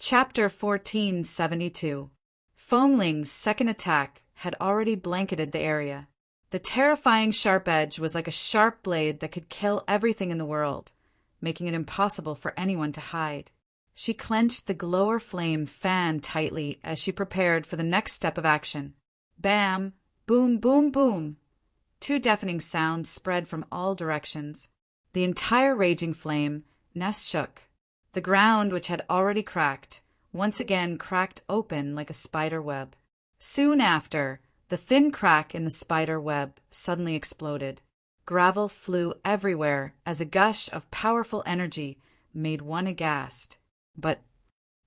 Chapter 1472. Foamling's second attack had already blanketed the area. The terrifying sharp edge was like a sharp blade that could kill everything in the world, making it impossible for anyone to hide. She clenched the glower flame fan tightly as she prepared for the next step of action. Bam! Boom, boom, boom! Two deafening sounds spread from all directions. The entire raging flame nest shook. The ground, which had already cracked, once again cracked open like a spider web. Soon after, the thin crack in the spider web suddenly exploded. Gravel flew everywhere as a gush of powerful energy made one aghast. But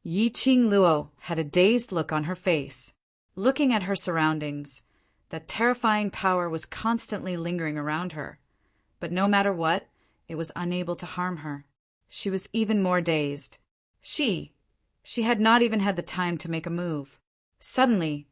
Yi Qing Luo had a dazed look on her face. Looking at her surroundings, that terrifying power was constantly lingering around her. But no matter what, it was unable to harm her. She was even more dazed. She had not even had the time to make a move. Suddenly,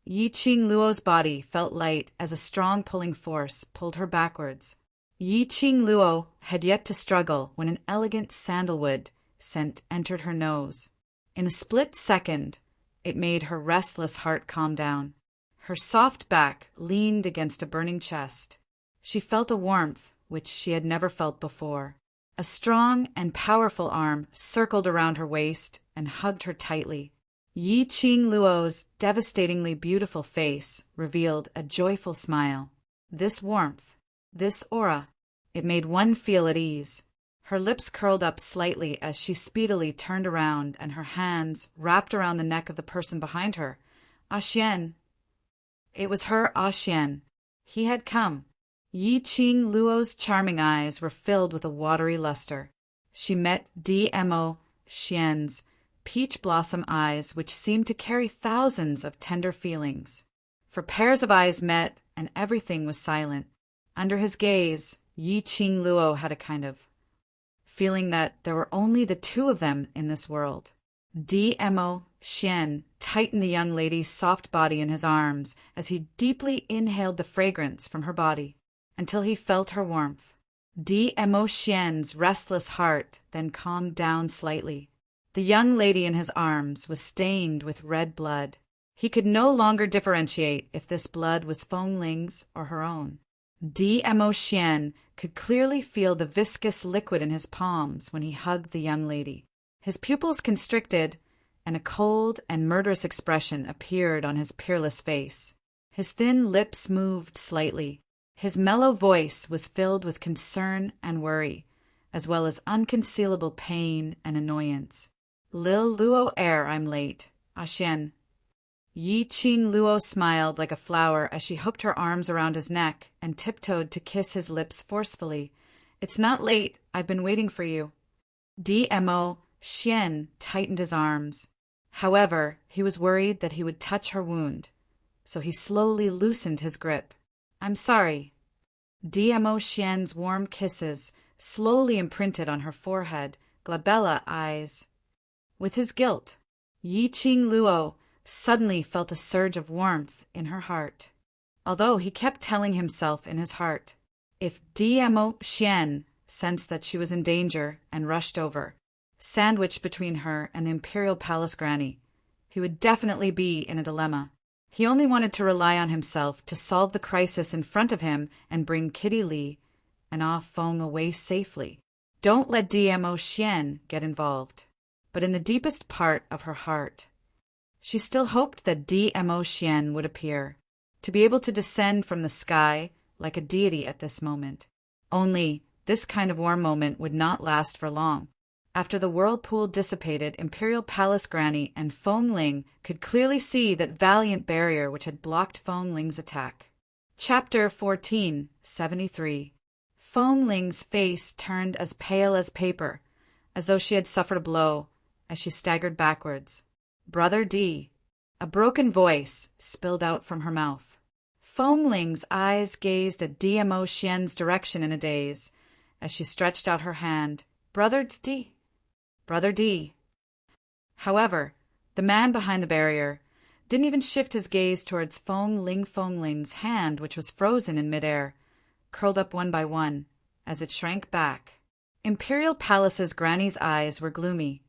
Yi Qing Luo's body felt light as a strong pulling force pulled her backwards. Yi Qing Luo had yet to struggle when an elegant sandalwood scent entered her nose. In a split second, it made her restless heart calm down. Her soft back leaned against a burning chest. She felt a warmth which she had never felt before. A strong and powerful arm circled around her waist and hugged her tightly. Yi Qing Luo's devastatingly beautiful face revealed a joyful smile. This warmth, this aura, it made one feel at ease. Her lips curled up slightly as she speedily turned around and her hands wrapped around the neck of the person behind her. Xian. It was her Xian. He had come. Yi Qing Luo's charming eyes were filled with a watery luster. She met Dmo Xian's peach blossom eyes, which seemed to carry thousands of tender feelings. For pairs of eyes met, and everything was silent. Under his gaze, Yi Qing Luo had a kind of feeling that there were only the two of them in this world. Dmo Xian tightened the young lady's soft body in his arms as he deeply inhaled the fragrance from her body, until he felt her warmth. Dmo Xian's restless heart then calmed down slightly. The young lady in his arms was stained with red blood. He could no longer differentiate if this blood was Foamling's or her own. Dmo Xian could clearly feel the viscous liquid in his palms when he hugged the young lady. His pupils constricted, and a cold and murderous expression appeared on his peerless face. His thin lips moved slightly. His mellow voice was filled with concern and worry, as well as unconcealable pain and annoyance. Lil Luo I'm late. Xian. Yi Qing Luo smiled like a flower as she hooked her arms around his neck and tiptoed to kiss his lips forcefully. It's not late. I've been waiting for you. Dmo Xian tightened his arms. However, he was worried that he would touch her wound, so he slowly loosened his grip. I'm sorry. Dmo Xian's warm kisses slowly imprinted on her forehead, glabella eyes. With his guilt, Yi Qing Luo suddenly felt a surge of warmth in her heart. Although he kept telling himself in his heart, if Dmo Xian sensed that she was in danger and rushed over, sandwiched between her and the Imperial Palace granny, he would definitely be in a dilemma. He only wanted to rely on himself to solve the crisis in front of him and bring Kitty Li and Ah Feng away safely. Don't let Dmo Xian get involved. But in the deepest part of her heart, she still hoped that Dmo Xian would appear, to be able to descend from the sky like a deity at this moment. Only this kind of warm moment would not last for long. After the whirlpool dissipated, Imperial Palace Granny and Foamling could clearly see that valiant barrier which had blocked Foamling's attack. Chapter 1473. Foamling's face turned as pale as paper, as though she had suffered a blow, as she staggered backwards. Brother D. A broken voice spilled out from her mouth. Foamling's eyes gazed at Dmo Xian's direction in a daze, as she stretched out her hand. Brother D. Brother D. However, the man behind the barrier didn't even shift his gaze towards Foamling's hand, which was frozen in midair, curled up one by one, as it shrank back. Imperial Palace's granny's eyes were gloomy,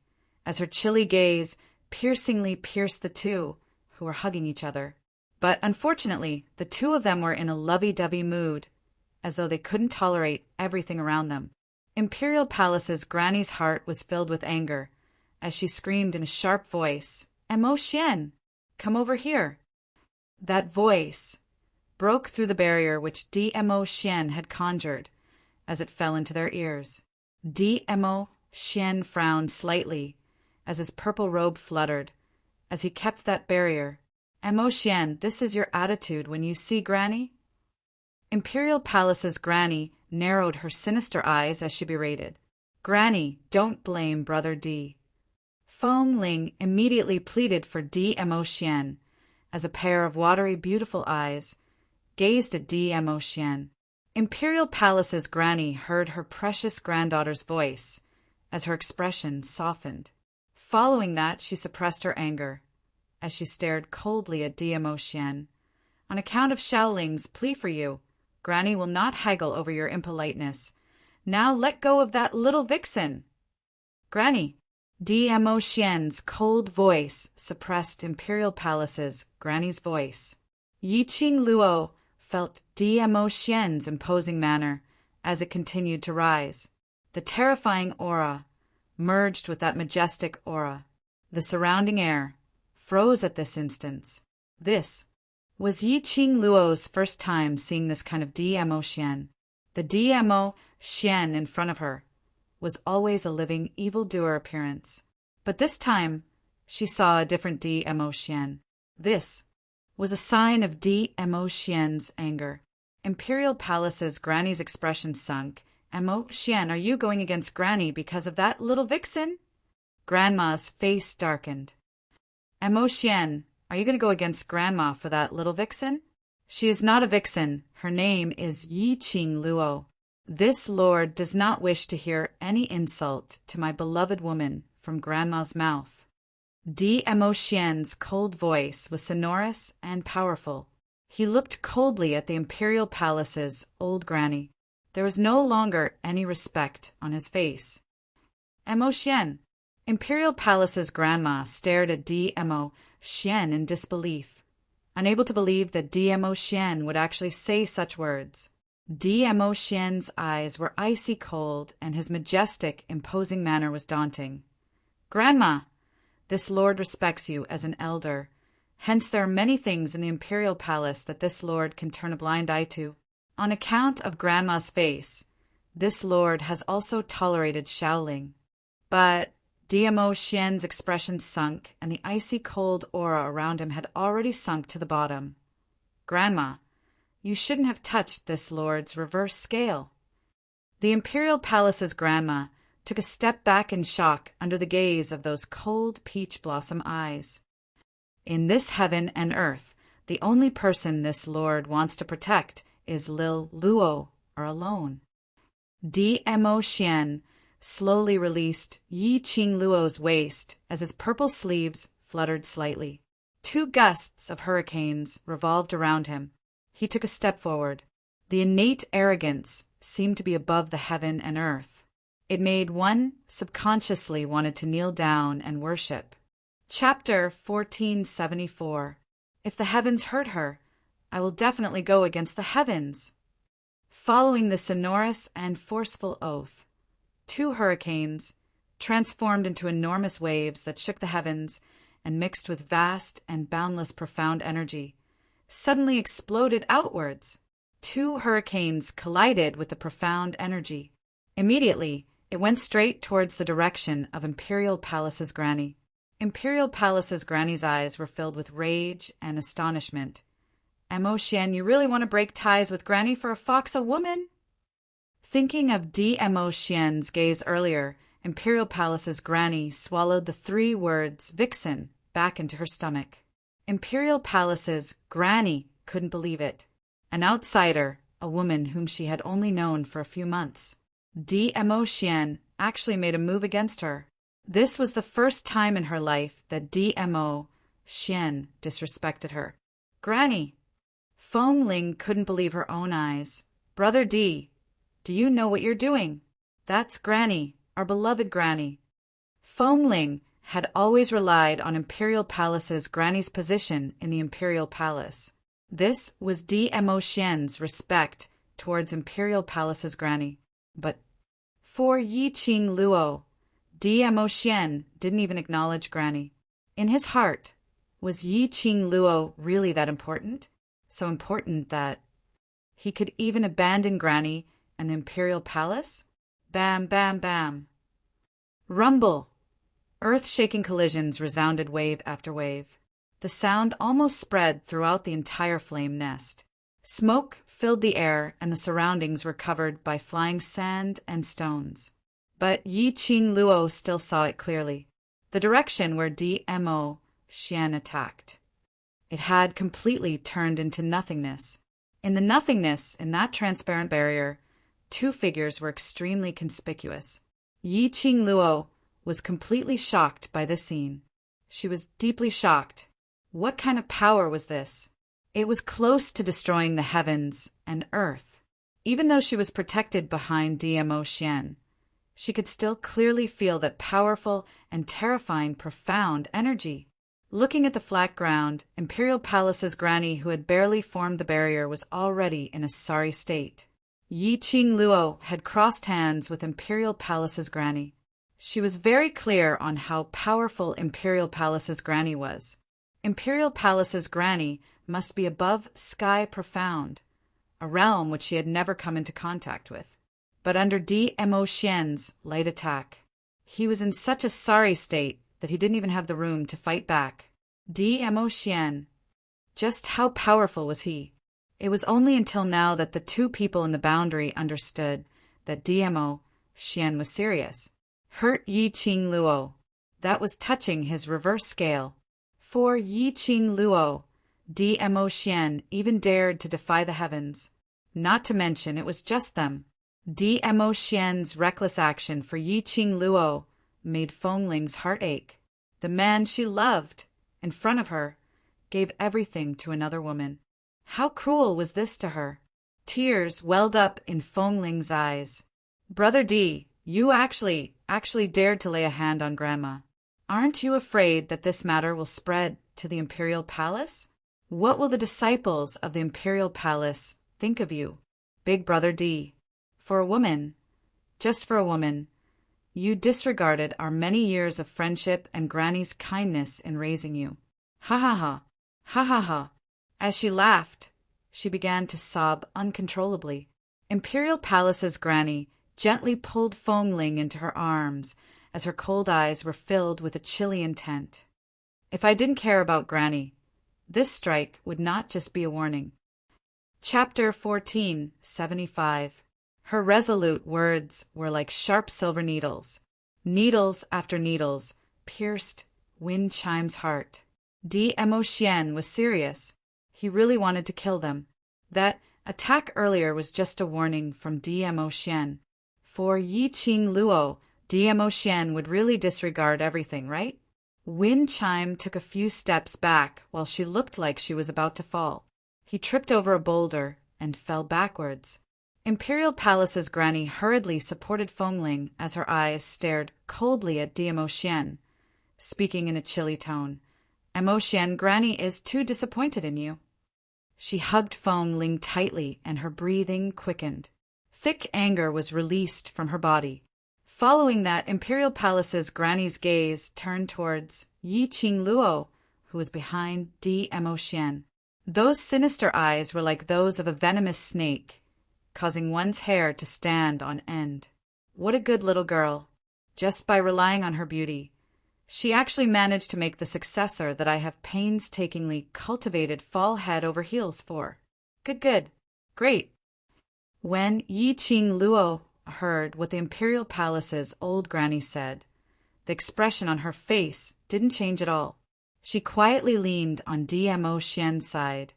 as her chilly gaze piercingly pierced the two who were hugging each other. But unfortunately, the two of them were in a lovey-dovey mood, as though they couldn't tolerate everything around them. Imperial Palace's Granny's heart was filled with anger, as she screamed in a sharp voice, "Emo Xian, come over here." That voice broke through the barrier which Emo Xian had conjured as it fell into their ears. Emo Xian frowned slightly as his purple robe fluttered, as he kept that barrier. "Emo Xian, this is your attitude when you see Granny?" Imperial Palace's Granny narrowed her sinister eyes as she berated. "Granny, don't blame Brother D." Feng Ling immediately pleaded for Emo Xian, as a pair of watery, beautiful eyes gazed at Emo Xian. Imperial Palace's Granny heard her precious granddaughter's voice, as her expression softened. Following that, she suppressed her anger, as she stared coldly at Emo Xian. "On account of Shaoling's plea for you, Granny will not haggle over your impoliteness. Now let go of that little vixen." "Granny!" Emo Xian's cold voice suppressed Imperial Palace's Granny's voice. Yiqing Luo felt Emo Xian's imposing manner as it continued to rise. The terrifying aura merged with that majestic aura. The surrounding air froze at this instant. This was Yiqing Luo's first time seeing this kind of Emo Xian. The Emo Xian in front of her was always a living evildoer appearance. But this time, she saw a different Emo Xian. This was a sign of Emo Xian's anger. Imperial Palace's Granny's expression sunk. "Emo Xian, are you going against Granny because of that little vixen?" Grandma's face darkened. "Emo Xian, are you going to go against Grandma for that little vixen?" "She is not a vixen. Her name is Yiqing Luo. This lord does not wish to hear any insult to my beloved woman from Grandma's mouth." Emo Xian's cold voice was sonorous and powerful. He looked coldly at the Imperial Palace's old Granny. There was no longer any respect on his face. "Emo Xian." Imperial Palace's Grandma stared at Emo Xian in disbelief, unable to believe that Emo Xian would actually say such words. Emo Xian's eyes were icy cold, and his majestic, imposing manner was daunting. "Grandma, this lord respects you as an elder. Hence there are many things in the Imperial Palace that this lord can turn a blind eye to. On account of Grandma's face, this lord has also tolerated Shaoling." But Emo Xian's expression sunk, and the icy cold aura around him had already sunk to the bottom. "Grandma, you shouldn't have touched this lord's reverse scale." The Imperial Palace's Grandma took a step back in shock under the gaze of those cold peach blossom eyes. In this heaven and earth, the only person this lord wants to protect is Lil Luo, or alone. Emo Xian slowly released Yiqing Luo's waist as his purple sleeves fluttered slightly. Two gusts of hurricanes revolved around him. He took a step forward. The innate arrogance seemed to be above the heaven and earth. It made one subconsciously wanted to kneel down and worship. Chapter 1474. If the heavens hurt her, I will definitely go against the heavens. Following the sonorous and forceful oath, two hurricanes, transformed into enormous waves that shook the heavens and mixed with vast and boundless profound energy, suddenly exploded outwards. Two hurricanes collided with the profound energy. Immediately, it went straight towards the direction of Imperial Palace's Granny. Imperial Palace's Granny's eyes were filled with rage and astonishment. "Emo Xian, you really want to break ties with Granny for a foxa woman?" Thinking of Emo Xian's gaze earlier, Imperial Palace's Granny swallowed the three words "vixen" back into her stomach. Imperial Palace's Granny couldn't believe it. An outsider, a woman whom she had only known for a few months. Emo Xian actually made a move against her. This was the first time in her life that Emo Xian disrespected her. "Granny!" Feng Ling couldn't believe her own eyes. "Brother D, do you know what you're doing? That's Granny, our beloved Granny." Feng Ling had always relied on Imperial Palace's granny's position in the Imperial Palace. This was Dmo Xian's respect towards Imperial Palace's granny. But for Yi Qing Luo, Dmo Xian didn't even acknowledge granny. In his heart, was Yi Qing Luo really that important? So important that he could even abandon granny and the Imperial Palace? Bam, bam, bam. Rumble! Earth-shaking collisions resounded wave after wave. The sound almost spread throughout the entire flame nest. Smoke filled the air, and the surroundings were covered by flying sand and stones. But Yi Qing Luo still saw it clearly, the direction where Dmo Xian attacked. It had completely turned into nothingness. In the nothingness, in that transparent barrier, two figures were extremely conspicuous. Yi Qing Luo was completely shocked by this scene. She was deeply shocked. What kind of power was this? It was close to destroying the heavens and earth. Even though she was protected behind Dmo Xian, she could still clearly feel that powerful and terrifying profound energy. Looking at the flat ground, Imperial Palace's granny, who had barely formed the barrier, was already in a sorry state. Yi Qing Luo had crossed hands with Imperial Palace's granny. She was very clear on how powerful Imperial Palace's granny was. Imperial Palace's granny must be above sky profound, a realm which she had never come into contact with. But under Dmo Xian's light attack, he was in such a sorry state that he didn't even have the room to fight back. Dmo Xian. Just how powerful was he? It was only until now that the two people in the boundary understood that Dmo Xian was serious. Hurt Yi Qing Luo. That was touching his reverse scale. For Yi Qing Luo, Dmo Xian even dared to defy the heavens. Not to mention it was just them. Dmo Xian's reckless action for Yi Qing Luo made Fengling's heart ache. The man she loved, in front of her, gave everything to another woman. How cruel was this to her? Tears welled up in Fengling's eyes. Brother D, you actually dared to lay a hand on Grandma. Aren't you afraid that this matter will spread to the Imperial Palace? What will the disciples of the Imperial Palace think of you, Big Brother D? For a woman, just for a woman, you disregarded our many years of friendship and Granny's kindness in raising you. Ha ha ha, ha ha ha. As she laughed, she began to sob uncontrollably. Imperial Palace's Granny gently pulled Fengling into her arms as her cold eyes were filled with a chilly intent. If I didn't care about Granny, this strike would not just be a warning. Chapter 1475. Her resolute words were like sharp silver needles. Needles after needles pierced Wind Chime's heart. Dmo Xian was serious. He really wanted to kill them. That attack earlier was just a warning from Dmo Xian. For Yi Qing Luo, Dmo Xian would really disregard everything, right? Wind Chime took a few steps back while she looked like she was about to fall. He tripped over a boulder and fell backwards. Imperial Palace's Granny hurriedly supported Fengling as her eyes stared coldly at Dmo Xian, speaking in a chilly tone. Mo Xian, Granny is too disappointed in you. She hugged Fengling tightly and her breathing quickened. Thick anger was released from her body. Following that, Imperial Palace's Granny's gaze turned towards Yi Qing Luo, who was behind Dmo Xian. Those sinister eyes were like those of a venomous snake, causing one's hair to stand on end. What a good little girl. Just by relying on her beauty, she actually managed to make the successor that I have painstakingly cultivated fall head over heels for. Good. Great. When Yi Qing Luo heard what the Imperial Palace's old Granny said, the expression on her face didn't change at all. She quietly leaned on Dmo Xian's side,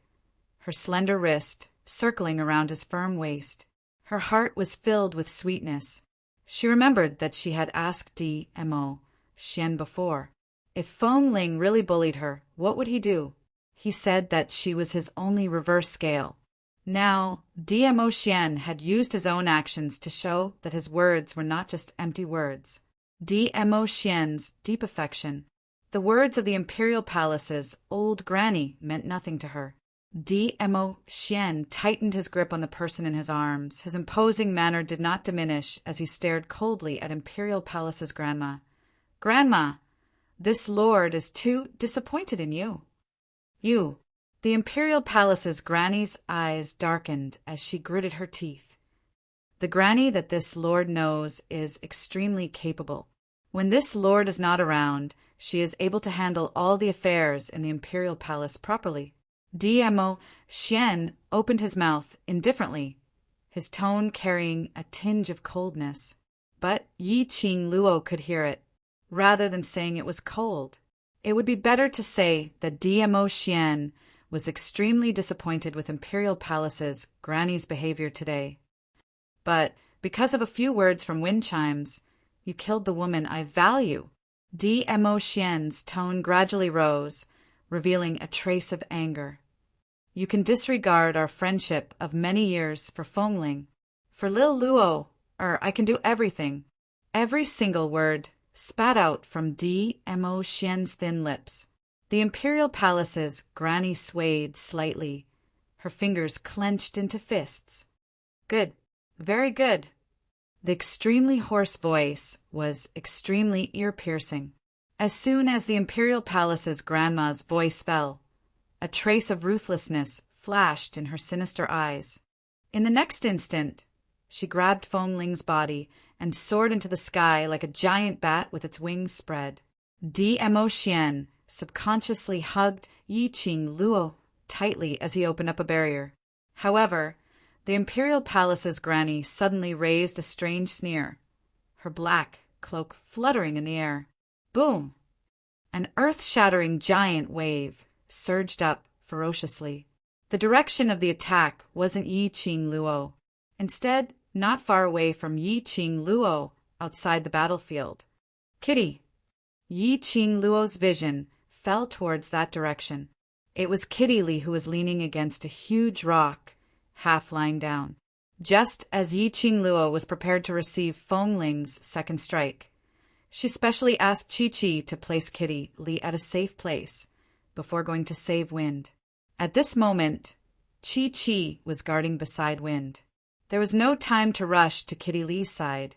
her slender wrist circling around his firm waist. Her heart was filled with sweetness. She remembered that she had asked Dmo Xian before. If Fengling really bullied her, what would he do? He said that she was his only reverse scale. Now, Dmo Xian had used his own actions to show that his words were not just empty words. Dmo Xian's deep affection. The words of the imperial palace's old granny meant nothing to her. Dmo Xian tightened his grip on the person in his arms. His imposing manner did not diminish as he stared coldly at imperial palace's grandma. "Grandma, this lord is too disappointed in you." "You." The imperial palace's granny's eyes darkened as she gritted her teeth. "The granny that this lord knows is extremely capable. When this lord is not around, she is able to handle all the affairs in the imperial palace properly." Dmo Xian opened his mouth indifferently, his tone carrying a tinge of coldness. But Yi Qing Luo could hear it, rather than saying it was cold. It would be better to say that Dmo Xian was extremely disappointed with imperial palace's granny's behavior today. "But because of a few words from wind chimes, you killed the woman I value." Dmo Xian's tone gradually rose, revealing a trace of anger. "You can disregard our friendship of many years for Fengling. For Lil Luo, I can do everything." Every single word spat out from Dmo Xian's thin lips. The imperial palace's granny swayed slightly, her fingers clenched into fists. "Good. Very good." The extremely hoarse voice was extremely ear-piercing. As soon as the imperial palace's grandma's voice fell, a trace of ruthlessness flashed in her sinister eyes. In the next instant, she grabbed Fengling's body and soared into the sky like a giant bat with its wings spread. Dmo Xian subconsciously hugged Yi Qing Luo tightly as he opened up a barrier. However, the imperial palace's granny suddenly raised a strange sneer, her black cloak fluttering in the air. Boom! An earth-shattering giant wave surged up ferociously. The direction of the attack wasn't Yi Qing Luo. Instead, not far away from Yi Qing Luo, outside the battlefield. "Kitty!" Yi Qing Luo's vision fell towards that direction. It was Kitty Li who was leaning against a huge rock, half lying down. Just as Yi Qing Luo was prepared to receive Fengling's second strike, she specially asked Chi-Chi to place Kitty Li at a safe place before going to save Wind. At this moment, Chi-Chi was guarding beside Wind. There was no time to rush to Kitty Li's side.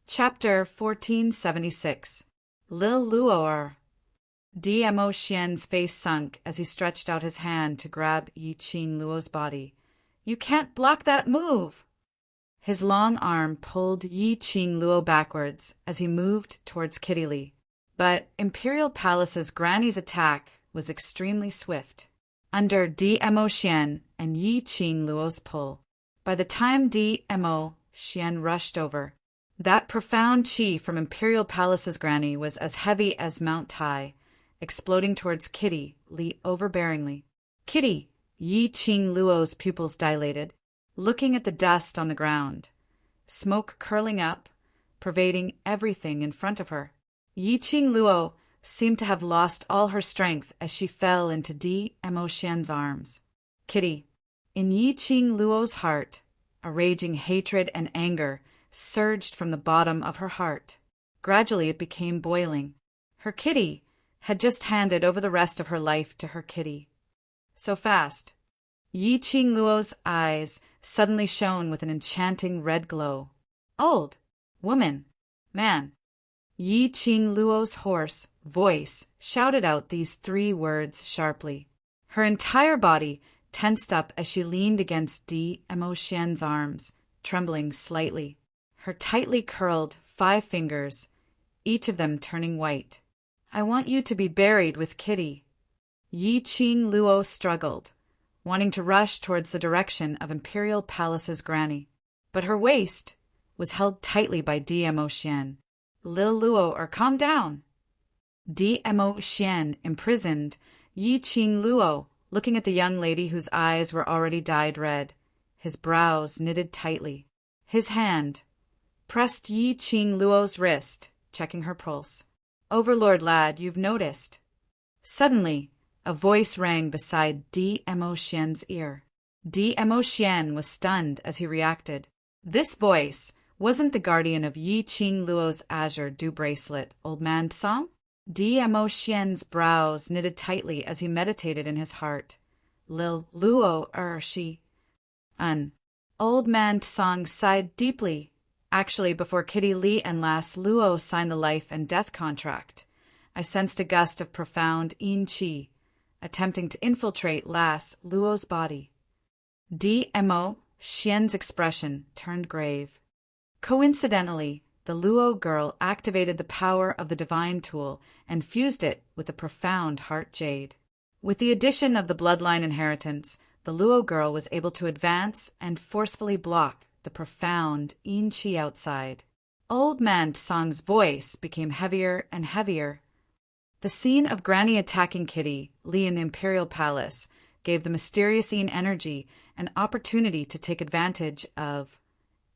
Chapter 1476. Lil Luo. Dmo Xian's face sunk as he stretched out his hand to grab Yi Qing Luo's body. "You can't block that move!" His long arm pulled Yi Qing Luo backwards as he moved towards Kitty Li. But Imperial Palace's granny's attack was extremely swift, under Dmo Xian and Yi Qing Luo's pull. By the time Dmo Xian rushed over, that profound chi from Imperial Palace's granny was as heavy as Mount Tai, exploding towards Kitty Li overbearingly. "Kitty!" Yi Qing Luo's pupils dilated, looking at the dust on the ground, smoke curling up, pervading everything in front of her. Yi Qing Luo seemed to have lost all her strength as she fell into Dmo Xian's arms. "Kitty!" In Yi Qing Luo's heart, a raging hatred and anger surged from the bottom of her heart. Gradually it became boiling. Her kitty had just handed over the rest of her life to her kitty. So fast. Yi Qing Luo's eyes suddenly shone with an enchanting red glow. "Old, woman, man." Yi Qing Luo's hoarse voice shouted out these 3 words sharply. Her entire body tensed up as she leaned against Dmo Xian's arms, trembling slightly. Her tightly curled 5 fingers, each of them turning white. "I want you to be buried with Kitty." Yi Qing Luo struggled, wanting to rush towards the direction of Imperial Palace's granny, but her waist was held tightly by Dmo Xian. "Lil Luo, calm down." Dmo Xian imprisoned Yi Qing Luo, looking at the young lady whose eyes were already dyed red, his brows knitted tightly. His hand pressed Yi Qing Luo's wrist, checking her pulse. "Overlord lad, you've noticed." Suddenly, a voice rang beside Dmo Xian's ear. Dmo Xian was stunned as he reacted. This voice wasn't the guardian of Yi Qing Luo's azure dew bracelet, old man Tsang? Dmo Xian's brows knitted tightly as he meditated in his heart. Lil Luo she. Old man Tsang sighed deeply. Actually, before Kitty Li and Lass Luo signed the life and death contract, I sensed a gust of profound yin qi, attempting to infiltrate Lass Luo's body. Dmo Xian's expression turned grave. Coincidentally, the Luo girl activated the power of the divine tool and fused it with the profound heart jade. With the addition of the bloodline inheritance, the Luo girl was able to advance and forcefully block the profound yin qi outside. Old man Tsang's voice became heavier and heavier. The scene of Granny attacking Kitty Li in the Imperial Palace gave the mysterious yin energy an opportunity to take advantage of.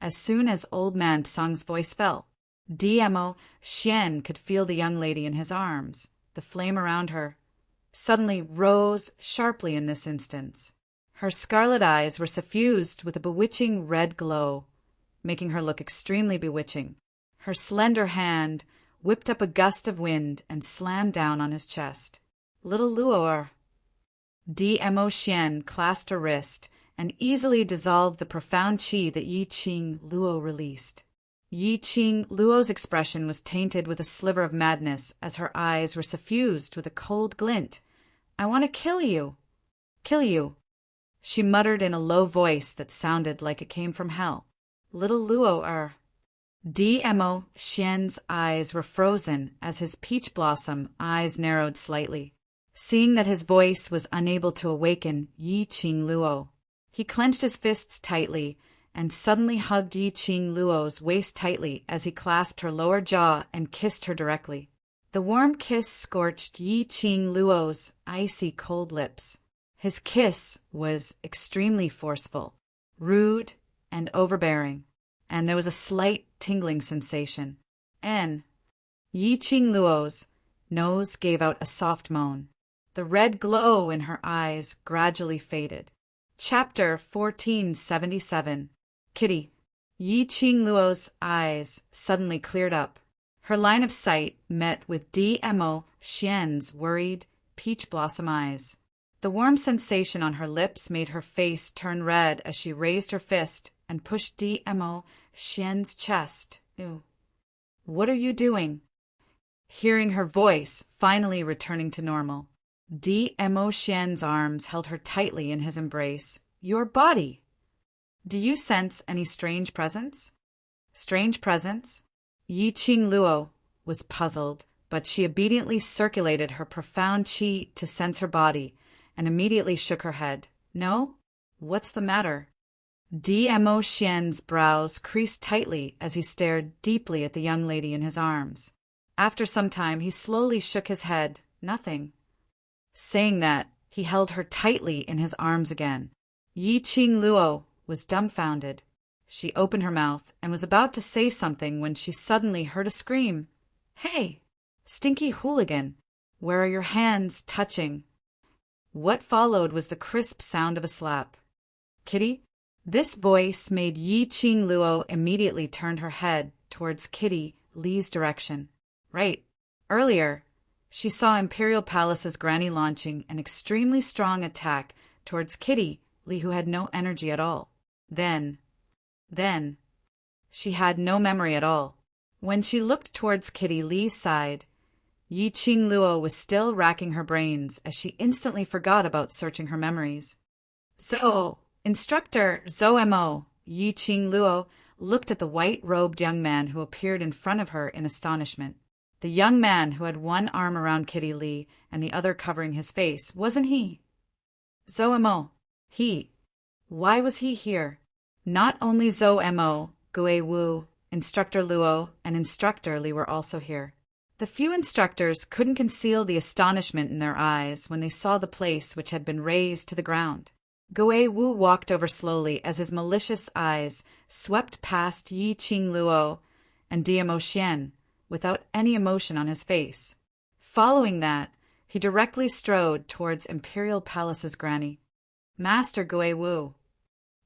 As soon as old man Tsang's voice fell, Dmo Xian could feel the young lady in his arms. The flame around her suddenly rose sharply in this instance. Her scarlet eyes were suffused with a bewitching red glow, making her look extremely bewitching. Her slender hand whipped up a gust of wind and slammed down on his chest. Little Luo Dmo Xian clasped her wrist and easily dissolved the profound qi that Yi Qing Luo released. Yi Qing Luo's expression was tainted with a sliver of madness as her eyes were suffused with a cold glint. "I want to kill you. Kill you," she muttered in a low voice that sounded like it came from hell. Little Luo Dmo Xian's eyes were frozen as his peach blossom eyes narrowed slightly. Seeing that his voice was unable to awaken Yi Qing Luo, he clenched his fists tightly and suddenly hugged Yi Qing Luo's waist tightly as he clasped her lower jaw and kissed her directly. The warm kiss scorched Yi Qing Luo's icy cold lips. His kiss was extremely forceful, rude, and overbearing, and there was a slight tingling sensation. Yi Qing Luo's nose gave out a soft moan. The red glow in her eyes gradually faded. Chapter 1477. Kitty. Yi Qing Luo's eyes suddenly cleared up. Her line of sight met with Dmo Xian's worried, peach blossom eyes. The warm sensation on her lips made her face turn red as she raised her fist and pushed Dmo Xian's chest. "Ew. What are you doing?" Hearing her voice finally returning to normal, Dmo Xian's arms held her tightly in his embrace. "Your body. Do you sense any strange presence?" Strange presence? Yi Qing Luo was puzzled, but she obediently circulated her profound qi to sense her body and immediately shook her head. "No? What's the matter?" Dmo Xian's brows creased tightly as he stared deeply at the young lady in his arms. After some time, he slowly shook his head. "Nothing." Saying that, he held her tightly in his arms again. Yi Qing Luo was dumbfounded. She opened her mouth and was about to say something when she suddenly heard a scream. "Hey, stinky hooligan, where are your hands touching?" What followed was the crisp sound of a slap. "Kitty?" This voice made Yi Qing Luo immediately turn her head towards Kitty Li's direction. Right. Earlier, she saw Imperial Palace's Granny launching an extremely strong attack towards Kitty Li, who had no energy at all. Then, she had no memory at all. When she looked towards Kitty Li's side, Yi Qing Luo was still racking her brains as she instantly forgot about searching her memories. Instructor Mo. Yi Qing Luo looked at the white-robed young man who appeared in front of her in astonishment. The young man who had one arm around Kitty Li and the other covering his face, wasn't he? Mo. He. Why was he here? Not only Mo, Gui Wu, Instructor Luo, and Instructor Li were also here. The few instructors couldn't conceal the astonishment in their eyes when they saw the place which had been razed to the ground. Gui Wu walked over slowly as his malicious eyes swept past Yi Qing Luo and Dmo Xian without any emotion on his face. Following that, he directly strode towards Imperial Palace's Granny. "Master Gui Wu."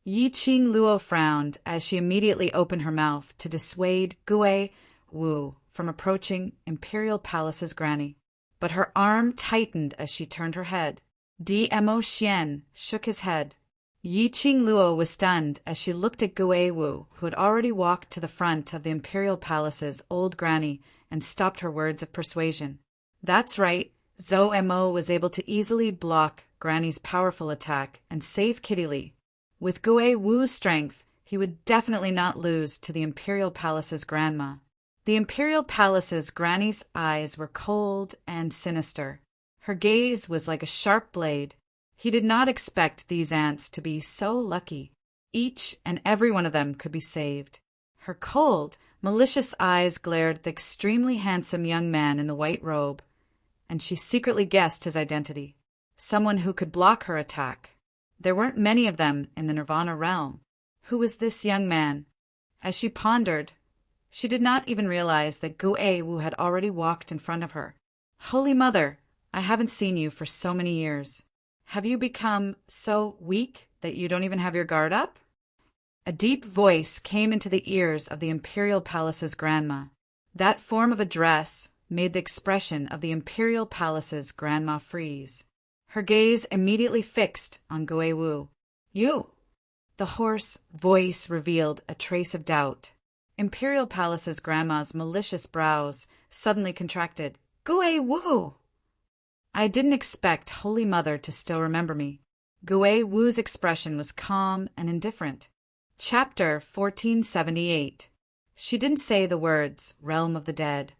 Yi Qing Luo frowned as she immediately opened her mouth to dissuade Gui Wu from approaching Imperial Palace's granny. But her arm tightened as she turned her head. Dmo Xian shook his head. Yi Qing Luo was stunned as she looked at Gui Wu, who had already walked to the front of the Imperial Palace's old granny and stopped her words of persuasion. That's right, Zhou Mo was able to easily block Granny's powerful attack and save Kitty Lee. With Gui Wu's strength, he would definitely not lose to the Imperial Palace's grandma. The Imperial Palace's granny's eyes were cold and sinister. Her gaze was like a sharp blade. He did not expect these ants to be so lucky. Each and every one of them could be saved. Her cold, malicious eyes glared at the extremely handsome young man in the white robe, and she secretly guessed his identity. Someone who could block her attack. There weren't many of them in the Nirvana realm. Who was this young man? As she pondered, she did not even realize that Gui Wu had already walked in front of her. Holy Mother, I haven't seen you for so many years. Have you become so weak that you don't even have your guard up? A deep voice came into the ears of the Imperial Palace's grandma. That form of address made the expression of the Imperial Palace's grandma freeze. Her gaze immediately fixed on Gui Wu. You! The hoarse voice revealed a trace of doubt. Imperial Palace's grandma's malicious brows suddenly contracted. Gui Wu! I didn't expect Holy Mother to still remember me. Gui Wu's expression was calm and indifferent. Chapter 1478. She didn't say the words, Realm of the Dead.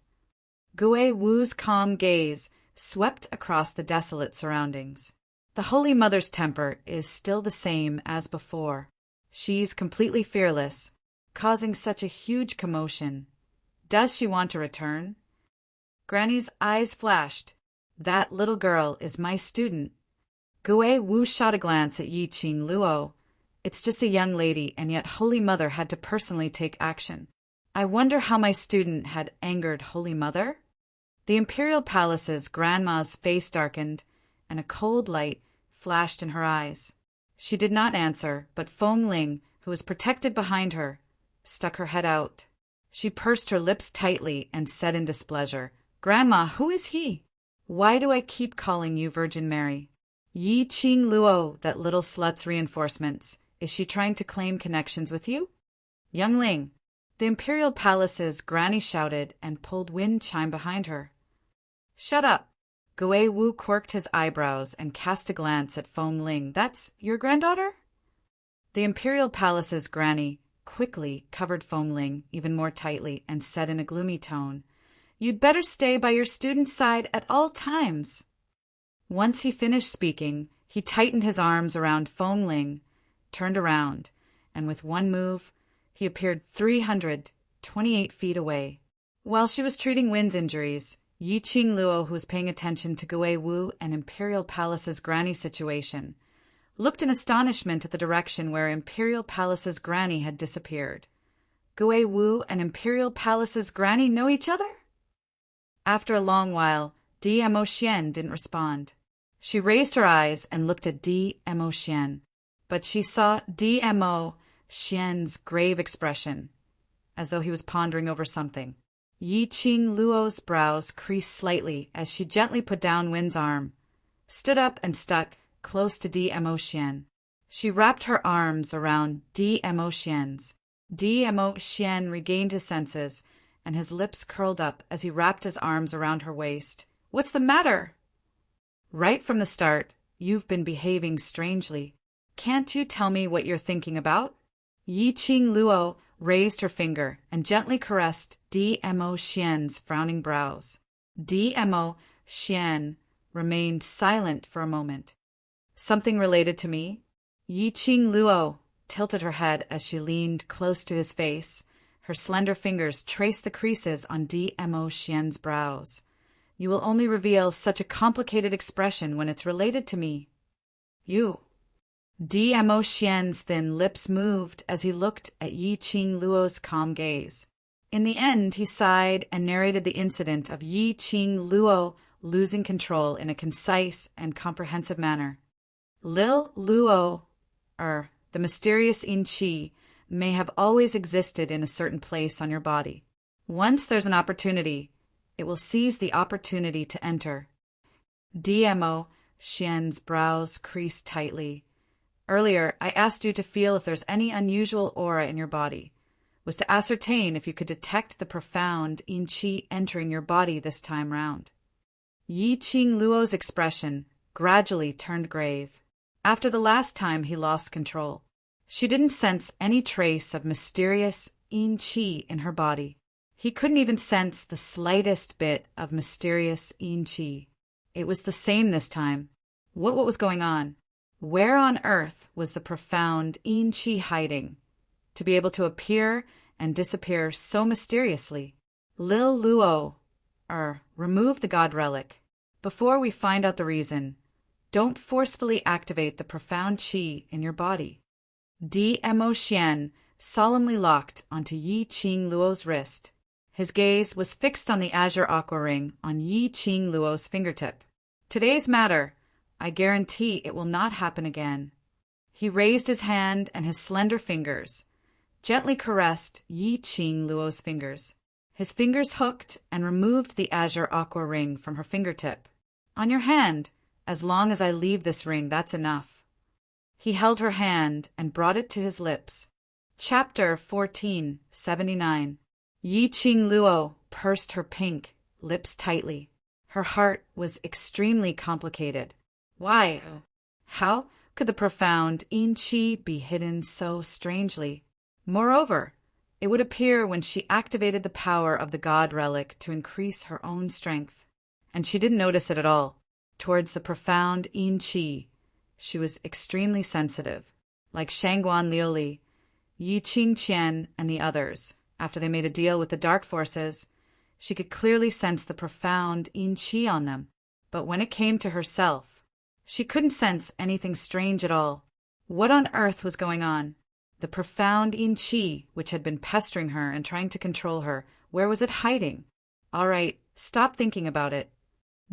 Gui Wu's calm gaze swept across the desolate surroundings. The Holy Mother's temper is still the same as before. She's completely fearless, causing such a huge commotion. Does she want to return? Granny's eyes flashed. That little girl is my student. Gui Wu shot a glance at Yi Qing Luo. It's just a young lady, and yet Holy Mother had to personally take action. I wonder how my student had angered Holy Mother? The Imperial Palace's grandma's face darkened, and a cold light flashed in her eyes. She did not answer, but Feng Ling, who was protected behind her, stuck her head out. She pursed her lips tightly and said in displeasure, Grandma, who is he? Why do I keep calling you Virgin Mary? Yi Qing Luo, that little slut's reinforcements. Is she trying to claim connections with you? Young Ling, the Imperial Palace's granny shouted and pulled wind chime behind her. Shut up. Gui Wu quirked his eyebrows and cast a glance at Feng Ling. That's your granddaughter? The Imperial Palace's granny quickly covered Feng Ling even more tightly and said in a gloomy tone, You'd better stay by your student's side at all times. Once he finished speaking, he tightened his arms around Feng Ling, turned around, and with one move, he appeared 328 feet away. While she was treating Win's injuries, Yi Qing Luo, who was paying attention to Gui Wu and Imperial Palace's granny situation, looked in astonishment at the direction where Imperial Palace's granny had disappeared. Gui Wu and Imperial Palace's granny know each other? After a long while, Dmo Xian didn't respond. She raised her eyes and looked at Dmo Xian, but she saw Dmo Xian's grave expression, as though he was pondering over something. Yi Qing Luo's brows creased slightly as she gently put down Win's arm, stood up and stuck close to Dmo Xian. She wrapped her arms around Dmo Xian's. Dmo Xian regained his senses, and his lips curled up as he wrapped his arms around her waist. What's the matter? Right from the start, you've been behaving strangely. Can't you tell me what you're thinking about? Yi Qing Luo raised her finger and gently caressed Dmo Xian's frowning brows. Dmo Xian remained silent for a moment. Something related to me? Yi Qing Luo tilted her head as she leaned close to his face. Her slender fingers traced the creases on Dmo Xian's brows. You will only reveal such a complicated expression when it's related to me. You. Dmo Xian's thin lips moved as he looked at Yi Qing Luo's calm gaze. In the end, he sighed and narrated the incident of Yi Qing Luo losing control in a concise and comprehensive manner. Lil Luo, The mysterious yin qi may have always existed in a certain place on your body. Once there's an opportunity, it will seize the opportunity to enter. DMO, Xian's brows creased tightly. Earlier, I asked you to feel if there's any unusual aura in your body. Was to ascertain if you could detect the profound yin qi entering your body this time round. Yi Qing Luo's expression gradually turned grave. After the last time he lost control, she didn't sense any trace of mysterious yin qi in her body. He couldn't even sense the slightest bit of mysterious yin qi. It was the same this time. What was going on? Where on earth was the profound yin qi hiding, to be able to appear and disappear so mysteriously? Lil Luo, remove the god relic. Before we find out the reason, don't forcefully activate the profound qi in your body. DMO Xian solemnly locked onto Yi Qing Luo's wrist. His gaze was fixed on the azure aqua ring on Yi Qing Luo's fingertip. Today's matter, I guarantee it will not happen again. He raised his hand and his slender fingers gently caressed Yi Qing Luo's fingers. His fingers hooked and removed the azure aqua ring from her fingertip. On your hand, as long as I leave this ring, that's enough. He held her hand and brought it to his lips. Chapter 1479. Yi Qing Luo pursed her pink lips tightly. Her heart was extremely complicated. Why? How could the profound yin qi be hidden so strangely? Moreover, it would appear when she activated the power of the god relic to increase her own strength. And she didn't notice it at all. Towards the profound yin qi, she was extremely sensitive. Like Shangguan Liuli, Yi Qing Qian, and the others, after they made a deal with the dark forces, she could clearly sense the profound yin qi on them. But when it came to herself, she couldn't sense anything strange at all. What on earth was going on? The profound yin qi, which had been pestering her and trying to control her, where was it hiding? All right, stop thinking about it.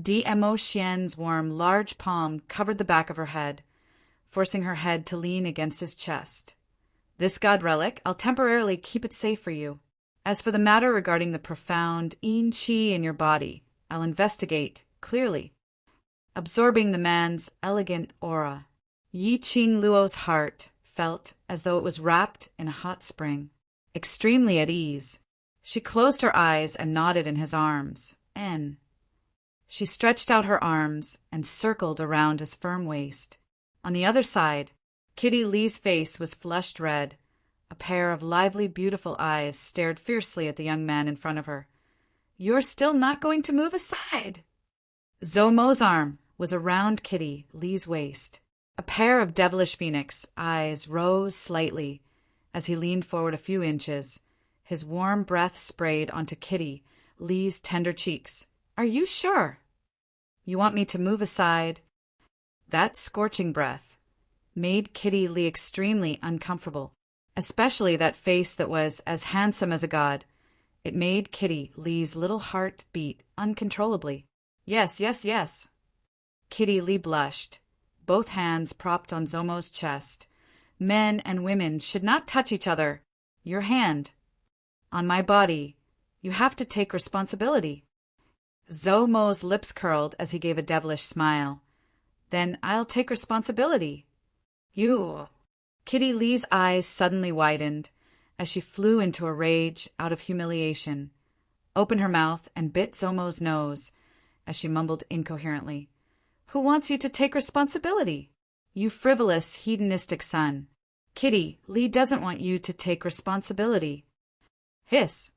DMO Xian's warm, large palm covered the back of her head, forcing her head to lean against his chest. This god relic, I'll temporarily keep it safe for you. As for the matter regarding the profound yin qi in your body, I'll investigate clearly. Absorbing the man's elegant aura, Yi Qing Luo's heart felt as though it was wrapped in a hot spring. Extremely at ease, she closed her eyes and nodded in his arms. She stretched out her arms and circled around his firm waist. On the other side, Kitty Lee's face was flushed red. A pair of lively, beautiful eyes stared fiercely at the young man in front of her. You're still not going to move aside? Zomo's arm was around Kitty Lee's waist. A pair of devilish phoenix eyes rose slightly as he leaned forward a few inches. His warm breath sprayed onto Kitty Lee's tender cheeks. Are you sure? You want me to move aside? That scorching breath made Kitty Lee extremely uncomfortable, especially that face that was as handsome as a god. It made Kitty Lee's little heart beat uncontrollably. Yes, yes, yes. Kitty Lee blushed, both hands propped on Zomo's chest. Men and women should not touch each other. Your hand on my body. You have to take responsibility. Zomo's lips curled as he gave a devilish smile. Then I'll take responsibility. You. Kitty Lee's eyes suddenly widened as she flew into a rage out of humiliation, opened her mouth and bit Zomo's nose as she mumbled incoherently. Who wants you to take responsibility? You frivolous, hedonistic son. Kitty Lee doesn't want you to take responsibility. Hiss.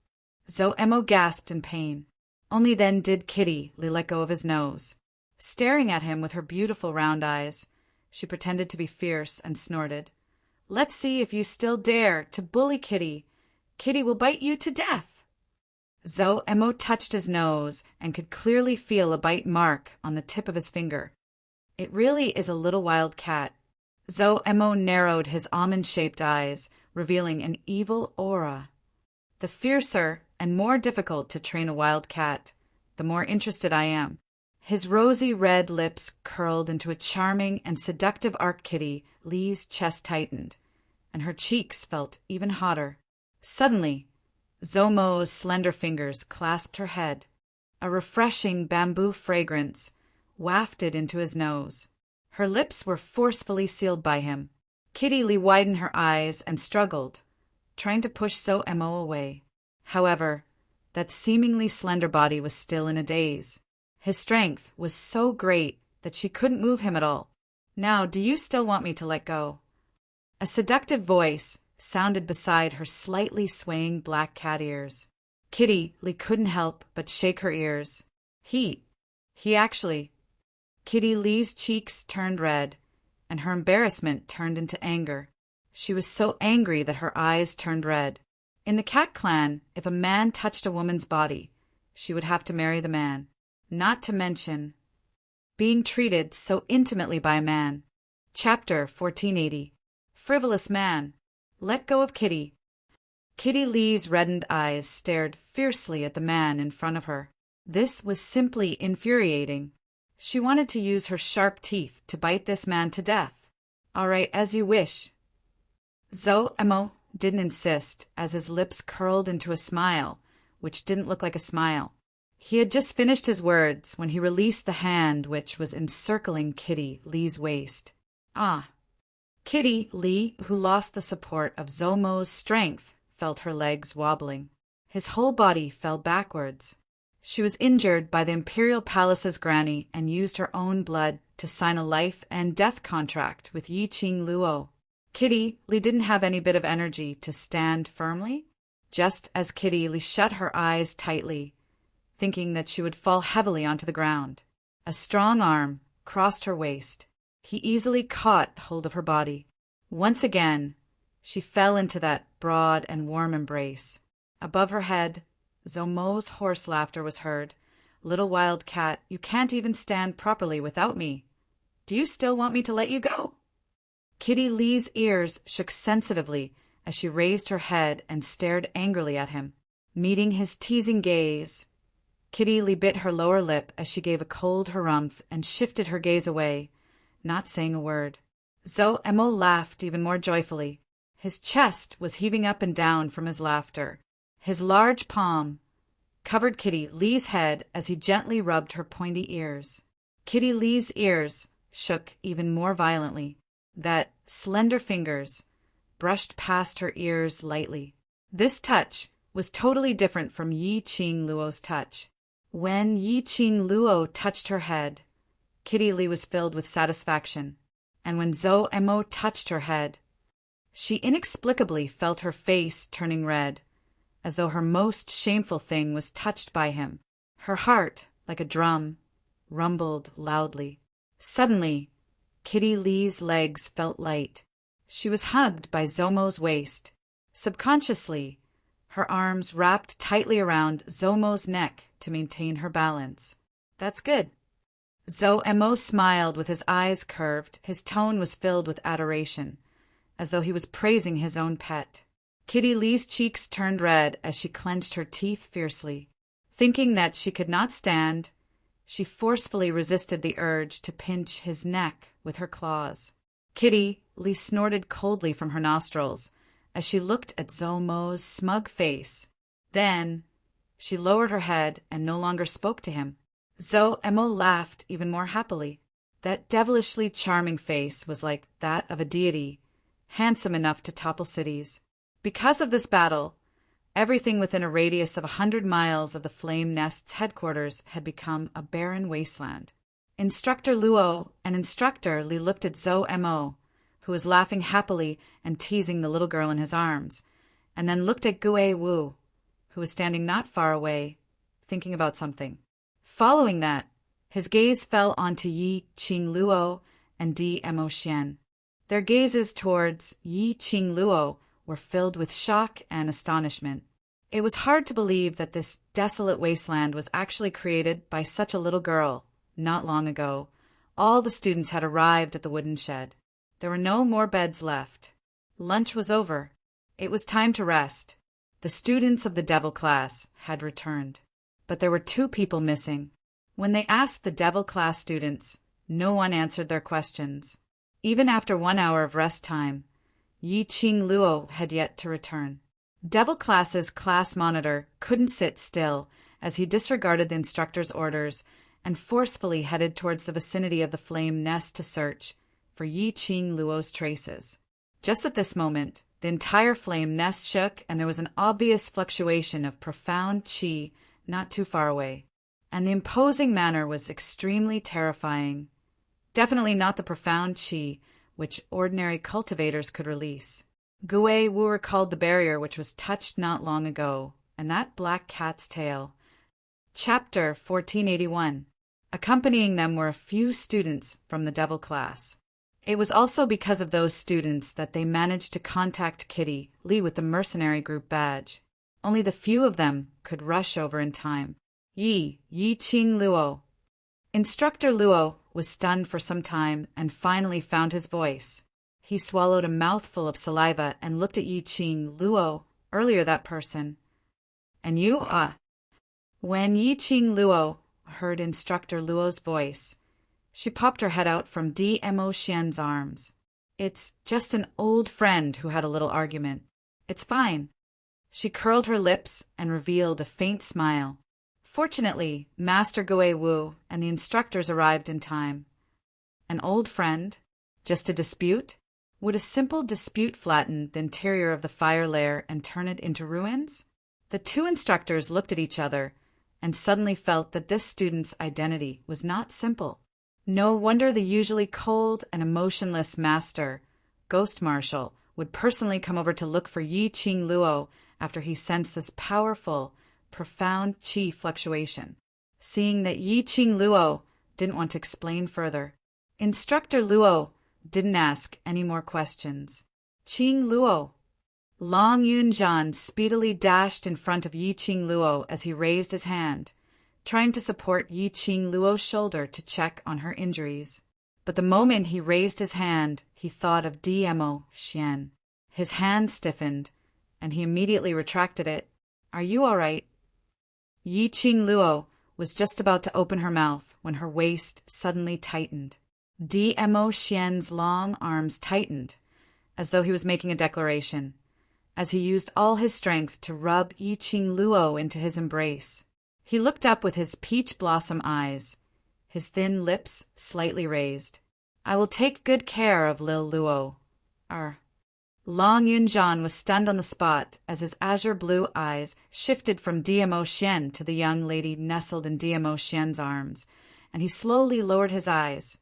Zomo gasped in pain. Only then did Kitty Lee let go of his nose. Staring at him with her beautiful round eyes, she pretended to be fierce and snorted. Let's see if you still dare to bully Kitty. Kitty will bite you to death. Zomo touched his nose and could clearly feel a bite mark on the tip of his finger. It really is a little wild cat. Zomo narrowed his almond-shaped eyes, revealing an evil aura. The fiercer and more difficult to train a wild cat, the more interested I am. His rosy red lips curled into a charming and seductive arc. Kitty Lee's chest tightened. and her cheeks felt even hotter. Suddenly, Zomo's slender fingers clasped her head. A refreshing bamboo fragrance wafted into his nose. Her lips were forcefully sealed by him. Kitty Lee widened her eyes and struggled, trying to push Zo-Emo away. However, that seemingly slender body was still in a daze. His strength was so great that she couldn't move him at all. "Now, do you still want me to let go?" A seductive voice sounded beside her slightly swaying black cat ears. Kitty Lee couldn't help but shake her ears. He actually. Kitty Lee's cheeks turned red, and her embarrassment turned into anger. She was so angry that her eyes turned red. In the cat clan, if a man touched a woman's body, she would have to marry the man, not to mention being treated so intimately by a man. Chapter 1480. Frivolous Man. Let go of Kitty. Kitty Lee's reddened eyes stared fiercely at the man in front of her. This was simply infuriating. She wanted to use her sharp teeth to bite this man to death. "All right, as you wish." Zo-Emo didn't insist, as his lips curled into a smile, which didn't look like a smile. He had just finished his words when he released the hand which was encircling Kitty Lee's waist. Ah! Kitty Lee, who lost the support of Zomo's strength, felt her legs wobbling. His whole body fell backwards. She was injured by the Imperial Palace's granny and used her own blood to sign a life and death contract with Yi Ching Luo. Kitty Lee didn't have any bit of energy to stand firmly. Just as Kitty Lee shut her eyes tightly, thinking that she would fall heavily onto the ground, a strong arm crossed her waist. He easily caught hold of her body. Once again, she fell into that broad and warm embrace. Above her head, Zomo's hoarse laughter was heard. "Little wild cat, you can't even stand properly without me. Do you still want me to let you go?" Kitty Lee's ears shook sensitively as she raised her head and stared angrily at him. Meeting his teasing gaze, Kitty Lee bit her lower lip as she gave a cold harumph and shifted her gaze away, not saying a word. Zo-Emo laughed even more joyfully. His chest was heaving up and down from his laughter. His large palm covered Kitty Lee's head as he gently rubbed her pointy ears. Kitty Lee's ears shook even more violently. That slender fingers brushed past her ears lightly. This touch was totally different from Yi Ching Luo's touch. When Yi Ching Luo touched her head, Kitty Lee was filled with satisfaction, and when Zo-Emo touched her head, she inexplicably felt her face turning red, as though her most shameful thing was touched by him. Her heart, like a drum, rumbled loudly. Suddenly, Kitty Lee's legs felt light. She was hugged by Zomo's waist. Subconsciously, her arms wrapped tightly around Zomo's neck to maintain her balance. "That's good." Zo-Emo smiled with his eyes curved. His tone was filled with adoration, as though he was praising his own pet. Kitty Lee's cheeks turned red as she clenched her teeth fiercely. Thinking that she could not stand, she forcefully resisted the urge to pinch his neck with her claws. Kitty Lee snorted coldly from her nostrils as she looked at Zomo's smug face. Then she lowered her head and no longer spoke to him. Zo-Emo laughed even more happily. That devilishly charming face was like that of a deity, handsome enough to topple cities. Because of this battle, everything within a radius of 100 miles of the Flame Nest's headquarters had become a barren wasteland. Instructor Luo and Instructor Lee looked at Zo-Emo, who was laughing happily and teasing the little girl in his arms, and then looked at Gue Wu, who was standing not far away, thinking about something. Following that, his gaze fell onto Yi Ching Luo and Di-Emo Xian. Their gazes towards Yi Ching Luo were filled with shock and astonishment. It was hard to believe that this desolate wasteland was actually created by such a little girl. Not long ago, all the students had arrived at the wooden shed. There were no more beds left. Lunch was over. It was time to rest. The students of the Devil class had returned. But there were 2 people missing. When they asked the Devil class students, no one answered their questions. Even after 1 hour of rest time, Yi Qing Luo had yet to return. Devil Class's class monitor couldn't sit still as he disregarded the instructor's orders and forcefully headed towards the vicinity of the flame nest to search for Yi Qing Luo's traces. Just at this moment, the entire flame nest shook and there was an obvious fluctuation of profound qi not too far away. And the imposing manner was extremely terrifying. Definitely not the profound qi which ordinary cultivators could release. Gui Wu recalled the barrier which was touched not long ago, and that black cat's tail. Chapter 1481. Accompanying them were a few students from the Devil Class. It was also because of those students that they managed to contact Kitty Lee with the mercenary group badge. Only the few of them could rush over in time. Yi Qing Luo. Instructor Luo was stunned for some time and finally found his voice. He swallowed a mouthful of saliva and looked at Yi Qing Luo, earlier that person. And you, When Yi Qing Luo heard Instructor Luo's voice, she popped her head out from DMO Xian's arms. It's just an old friend who had a little argument. It's fine. She curled her lips and revealed a faint smile. Fortunately, Master Gui Wu and the instructors arrived in time. An old friend? Just a dispute? Would a simple dispute flatten the interior of the fire lair and turn it into ruins? The two instructors looked at each other and suddenly felt that this student's identity was not simple. No wonder the usually cold and emotionless master, Ghost Marshal, would personally come over to look for Yi Qing Luo after he sensed this powerful, profound qi fluctuation. Seeing that Yi Qing Luo didn't want to explain further, Instructor Luo didn't ask any more questions. Qing Luo. Long Yunjian speedily dashed in front of Yi Qing Luo as he raised his hand, trying to support Yi Qing Luo's shoulder to check on her injuries. But the moment he raised his hand, he thought of DMO Xian. His hand stiffened, and he immediately retracted it. Are you all right? Yi Qing Luo was just about to open her mouth when her waist suddenly tightened. DMO Xian's long arms tightened, as though he was making a declaration, as he used all his strength to rub Yi Qing Luo into his embrace. He looked up with his peach blossom eyes, his thin lips slightly raised. I will take good care of Lil Luo. Long Yunjian was stunned on the spot as his azure blue eyes shifted from DMO Xian to the young lady nestled in DMO Xian's arms, and he slowly lowered his eyes,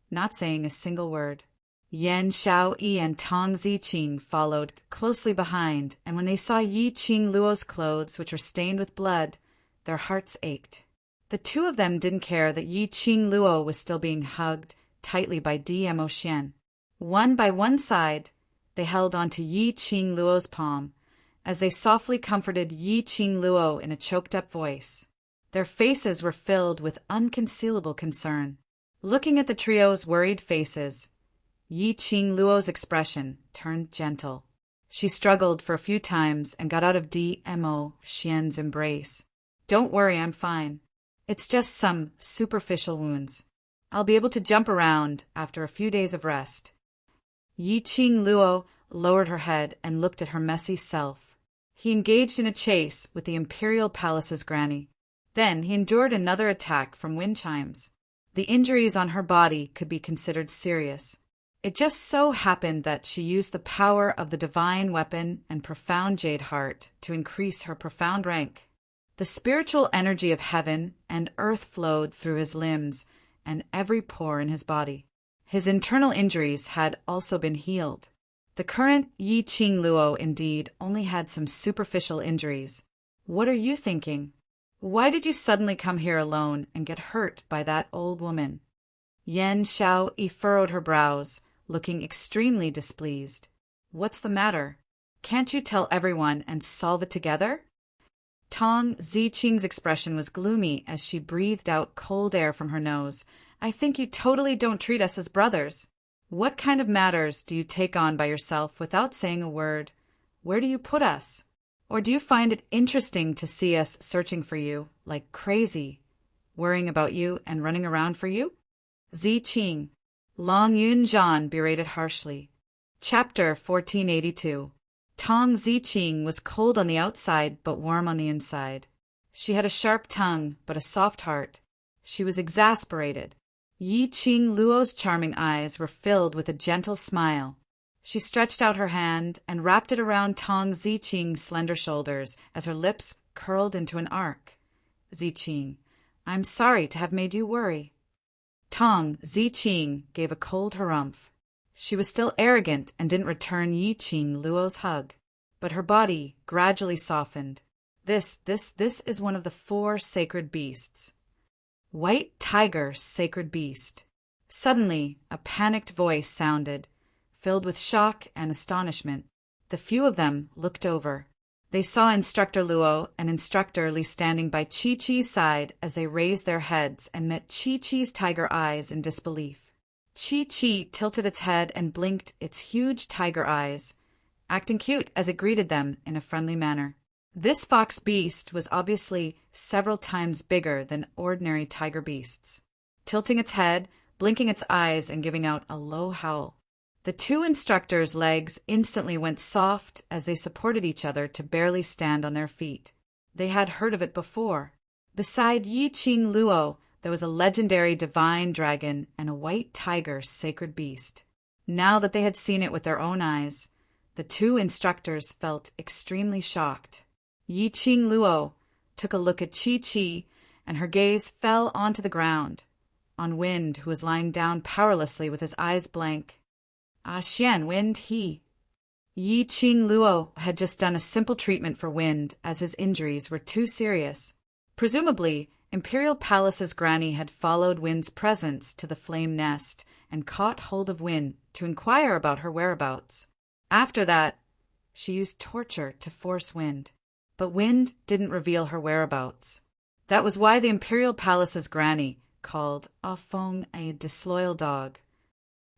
not saying a single word. Yan Xiaoyi and Tong Ziqing followed closely behind, and when they saw Yi Qing Luo's clothes, which were stained with blood, their hearts ached. The two of them didn't care that Yi Qing Luo was still being hugged tightly by DMO Xian. One by one side, they held onto Yi Qing Luo's palm, as they softly comforted Yi Qing Luo in a choked-up voice. Their faces were filled with unconcealable concern. Looking at the trio's worried faces, Yi Qing Luo's expression turned gentle. She struggled for a few times and got out of DMO Xian's embrace. Don't worry, I'm fine. It's just some superficial wounds. I'll be able to jump around after a few days of rest. Yi Qing Luo lowered her head and looked at her messy self. He engaged in a chase with the Imperial Palace's granny. Then he endured another attack from wind chimes. The injuries on her body could be considered serious. It just so happened that she used the power of the divine weapon and profound jade heart to increase her profound rank. The spiritual energy of heaven and earth flowed through his limbs and every pore in his body. His internal injuries had also been healed. The current Yi Qing Luo, indeed, only had some superficial injuries. What are you thinking? Why did you suddenly come here alone and get hurt by that old woman? Yan Xiaoyi furrowed her brows, looking extremely displeased. What's the matter? Can't you tell everyone and solve it together? Tong Ziqing's expression was gloomy as she breathed out cold air from her nose. I think you totally don't treat us as brothers. What kind of matters do you take on by yourself without saying a word? Where do you put us? Or do you find it interesting to see us searching for you, like crazy, worrying about you and running around for you? Ziqing. Long Yunjian berated harshly. Chapter 1482. Tong Ziqing was cold on the outside but warm on the inside. She had a sharp tongue but a soft heart. She was exasperated. Yi Qing Luo's charming eyes were filled with a gentle smile. She stretched out her hand and wrapped it around Tong Ziqing's slender shoulders as her lips curled into an arc. Ziqing, I'm sorry to have made you worry. Tong Ziqing gave a cold harumph. She was still arrogant and didn't return Yi Qing Luo's hug, but her body gradually softened. This is one of the 4 sacred beasts. White tiger, sacred beast. Suddenly, a panicked voice sounded, filled with shock and astonishment. The few of them looked over. They saw Instructor Luo and Instructor Li standing by Chi-Chi's side as they raised their heads and met Chi-Chi's tiger eyes in disbelief. Chi-Chi tilted its head and blinked its huge tiger eyes, acting cute as it greeted them in a friendly manner. This fox beast was obviously several times bigger than ordinary tiger beasts. Tilting its head, blinking its eyes, and giving out a low howl. The 2 instructors' legs instantly went soft as they supported each other to barely stand on their feet. They had heard of it before. Beside Yi Qing Luo, there was a legendary divine dragon and a white tiger sacred beast. Now that they had seen it with their own eyes, the 2 instructors felt extremely shocked. Yi Qing Luo took a look at Chi-Chi, and her gaze fell onto the ground, on Wind, who was lying down powerlessly with his eyes blank. Xian, Wind, he. Yi Qing Luo had just done a simple treatment for Wind, as his injuries were too serious. Presumably, Imperial Palace's granny had followed Wind's presence to the flame nest and caught hold of Wind to inquire about her whereabouts. After that, she used torture to force Wind. But Wind didn't reveal her whereabouts. That was why the Imperial Palace's granny called Ah Feng a disloyal dog.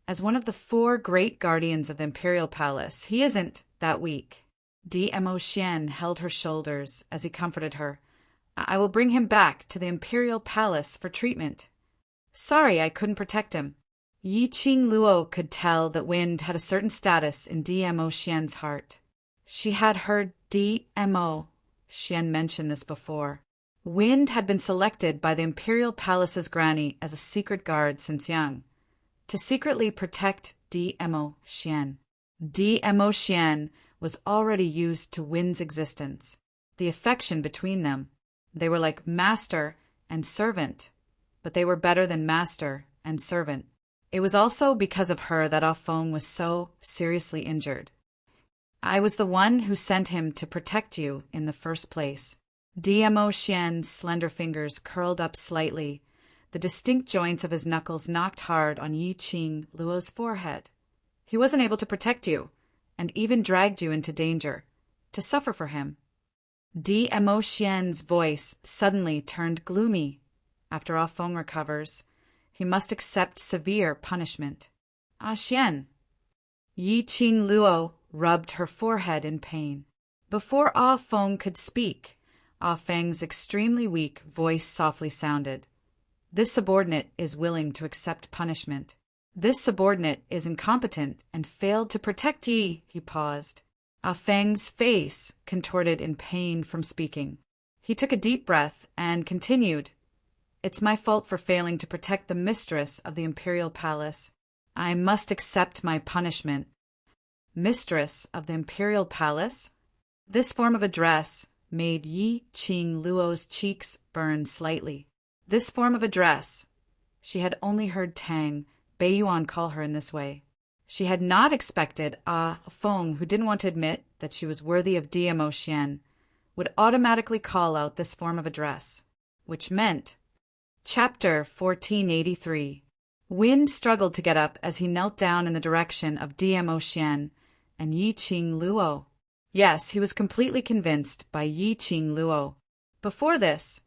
As one of the 4 great guardians of the Imperial Palace, he isn't that weak. Dmo Xian held her shoulders as he comforted her. I will bring him back to the Imperial Palace for treatment. Sorry I couldn't protect him. Yi Qing Luo could tell that Wind had a certain status in Dmo Xian's heart. She had heard Dmo Xian mention this before. Wind had been selected by the Imperial Palace's granny as a secret guard since young, to secretly protect Dmo Xian. Dmo Xian was already used to Wind's existence, the affection between them. They were like master and servant, but they were better than master and servant. It was also because of her that Ah Feng was so seriously injured. I was the one who sent him to protect you in the first place. Dmo Xian's slender fingers curled up slightly. The distinct joints of his knuckles knocked hard on Yi Qing Luo's forehead. He wasn't able to protect you, and even dragged you into danger, to suffer for him. Dmo Xian's voice suddenly turned gloomy. After Ah Feng recovers, he must accept severe punishment. Ah Xian. Yi Qing Luo rubbed her forehead in pain. Before Ah Feng could speak, Ah Feng's extremely weak voice softly sounded. This subordinate is willing to accept punishment. This subordinate is incompetent and failed to protect Yi. He paused. Ah Feng's face contorted in pain from speaking. He took a deep breath and continued. It's my fault for failing to protect the mistress of the Imperial Palace. I must accept my punishment. Mistress of the Imperial Palace? This form of address made Yi Qing Luo's cheeks burn slightly. This form of address. She had only heard Tang Beiyuan call her in this way. She had not expected Ah Feng, who didn't want to admit that she was worthy of Dmo Xian, would automatically call out this form of address, which meant... Chapter 1483. Wind struggled to get up as he knelt down in the direction of Dmo Xian and Yi Qing Luo. Yes, he was completely convinced by Yi Qing Luo. Before this,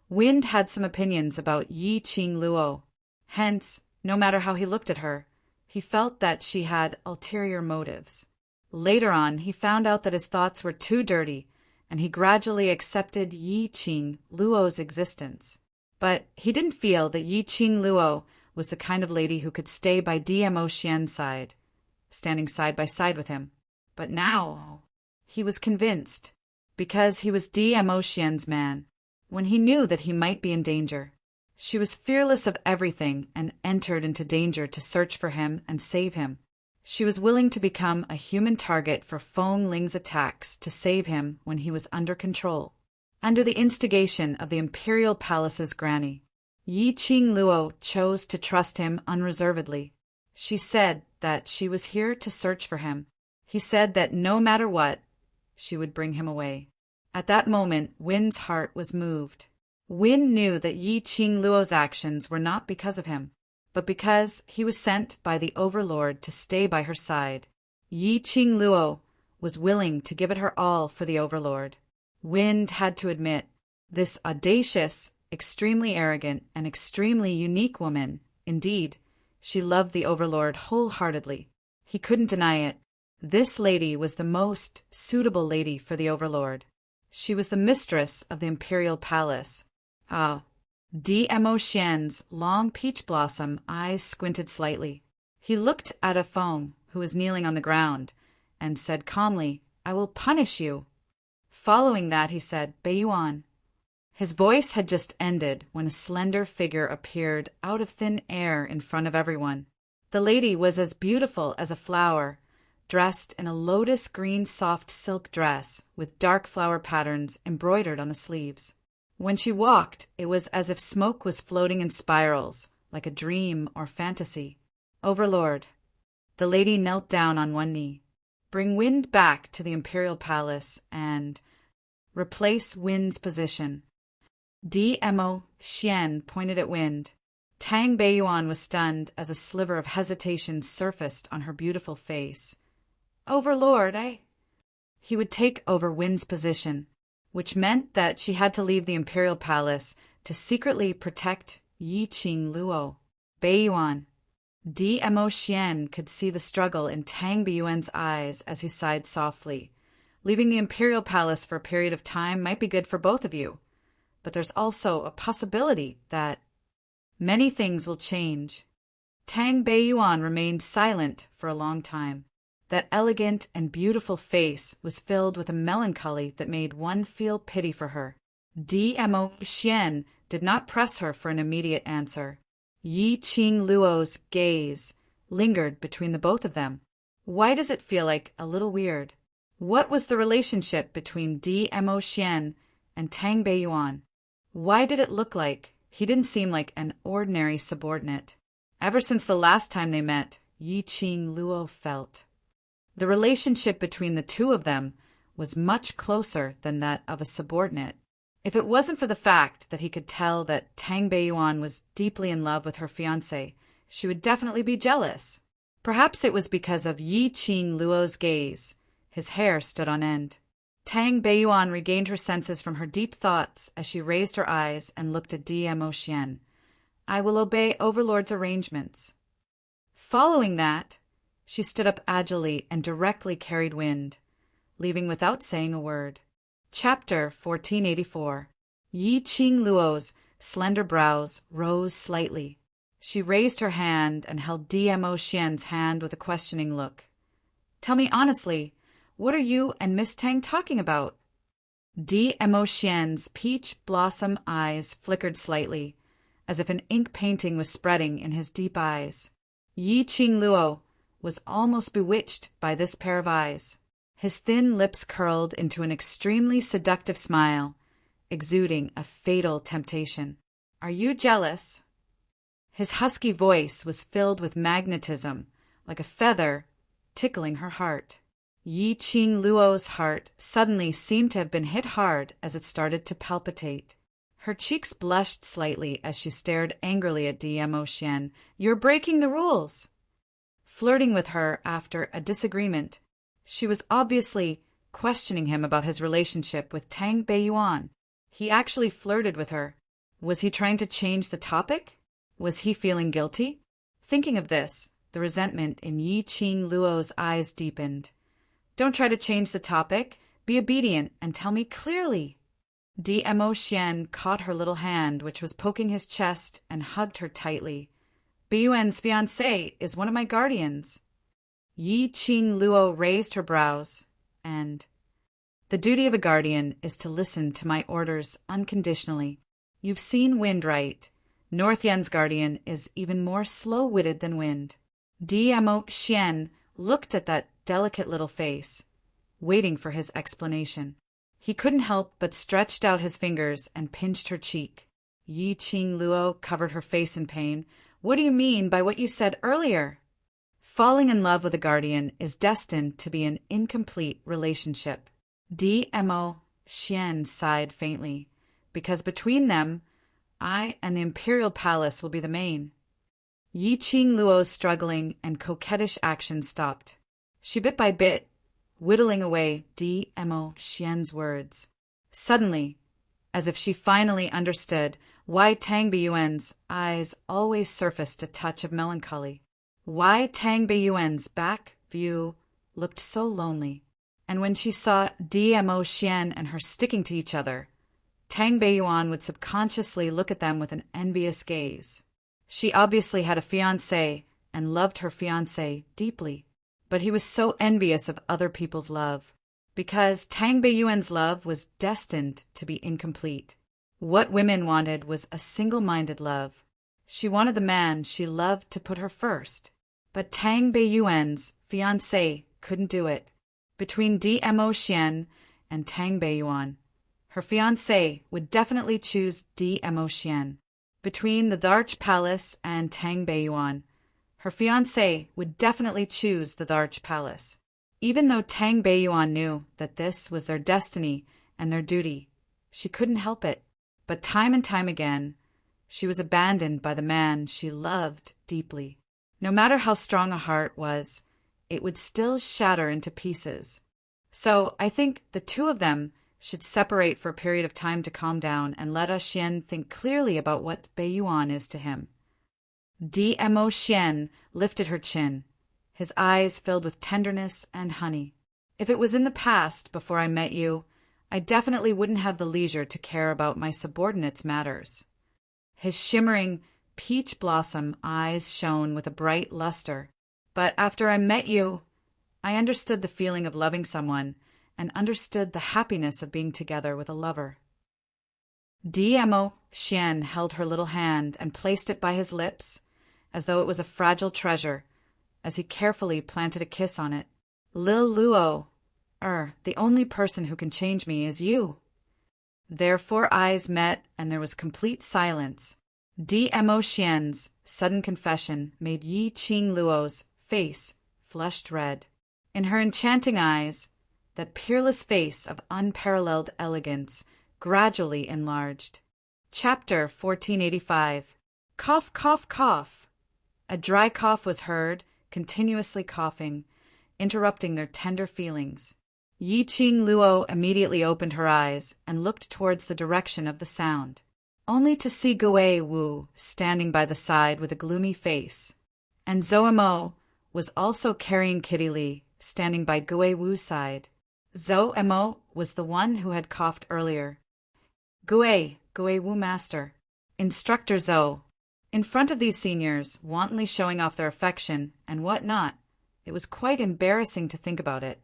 Wind had some opinions about Yi Qing Luo. Hence, no matter how he looked at her, he felt that she had ulterior motives. Later on, he found out that his thoughts were too dirty, and he gradually accepted Yi Qing Luo's existence. But he didn't feel that Yi Qing Luo was the kind of lady who could stay by Dmo Xian's side. standing side by side with him. But now he was convinced, because he was Dmo Xian's man, when he knew that he might be in danger. She was fearless of everything and entered into danger to search for him and save him. She was willing to become a human target for Feng Ling's attacks to save him when he was under control. Under the instigation of the Imperial Palace's granny, Yi Qing Luo chose to trust him unreservedly. She said that she was here to search for him. He said that no matter what, she would bring him away. At that moment, Win's heart was moved. Win knew that Yi Qing Luo's actions were not because of him, but because he was sent by the Overlord to stay by her side. Yi Qing Luo was willing to give it her all for the Overlord. Wind had to admit, this audacious, extremely arrogant, and extremely unique woman, indeed, she loved the Overlord wholeheartedly. He couldn't deny it. This lady was the most suitable lady for the Overlord. She was the mistress of the Imperial Palace. Dmo Xian's long peach blossom eyes squinted slightly. He looked at Feng, who was kneeling on the ground, and said calmly, "I will punish you." Following that, he said, "Beiyuan." His voice had just ended when a slender figure appeared out of thin air in front of everyone. The lady was as beautiful as a flower, dressed in a lotus green soft silk dress with dark flower patterns embroidered on the sleeves. When she walked, it was as if smoke was floating in spirals, like a dream or fantasy. "Overlord." The lady knelt down on one knee. "Bring Wind back to the Imperial Palace and replace Wind's position." Dmo Xian pointed at Wind. Tang Beiyuan was stunned as a sliver of hesitation surfaced on her beautiful face. "Overlord, He would take over Wind's position, which meant that she had to leave the Imperial Palace to secretly protect Yi Qing Luo. Beiyuan. Dmo Xian could see the struggle in Tang Beiyuan's eyes as he sighed softly. "Leaving the Imperial Palace for a period of time might be good for both of you, but there's also a possibility that many things will change." Tang Beiyuan remained silent for a long time. That elegant and beautiful face was filled with a melancholy that made one feel pity for her. Dmo Xian did not press her for an immediate answer. Yi Qing Luo's gaze lingered between the both of them. "Why does it feel like a little weird? What was the relationship between Dmo Xian and Tang Beiyuan? Why did it look like he didn't seem like an ordinary subordinate? Ever since the last time they met, Yi Qing Luo felt the relationship between the two of them was much closer than that of a subordinate. If it wasn't for the fact that he could tell that Tang Beiyuan was deeply in love with her fiancé, she would definitely be jealous. Perhaps it was because of Yi Qing Luo's gaze. His hair stood on end. Tang Beiyuan regained her senses from her deep thoughts as she raised her eyes and looked at Dmo Xian. "I will obey Overlord's arrangements." Following that, she stood up agilely and directly carried Wind, leaving without saying a word. Chapter 1484. Yi Qing Luo's slender brows rose slightly. She raised her hand and held Dmo Xian's hand with a questioning look. "Tell me honestly, what are you and Miss Tang talking about?" Dmo Xian's peach blossom eyes flickered slightly, as if an ink painting was spreading in his deep eyes. Yi Qing Luo was almost bewitched by this pair of eyes. His thin lips curled into an extremely seductive smile, exuding a fatal temptation. "Are you jealous?" His husky voice was filled with magnetism, like a feather tickling her heart. Yi Qing Luo's heart suddenly seemed to have been hit hard as it started to palpitate. Her cheeks blushed slightly as she stared angrily at Dmo Xian. "You're breaking the rules." Flirting with her after a disagreement, she was obviously questioning him about his relationship with Tang Beiyuan. He actually flirted with her. Was he trying to change the topic? Was he feeling guilty? Thinking of this, the resentment in Yi Qing Luo's eyes deepened. "Don't try to change the topic. Be obedient and tell me clearly." Dmo Xian caught her little hand, which was poking his chest, and hugged her tightly. "Beiyuan's fiancé is one of my guardians." Yi Qing Luo raised her brows, and the duty of a guardian is to listen to my orders unconditionally. You've seen Wind, right? North Yen's guardian is even more slow-witted than Wind. Dmo Xian looked at that delicate little face, waiting for his explanation. He couldn't help but stretched out his fingers and pinched her cheek. Yi Qing Luo covered her face in pain. What do you mean by what you said earlier? Falling in love with a guardian is destined to be an incomplete relationship. Dmo Xian sighed faintly, because between them, I and the Imperial Palace will be the main. Yi Qing Luo's struggling and coquettish action stopped. She bit by bit, whittling away Dmo Xian's words. Suddenly, as if she finally understood why Tang Beiyuan's eyes always surfaced a touch of melancholy, why Tang Beiyuan's back view looked so lonely, and when she saw Dmo Xian and her sticking to each other, Tang Beiyuan would subconsciously look at them with an envious gaze. She obviously had a fiancé and loved her fiancé deeply, but he was so envious of other people's love, because Tang Beiyuan's love was destined to be incomplete. What women wanted was a single-minded love. She wanted the man she loved to put her first, but Tang Beiyuan's fiancé couldn't do it. Between Dmo Xian and Tang Beiyuan, her fiancé would definitely choose Dmo Xian. Between the Darch Palace and Tang Beiyuan, her fiancé would definitely choose the Darch Palace. Even though Tang Beiyuan knew that this was their destiny and their duty, she couldn't help it. But time and time again, she was abandoned by the man she loved deeply. No matter how strong a heart was, it would still shatter into pieces. So I think the two of them should separate for a period of time to calm down and let Xian think clearly about what Beiyuan is to him. Dmo Xian lifted her chin, his eyes filled with tenderness and honey. If it was in the past, before I met you, I definitely wouldn't have the leisure to care about my subordinates' matters. His shimmering, peach blossom eyes shone with a bright luster. But after I met you, I understood the feeling of loving someone and understood the happiness of being together with a lover. Dmo Xian held her little hand and placed it by his lips, as though it was a fragile treasure, as he carefully planted a kiss on it. Lil Luo, the only person who can change me is you. Their four eyes met, and there was complete silence. Dmo Xian's sudden confession made Yi Qing Luo's face flushed red. In her enchanting eyes, that peerless face of unparalleled elegance gradually enlarged. Chapter 1485. Cough, cough, cough. A dry cough was heard, continuously coughing, interrupting their tender feelings. Yi Qing Luo immediately opened her eyes and looked towards the direction of the sound, only to see Gui Wu standing by the side with a gloomy face. And Zhou was also carrying Kitty Li, standing by Gui Wu's side. Zhou was the one who had coughed earlier. Gui Wu Master. Instructor Zhou. In front of these seniors, wantonly showing off their affection and what not, it was quite embarrassing to think about it.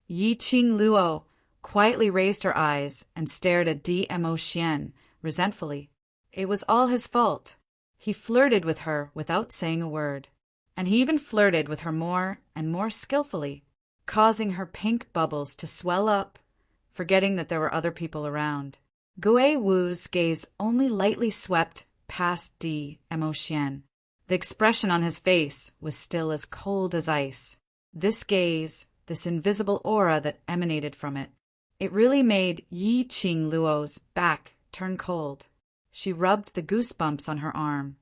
Yi Qing Luo quietly raised her eyes and stared at Dmo Xian resentfully. It was all his fault. He flirted with her without saying a word, and he even flirted with her more and more skillfully, causing her pink bubbles to swell up, forgetting that there were other people around. Gui Wu's gaze only lightly swept past Dmo Xian. The expression on his face was still as cold as ice. This gaze, this invisible aura that emanated from it, it really made Yi Qing Luo's back turn cold. She rubbed the goosebumps on her arm.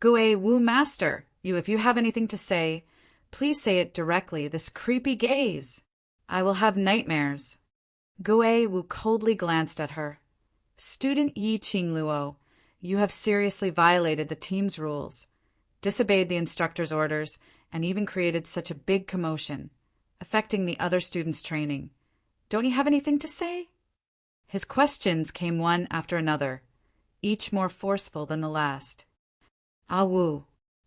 Gui Wu Master, if you have anything to say, please say it directly, this creepy gaze. I will have nightmares. Gui Wu coldly glanced at her. Student Yi Qing Luo, you have seriously violated the team's rules, disobeyed the instructor's orders, and even created such a big commotion, affecting the other students' training. Don't you have anything to say? His questions came one after another, each more forceful than the last. Ah Wu,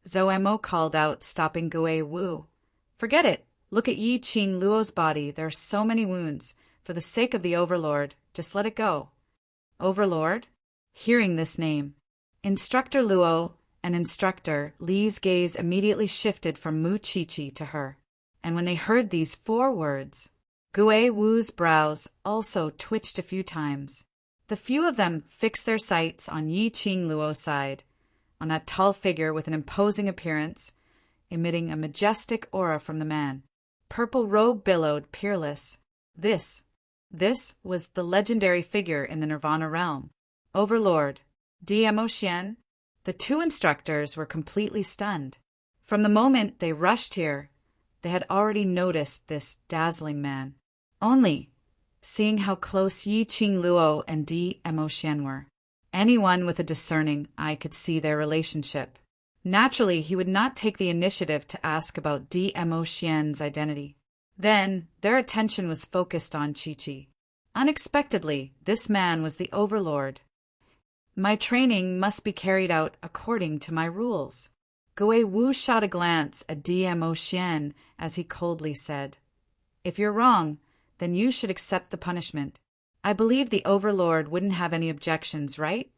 Zhou called out, stopping Gui Wu. Forget it. Look at Yi Qing Luo's body. There are so many wounds. For the sake of the Overlord, just let it go. Overlord? Hearing this name, Instructor Luo and Instructor Li's gaze immediately shifted from Mu Qiqi to her. And when they heard these 4 words, Gui Wu's brows also twitched a few times. The few of them fixed their sights on Yi Qing Luo's side, on that tall figure with an imposing appearance, emitting a majestic aura from the man. Purple robe billowed, peerless. This was the legendary figure in the Nirvana realm. Overlord, DMO Xian. The 2 instructors were completely stunned. From the moment they rushed here, they had already noticed this dazzling man. Only, seeing how close Yi Qing Luo and DMO Xian were, anyone with a discerning eye could see their relationship. Naturally, he would not take the initiative to ask about DMO Xian's identity. Then, their attention was focused on Qiqi. Unexpectedly, this man was the Overlord. My training must be carried out according to my rules. Gui Wu shot a glance at DMO Xian as he coldly said, If you're wrong, then you should accept the punishment. I believe the Overlord wouldn't have any objections, right?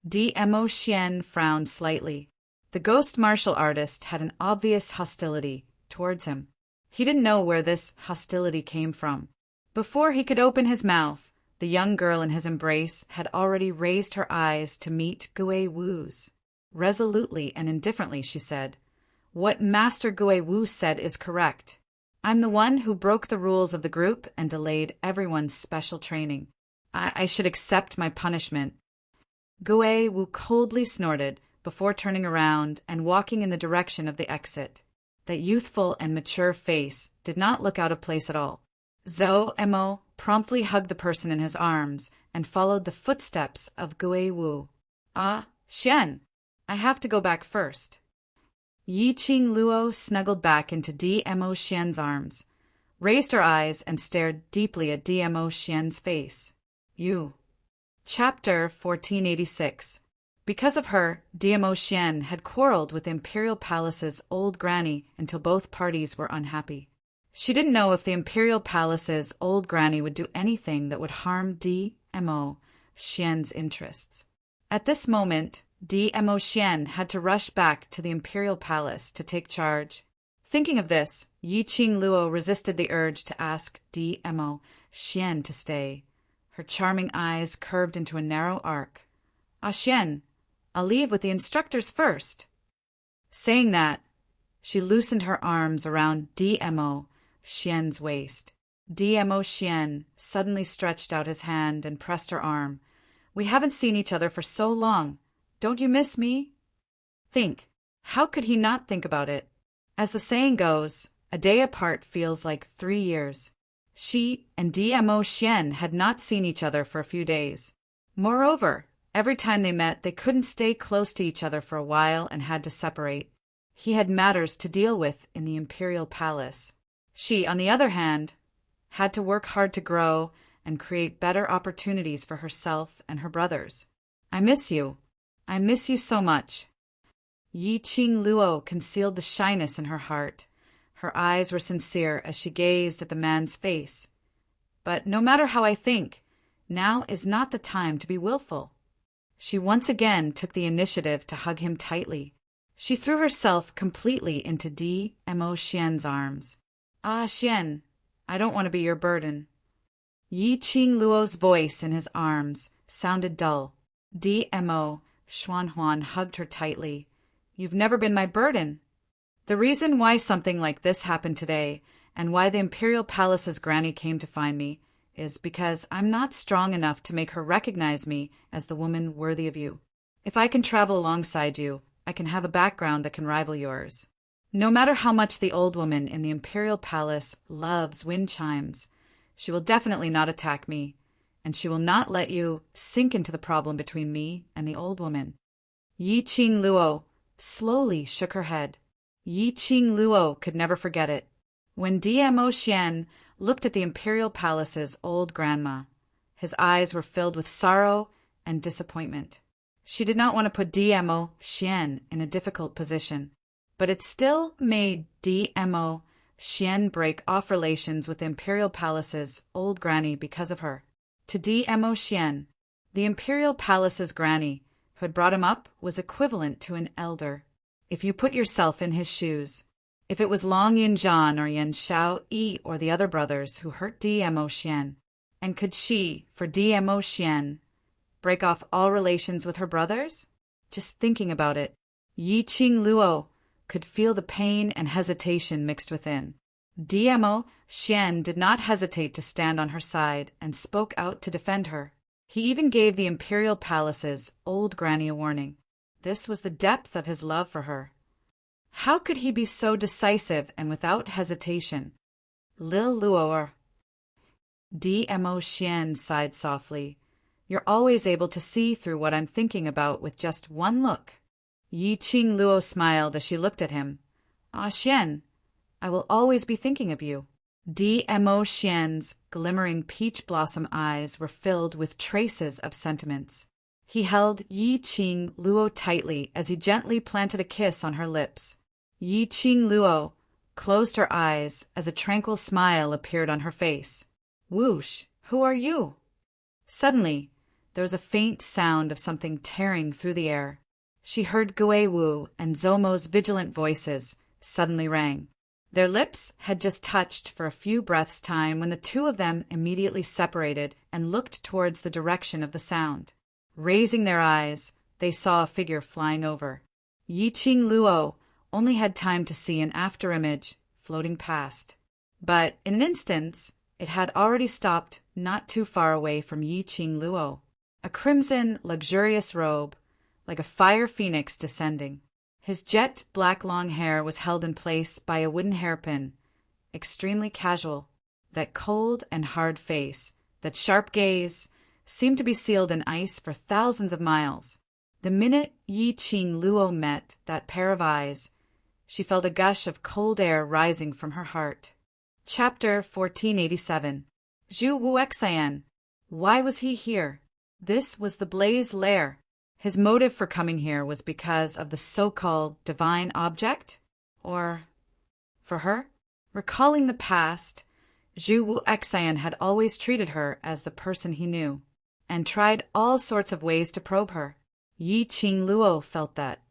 DMO Xian frowned slightly. The ghost martial artist had an obvious hostility towards him. He didn't know where this hostility came from. Before he could open his mouth, the young girl in his embrace had already raised her eyes to meet Gui Wu's. Resolutely and indifferently, she said, What Master Gui Wu said is correct. I'm the one who broke the rules of the group and delayed everyone's special training. I should accept my punishment. Gui Wu coldly snorted before turning around and walking in the direction of the exit. That youthful and mature face did not look out of place at all. Zhou Mo promptly hugged the person in his arms and followed the footsteps of Gui Wu. Ah, Xian, I have to go back first. Yi Qing Luo snuggled back into DMO Xian's arms, raised her eyes and stared deeply at DMO Xian's face. You. Chapter 1486. Because of her, DMO Xian had quarreled with the Imperial Palace's old granny until both parties were unhappy. She didn't know if the Imperial Palace's old granny would do anything that would harm DMO Xian's interests. At this moment, DMO Xian had to rush back to the Imperial Palace to take charge. Thinking of this, Yi Qing Luo resisted the urge to ask DMO Xian to stay. Her charming eyes curved into a narrow arc. Ah, Xian, I'll leave with the instructors first. Saying that, she loosened her arms around DMO Xian's waist. DMO Xian suddenly stretched out his hand and pressed her arm. We haven't seen each other for so long. Don't you miss me? Think. How could he not think about it? As the saying goes, a day apart feels like 3 years. She and DMO Xian had not seen each other for a few days. Moreover, every time they met, they couldn't stay close to each other for a while and had to separate. He had matters to deal with in the Imperial Palace. She, on the other hand, had to work hard to grow and create better opportunities for herself and her brothers. I miss you. I miss you so much. Yi Qing Luo concealed the shyness in her heart. Her eyes were sincere as she gazed at the man's face. But no matter how I think, now is not the time to be willful. She once again took the initiative to hug him tightly. She threw herself completely into DMO Xian's arms. Ah, Xian, I don't want to be your burden. Yi Qing Luo's voice in his arms sounded dull. DMO Xuanhuan hugged her tightly. You've never been my burden. The reason why something like this happened today, and why the Imperial Palace's granny came to find me, is because I'm not strong enough to make her recognize me as the woman worthy of you. If I can travel alongside you, I can have a background that can rival yours. No matter how much the old woman in the Imperial Palace loves wind chimes, she will definitely not attack me, and she will not let you sink into the problem between me and the old woman. Yi Qing Luo slowly shook her head. Yi Qing Luo could never forget it. When DMO Xian looked at the Imperial Palace's old grandma, his eyes were filled with sorrow and disappointment. She did not want to put DMO Xian in a difficult position, but it still made DMO Xian break off relations with the Imperial Palace's old granny because of her. To Dmo Xian, the Imperial Palace's granny, who had brought him up, was equivalent to an elder. If you put yourself in his shoes, if it was Long Yinzhan or Yan Shao Yi or the other brothers who hurt Dmo Xian, and could she, for Dmo Xian, break off all relations with her brothers? Just thinking about it, Yi Qing Luo could feel the pain and hesitation mixed within. Dmo Xian did not hesitate to stand on her side and spoke out to defend her. He even gave the Imperial Palace's old granny a warning. This was the depth of his love for her. How could he be so decisive and without hesitation? Lil Luo. Dmo Xian sighed softly. You're always able to see through what I'm thinking about with just one look. Yi Qing Luo smiled as she looked at him. Ah, Xian, I will always be thinking of you. Dmo Xian's glimmering peach blossom eyes were filled with traces of sentiments. He held Yi Qing Luo tightly as he gently planted a kiss on her lips. Yi Qing Luo closed her eyes as a tranquil smile appeared on her face. Whoosh, who are you? Suddenly, there was a faint sound of something tearing through the air. She heard Gui Wu and Zomo's vigilant voices suddenly rang. Their lips had just touched for a few breaths' time when the two of them immediately separated and looked towards the direction of the sound. Raising their eyes, they saw a figure flying over. Yi Qing Luo only had time to see an afterimage floating past. But in an instant, it had already stopped not too far away from Yi Qing Luo. A crimson, luxurious robe, like a fire phoenix descending. His jet black long hair was held in place by a wooden hairpin, extremely casual. That cold and hard face, that sharp gaze, seemed to be sealed in ice for thousands of miles. The minute Yi Qing Luo met that pair of eyes, she felt a gush of cold air rising from her heart. Chapter 1487. Zhu Wuxian. Why was he here? This was the Blaze Lair. His motive for coming here was because of the so-called divine object? Or for her? Recalling the past, Zhu Wuxian had always treated her as the person he knew, and tried all sorts of ways to probe her. Yi Qing Luo felt that.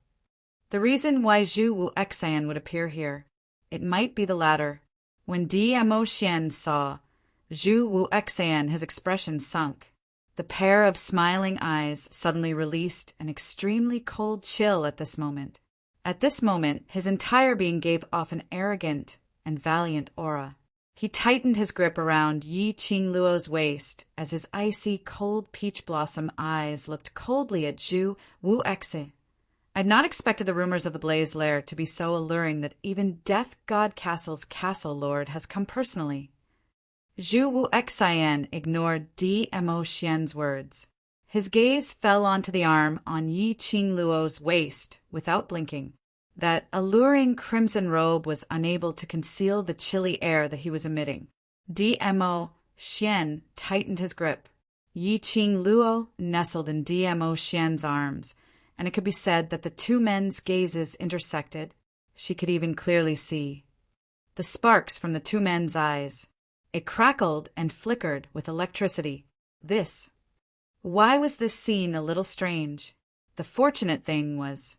The reason why Zhu Wuxian would appear here, it might be the latter. When Dmo Xian saw Zhu Wuxian, his expression sunk. The pair of smiling eyes suddenly released an extremely cold chill at this moment. At this moment, his entire being gave off an arrogant and valiant aura. He tightened his grip around Yi Qing Luo's waist as his icy, cold peach blossom eyes looked coldly at Zhu Wuxi. I'd not expected the rumors of the Blaze Lair to be so alluring that even Death God Castle's castle lord has come personally. Zhu Wuxian ignored Dmo Xian's words. His gaze fell onto the arm on Yi Qing Luo's waist without blinking. That alluring crimson robe was unable to conceal the chilly air that he was emitting. Dmo Xian tightened his grip. Yi Qing Luo nestled in Dmo Xian's arms, and it could be said that the two men's gazes intersected. She could even clearly see the sparks from the two men's eyes. It crackled and flickered with electricity. Why was this scene a little strange? The fortunate thing was,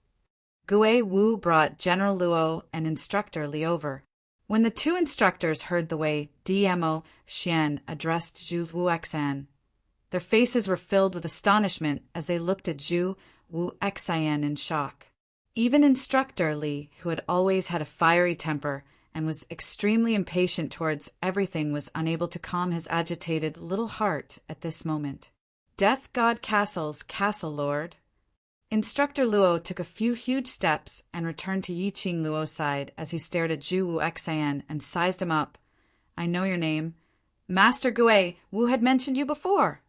Gui Wu brought General Luo and Instructor Li over. When the two instructors heard the way Dmo Xian addressed Zhu Wuxian, their faces were filled with astonishment as they looked at Zhu Wuxian in shock. Even Instructor Li, who had always had a fiery temper and was extremely impatient towards everything, was unable to calm his agitated little heart at this moment. Death God Castle's castle lord. Instructor Luo took a few huge steps and returned to Yi Qing Luo's side as he stared at Zhu Wuxian and sized him up. I know your name. Master Gui Wu had mentioned you before.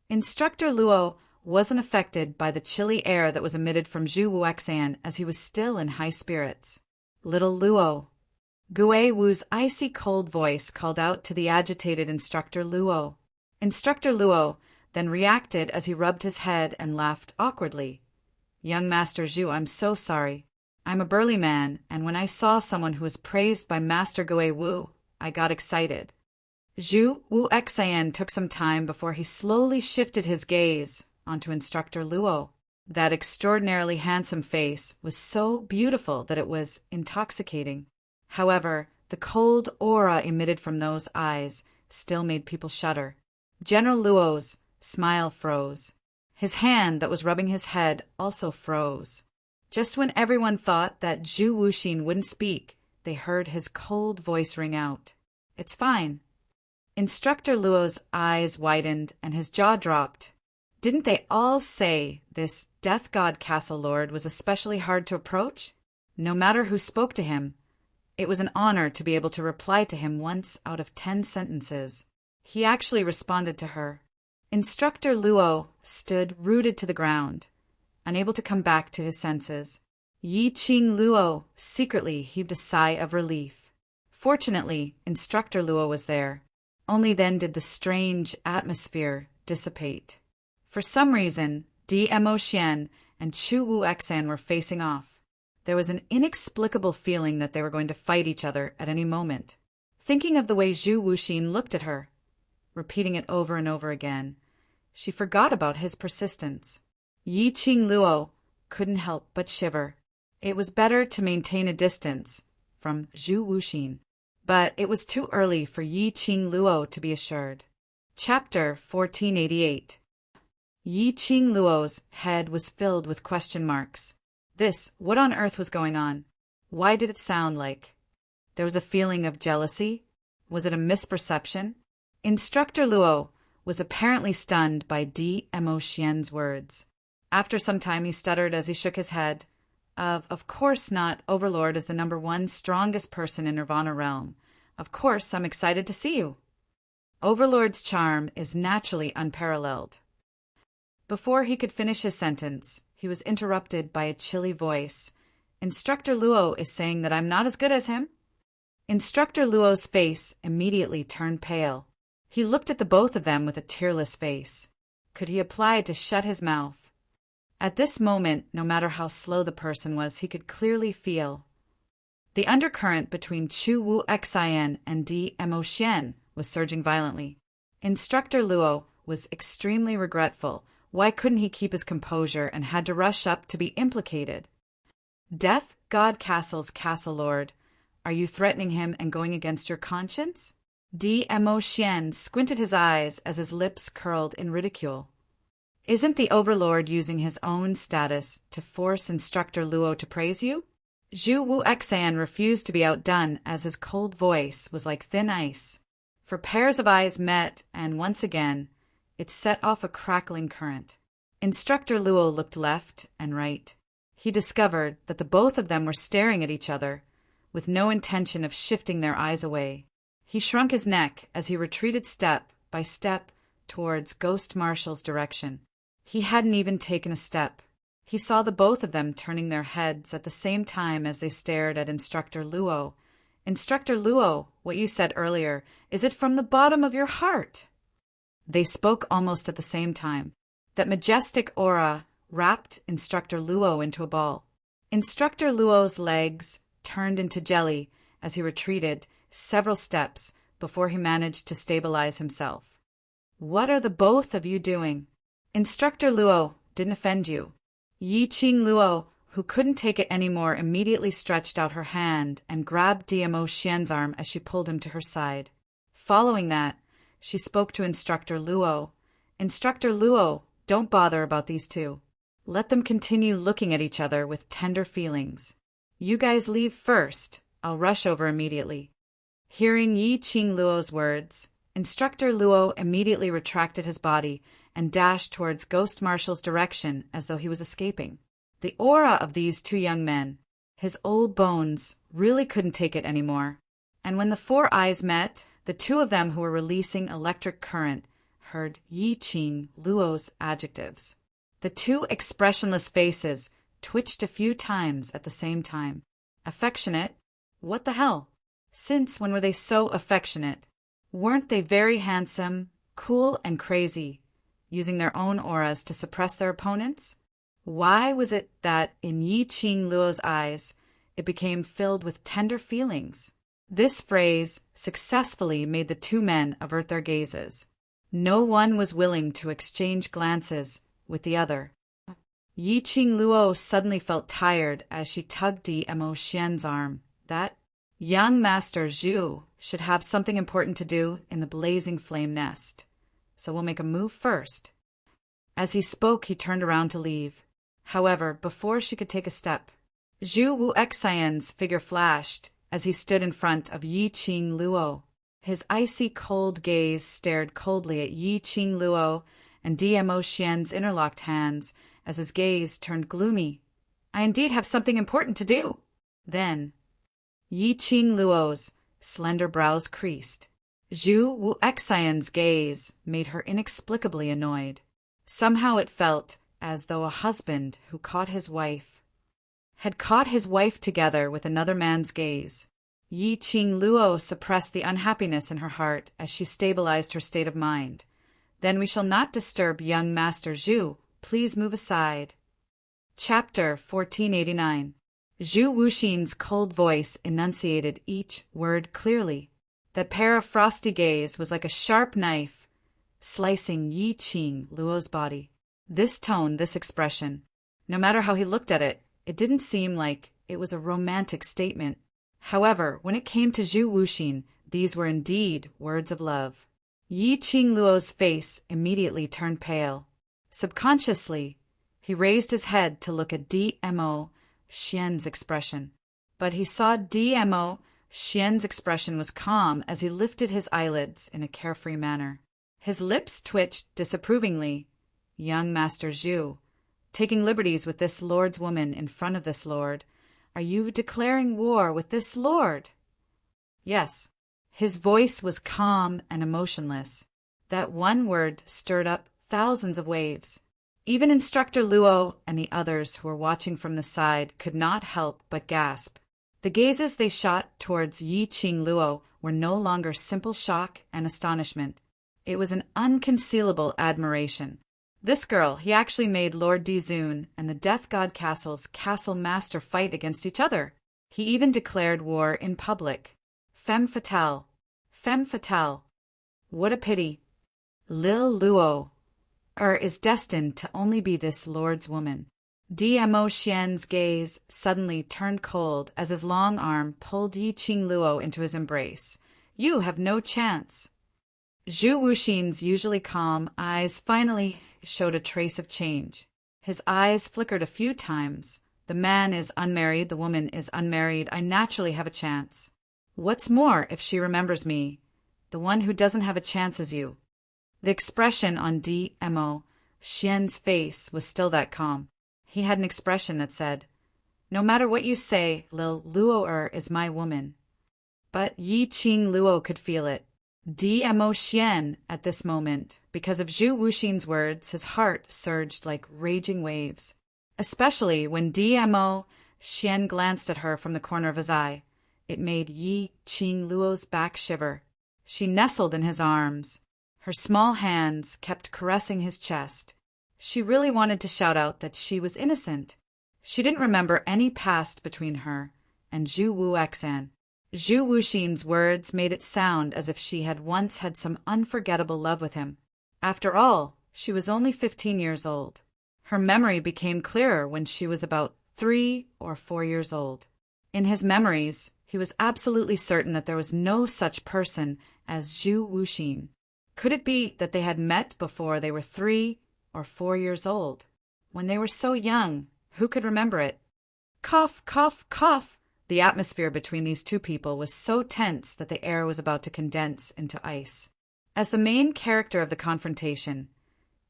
Instructor Luo wasn't affected by the chilly air that was emitted from Zhu Wuxian as he was still in high spirits. Little Luo. Gui Wu's icy cold voice called out to the agitated Instructor Luo. Instructor Luo then reacted as he rubbed his head and laughed awkwardly. Young Master Zhu, I'm so sorry. I'm a burly man, and when I saw someone who was praised by Master Goe Wu, I got excited. Zhu Wu Xian took some time before he slowly shifted his gaze onto Instructor Luo. That extraordinarily handsome face was so beautiful that it was intoxicating. However, the cold aura emitted from those eyes still made people shudder. General Luo's smile froze. His hand that was rubbing his head also froze. Just when everyone thought that Zhu Wuxin wouldn't speak, they heard his cold voice ring out. It's fine. Instructor Luo's eyes widened and his jaw dropped. Didn't they all say this Death God Castle Lord was especially hard to approach? No matter who spoke to him, it was an honor to be able to reply to him once out of 10 sentences. He actually responded to her. Instructor Luo stood rooted to the ground, unable to come back to his senses. Yi Qing Luo secretly heaved a sigh of relief. Fortunately, Instructor Luo was there. Only then did the strange atmosphere dissipate. For some reason, Mo Xian and Chu Wu Xan were facing off. There was an inexplicable feeling that they were going to fight each other at any moment. Thinking of the way Zhu Wuxin looked at her, repeating it over and over again, she forgot about his persistence. Yi Qing Luo couldn't help but shiver. It was better to maintain a distance from Zhu Wuxin, but it was too early for Yi Qing Luo to be assured. Chapter 1488. Yi Qing Luo's head was filled with question marks. What on earth was going on? Why did it sound like? There was a feeling of jealousy? Was it a misperception? Instructor Luo was apparently stunned by Mo Xian's words. After some time he stuttered as he shook his head. Of course not. Overlord is the #1 strongest person in Nirvana Realm. Of course, I'm excited to see you. Overlord's charm is naturally unparalleled. Before he could finish his sentence, he was interrupted by a chilly voice. Instructor Luo is saying that I'm not as good as him? Instructor Luo's face immediately turned pale. He looked at the both of them with a tearless face. Could he apply to shut his mouth? At this moment, no matter how slow the person was, he could clearly feel. The undercurrent between Chu Wu Xian and Mo Xian was surging violently. Instructor Luo was extremely regretful. Why couldn't he keep his composure and had to rush up to be implicated? Death God Castle's Castle Lord, are you threatening him and going against your conscience? Mo Xian squinted his eyes as his lips curled in ridicule. Isn't the Overlord using his own status to force Instructor Luo to praise you? Zhu Wu Xian refused to be outdone as his cold voice was like thin ice. For pairs of eyes met, and once again, it set off a crackling current. Instructor Luo looked left and right. He discovered that the both of them were staring at each other, with no intention of shifting their eyes away. He shrunk his neck as he retreated step by step towards Ghost Marshal's direction. He hadn't even taken a step. He saw the both of them turning their heads at the same time as they stared at Instructor Luo. Instructor Luo, what you said earlier, is it from the bottom of your heart? They spoke almost at the same time. That majestic aura wrapped Instructor Luo into a ball. Instructor Luo's legs turned into jelly as he retreated several steps before he managed to stabilize himself. What are the both of you doing? Instructor Luo didn't offend you. Yi Qing Luo, who couldn't take it anymore, immediately stretched out her hand and grabbed Mo Xian's arm as she pulled him to her side. Following that, she spoke to Instructor Luo. Instructor Luo, don't bother about these two. Let them continue looking at each other with tender feelings. You guys leave first. I'll rush over immediately. Hearing Yi Qing Luo's words, Instructor Luo immediately retracted his body and dashed towards Ghost Marshal's direction as though he was escaping. The aura of these two young men, his old bones, really couldn't take it anymore. And when the four eyes met, the two of them who were releasing electric current heard Yi Qing Luo's adjectives. The two expressionless faces twitched a few times at the same time. Affectionate? What the hell? Since when were they so affectionate? Weren't they very handsome, cool and crazy, using their own auras to suppress their opponents? Why was it that in Yi Qing Luo's eyes it became filled with tender feelings? This phrase successfully made the two men avert their gazes. No one was willing to exchange glances with the other. Yi Qing Luo suddenly felt tired as she tugged Dmo Xian's arm. That young Master Zhu should have something important to do in the blazing flame nest, so we'll make a move first. As he spoke, he turned around to leave. However, before she could take a step, Zhu Wuxian's figure flashed as he stood in front of Yi Qing Luo. His icy cold gaze stared coldly at Yi Qing Luo and Dmo Xian's interlocked hands as his gaze turned gloomy. I indeed have something important to do. Then, Yi Qing Luo's slender brows creased. Zhu Wuxian's gaze made her inexplicably annoyed. Somehow it felt as though a husband who had caught his wife together with another man's gaze. Yi Qing Luo suppressed the unhappiness in her heart as she stabilized her state of mind. Then we shall not disturb young Master Zhu. Please move aside. Chapter 1489. Zhu Wuxian's cold voice enunciated each word clearly. That pair of frosty gaze was like a sharp knife, slicing Yi Qing Luo's body. This tone, this expression, no matter how he looked at it, it didn't seem like it was a romantic statement. However, when it came to Zhu Wuxian, these were indeed words of love. Yi Qing Luo's face immediately turned pale. Subconsciously, he raised his head to look at Dmo Xian's expression. But he saw Dmo Xian's expression was calm as he lifted his eyelids in a carefree manner. His lips twitched disapprovingly. Young Master Zhu, taking liberties with this lord's woman in front of this lord. Are you declaring war with this lord? Yes. His voice was calm and emotionless. That one word stirred up thousands of waves. Even Instructor Luo and the others who were watching from the side could not help but gasp. The gazes they shot towards Yi Qing Luo were no longer simple shock and astonishment. It was an unconcealable admiration. This girl, he actually made Lord Dizun and the Death God Castle's castle master fight against each other. He even declared war in public. Femme fatale. Femme fatale. What a pity. Lil Luo is destined to only be this lord's woman. Dmo Xian's gaze suddenly turned cold as his long arm pulled Yi Qing Luo into his embrace. You have no chance. Zhu Wuxian's usually calm eyes finally showed a trace of change. His eyes flickered a few times. The man is unmarried, the woman is unmarried. I naturally have a chance. What's more, if she remembers me, the one who doesn't have a chance is you. The expression on Dmo Xian's face was still that calm. He had an expression that said, no matter what you say, Lil Luo is my woman. But Yi Qing Luo could feel it. Dmo Xian, at this moment, because of Zhu Wuxian's words, his heart surged like raging waves. Especially when Dmo Xian glanced at her from the corner of his eye. It made Yi Qing Luo's back shiver. She nestled in his arms. Her small hands kept caressing his chest. She really wanted to shout out that she was innocent. She didn't remember any past between her and Zhu Wuxian. Zhu Wuxian's words made it sound as if she had once had some unforgettable love with him. After all, she was only 15 years old. Her memory became clearer when she was about 3 or 4 years old. In his memories, he was absolutely certain that there was no such person as Zhu Wuxian. Could it be that they had met before they were 3 or 4 years old? When they were so young, who could remember it? Cough, cough, cough! The atmosphere between these two people was so tense that the air was about to condense into ice. As the main character of the confrontation,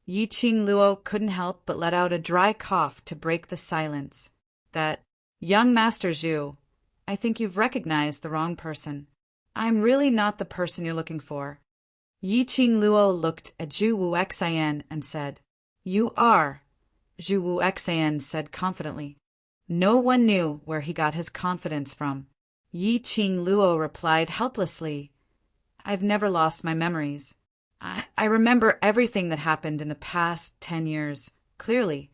Yi Qing Luo couldn't help but let out a dry cough to break the silence. That, young Master Zhu, I think you've recognized the wrong person. I'm really not the person you're looking for. Yi Qing Luo looked at Zhu Wuxian and said, You are, Zhu Wuxian said confidently. No one knew where he got his confidence from. Yi Qing Luo replied helplessly, I've never lost my memories. I remember everything that happened in the past 10 years, clearly.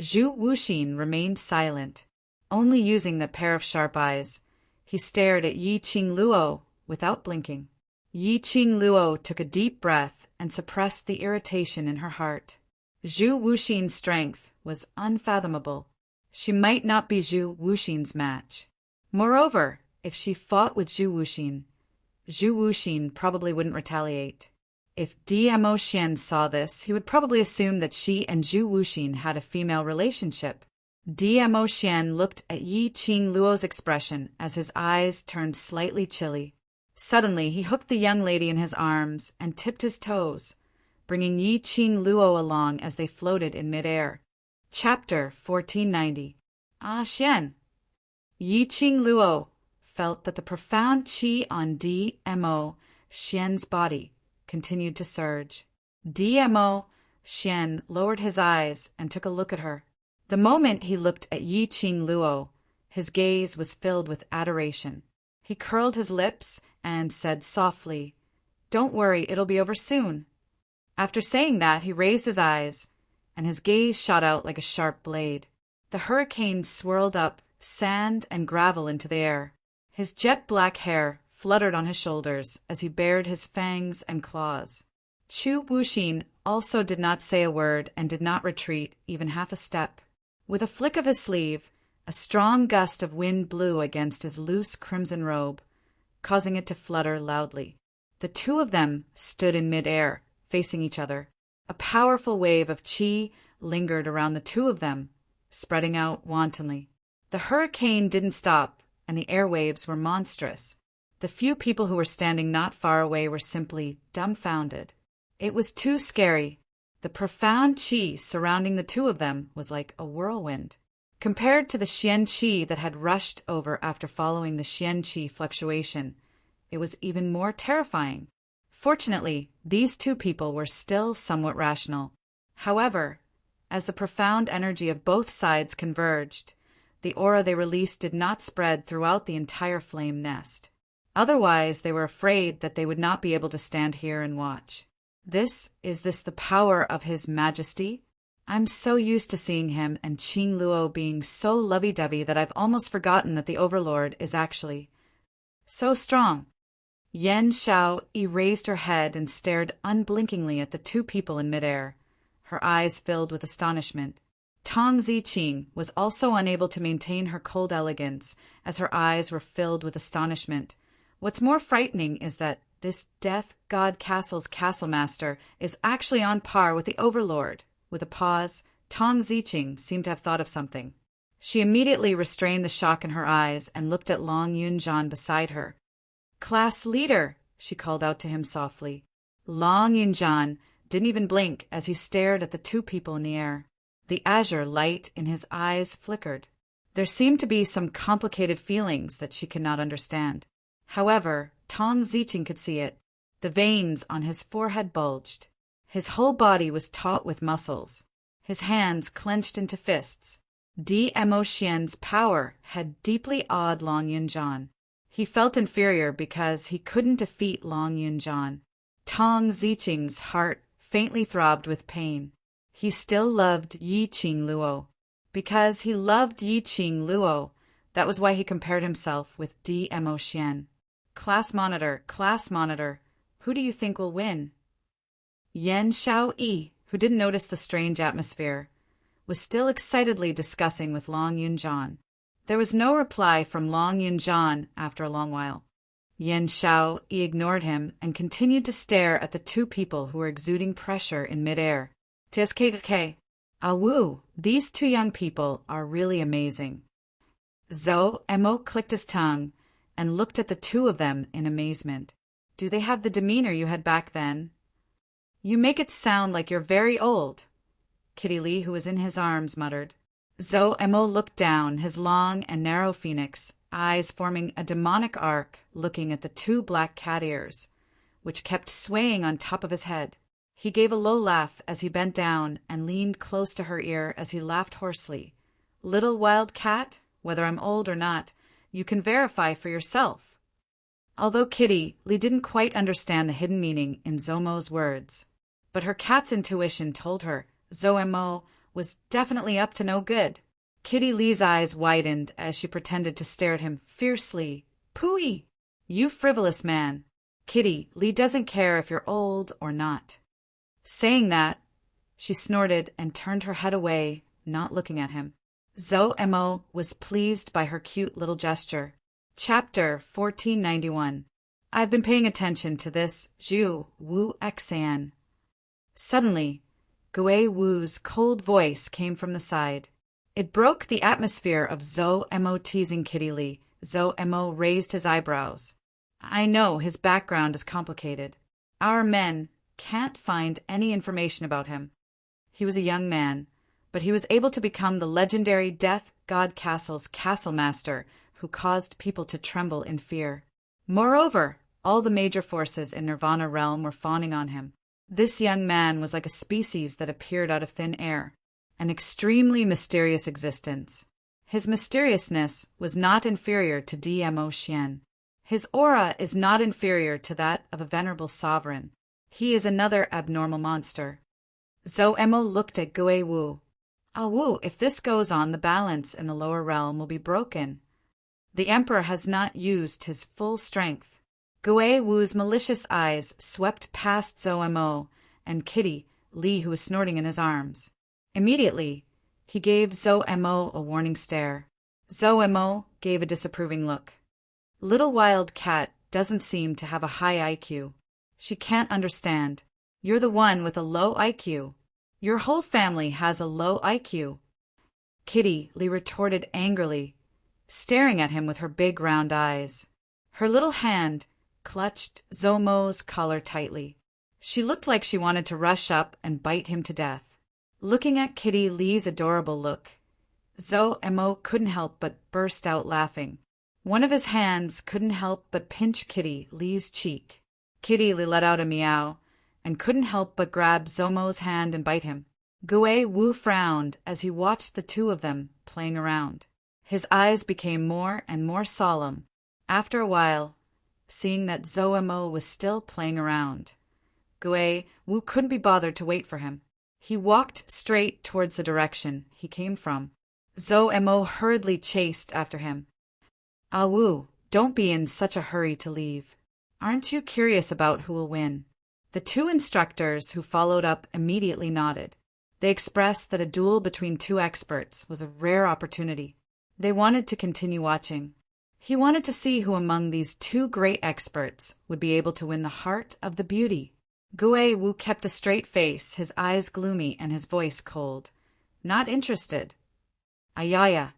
Zhu Wuxin remained silent, only using that pair of sharp eyes. He stared at Yi Qingluo without blinking. Yi Qingluo took a deep breath and suppressed the irritation in her heart. Zhu Wuxin's strength was unfathomable. She might not be Zhu Wuxin's match. Moreover, if she fought with Zhu Wuxin probably wouldn't retaliate. If Dmo Xian saw this, he would probably assume that she and Zhu Wuxin had a female relationship. Dmo Xian looked at Yi Qingluo's expression as his eyes turned slightly chilly. Suddenly, he hooked the young lady in his arms and tipped his toes, bringing Yi Qingluo along as they floated in midair. Chapter 1490. Ah, Xian. Yi Qingluo felt that the profound qi on Dmo Xian's body continued to surge. Dmo Xian lowered his eyes and took a look at her. The moment he looked at Yi Qingluo, his gaze was filled with adoration. He curled his lips and said softly, "Don't worry, it'll be over soon." After saying that, he raised his eyes, and his gaze shot out like a sharp blade. The hurricane swirled up sand and gravel into the air. His jet-black hair fluttered on his shoulders as he bared his fangs and claws. Zhu Wuxin also did not say a word and did not retreat even half a step. With a flick of his sleeve, a strong gust of wind blew against his loose crimson robe, causing it to flutter loudly. The two of them stood in mid-air, facing each other. A powerful wave of qi lingered around the two of them, spreading out wantonly. The hurricane didn't stop, and the airwaves were monstrous. The few people who were standing not far away were simply dumbfounded. It was too scary. The profound qi surrounding the two of them was like a whirlwind. Compared to the Xian qi that had rushed over after following the Xian qi fluctuation, it was even more terrifying. Fortunately, these two people were still somewhat rational. However, as the profound energy of both sides converged, the aura they released did not spread throughout the entire flame nest. Otherwise, they were afraid that they would not be able to stand here and watch. Is this the power of His Majesty? I'm so used to seeing him and Qingluo being so lovey-dovey that I've almost forgotten that the Overlord is actually so strong. Yan Xiao raised her head and stared unblinkingly at the two people in midair, her eyes filled with astonishment. Tong Ziqing was also unable to maintain her cold elegance, as her eyes were filled with astonishment. What's more frightening is that this Death God Castle's castle master is actually on par with the Overlord. With a pause, Tong Ziqing seemed to have thought of something. She immediately restrained the shock in her eyes and looked at Long Yunjian beside her. "Class leader," she called out to him softly. Long Yunjian didn't even blink as he stared at the two people in the air. The azure light in his eyes flickered. There seemed to be some complicated feelings that she could not understand. However, Tong Ziqing could see it. The veins on his forehead bulged. His whole body was taut with muscles. His hands clenched into fists. Dmo Xian's power had deeply awed Long Yunjian. He felt inferior because he couldn't defeat Long Yunjian. Tong Ziqing's heart faintly throbbed with pain. He still loved Yi Qingluo. Because he loved Yi Qingluo, that was why he compared himself with Dmo Xian. Class monitor, who do you think will win? Yan Xiao, who didn't notice the strange atmosphere, was still excitedly discussing with Long Yunjian. There was no reply from Long Yunjian after a long while. Yan Xiao ignored him and continued to stare at the two people who were exuding pressure in midair. TSK. Wu, these two young people are really amazing. Zhou Mo clicked his tongue and looked at the two of them in amazement. Do they have the demeanor you had back then? You make it sound like you're very old, Kitty Lee, who was in his arms, muttered. Zhou Mo looked down, his long and narrow phoenix eyes forming a demonic arc, looking at the two black cat ears, which kept swaying on top of his head. He gave a low laugh as he bent down and leaned close to her ear as he laughed hoarsely. Little wild cat, whether I'm old or not, you can verify for yourself. Although Kitty Lee didn't quite understand the hidden meaning in Zomo's words, but her cat's intuition told her Zomo was definitely up to no good. Kitty Lee's eyes widened as she pretended to stare at him fiercely. Pooey! You frivolous man. Kitty, Lee doesn't care if you're old or not. Saying that, she snorted and turned her head away, not looking at him. Zhou Mo was pleased by her cute little gesture. Chapter 1491. I've been paying attention to this Zhu Wu Xan. Suddenly, Gui Wu's cold voice came from the side. It broke the atmosphere of Zhou Mo teasing Kitty Lee. Zhou Mo raised his eyebrows. I know his background is complicated. Our men can't find any information about him. He was a young man, but he was able to become the legendary Death God Castle's castle master who caused people to tremble in fear. Moreover, all the major forces in Nirvana realm were fawning on him. This young man was like a species that appeared out of thin air, an extremely mysterious existence. His mysteriousness was not inferior to Dmo Xian. His aura is not inferior to that of a venerable sovereign. He is another abnormal monster. Zhou Mo looked at Gui Wu. Ah Wu, if this goes on, the balance in the lower realm will be broken. The emperor has not used his full strength. Gui Wu's malicious eyes swept past Zhou Mo and Kitty Lee, who was snorting in his arms. Immediately, he gave Zhou Mo a warning stare. Zhou Mo gave a disapproving look. Little wild cat doesn't seem to have a high IQ. She can't understand. You're the one with a low IQ. Your whole family has a low IQ. Kitty Lee retorted angrily, staring at him with her big round eyes. Her little hand clutched Zhou Mo's collar tightly. She looked like she wanted to rush up and bite him to death. Looking at Kitty Lee's adorable look, Zhou Mo couldn't help but burst out laughing. One of his hands couldn't help but pinch Kitty Lee's cheek. Kitty Lee let out a meow and couldn't help but grab Zhou Mo's hand and bite him. Gui Wu frowned as he watched the two of them playing around. His eyes became more and more solemn. After a while, seeing that Zhou Mo was still playing around, Gui Wu couldn't be bothered to wait for him. He walked straight towards the direction he came from. Zhou Mo hurriedly chased after him. Ah Wu, don't be in such a hurry to leave. Aren't you curious about who will win? The two instructors who followed up immediately nodded. They expressed that a duel between two experts was a rare opportunity. They wanted to continue watching. He wanted to see who among these two great experts would be able to win the heart of the beauty. Gui Wu kept a straight face, his eyes gloomy and his voice cold. Not interested. Ayaya.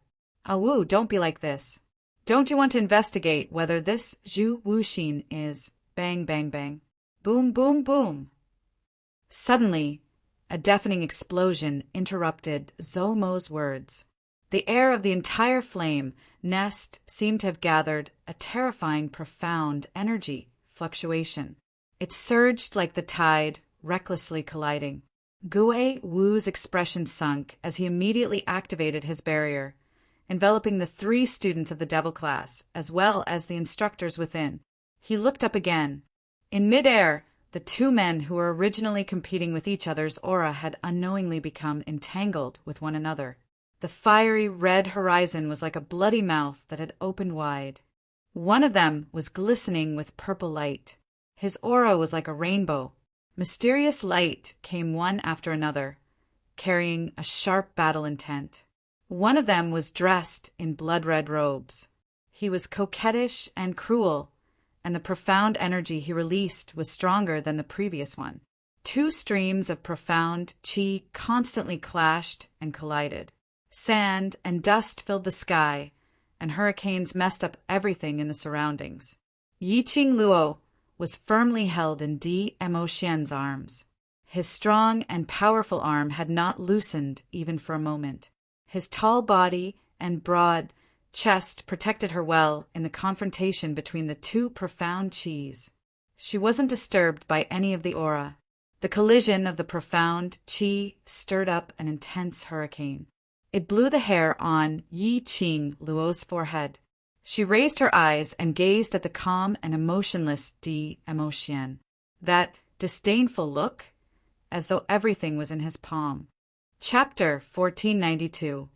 Ah Wu, don't be like this. Don't you want to investigate whether this Zhu Wuxin is bang bang bang? Boom boom boom. Suddenly, a deafening explosion interrupted Zhou Mo's words. The air of the entire flame nest seemed to have gathered a terrifying, profound energy fluctuation. It surged like the tide, recklessly colliding. Gui Wu's expression sunk as he immediately activated his barrier, enveloping the 3 students of the devil class, as well as the instructors within. He looked up again. In midair, the 2 men who were originally competing with each other's aura had unknowingly become entangled with one another. The fiery red horizon was like a bloody mouth that had opened wide. One of them was glistening with purple light. His aura was like a rainbow. Mysterious light came one after another, carrying a sharp battle intent. One of them was dressed in blood-red robes. He was coquettish and cruel, and the profound energy he released was stronger than the previous one. 2 streams of profound qi constantly clashed and collided. Sand and dust filled the sky, and hurricanes messed up everything in the surroundings. Yiqing Luo was firmly held in Dmo Xian's arms. His strong and powerful arm had not loosened even for a moment. His tall body and broad chest protected her well in the confrontation between the 2 profound qis. She wasn't disturbed by any of the aura. The collision of the profound qi stirred up an intense hurricane. It blew the hair on Yiqing Luo's forehead. She raised her eyes and gazed at the calm and emotionless Dmo Xian. That disdainful look, as though everything was in his palm. Chapter 1492.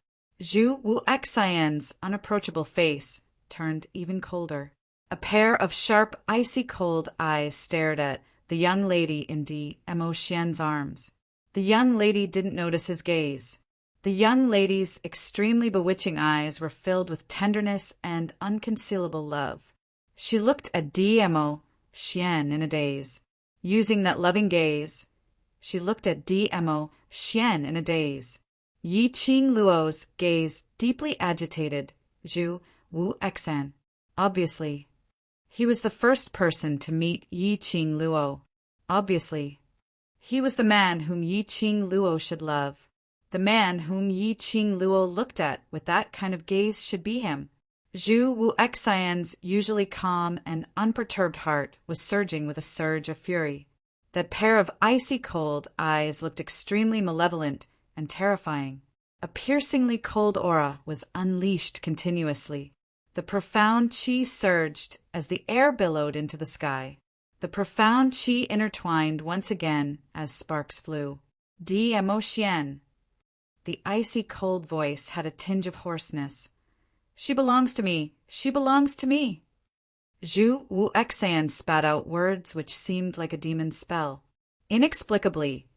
Zhu Wuxian's unapproachable face turned even colder. A pair of sharp, icy-cold eyes stared at the young lady in Mo Xian's arms. The young lady didn't notice his gaze. The young lady's extremely bewitching eyes were filled with tenderness and unconcealable love. She looked at Mo Xian in a daze. Using that loving gaze, she looked at Mo Xian in a daze. Yi Qing Luo's gaze deeply agitated Zhu Wuxian. Obviously, he was the first person to meet Yi Qing Luo. Obviously, he was the man whom Yi Qing Luo should love. The man whom Yi Qing Luo looked at with that kind of gaze should be him. Zhu Wuxian's usually calm and unperturbed heart was surging with a surge of fury. That pair of icy-cold eyes looked extremely malevolent and terrifying. A piercingly cold aura was unleashed continuously. The profound qi surged as the air billowed into the sky. The profound qi intertwined once again as sparks flew. Mo Xian. The icy cold voice had a tinge of hoarseness. She belongs to me. She belongs to me. Zhu Wuxian spat out words which seemed like a demon's spell. Inexplicably,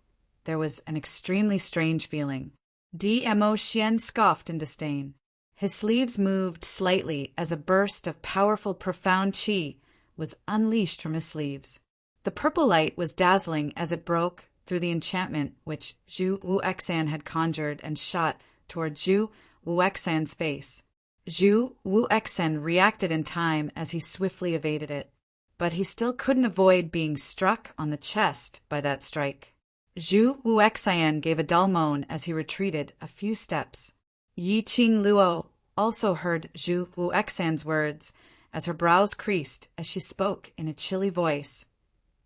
there was an extremely strange feeling. Mo Xian scoffed in disdain. His sleeves moved slightly as a burst of powerful, profound qi was unleashed from his sleeves. The purple light was dazzling as it broke through the enchantment which Zhu Wuxian had conjured and shot toward Zhu Wuxian's face. Zhu Wuxian reacted in time as he swiftly evaded it, but he still couldn't avoid being struck on the chest by that strike. Zhu Wuxian gave a dull moan as he retreated a few steps. Yi Qing Luo also heard Zhu Wuxian's words as her brows creased as she spoke in a chilly voice.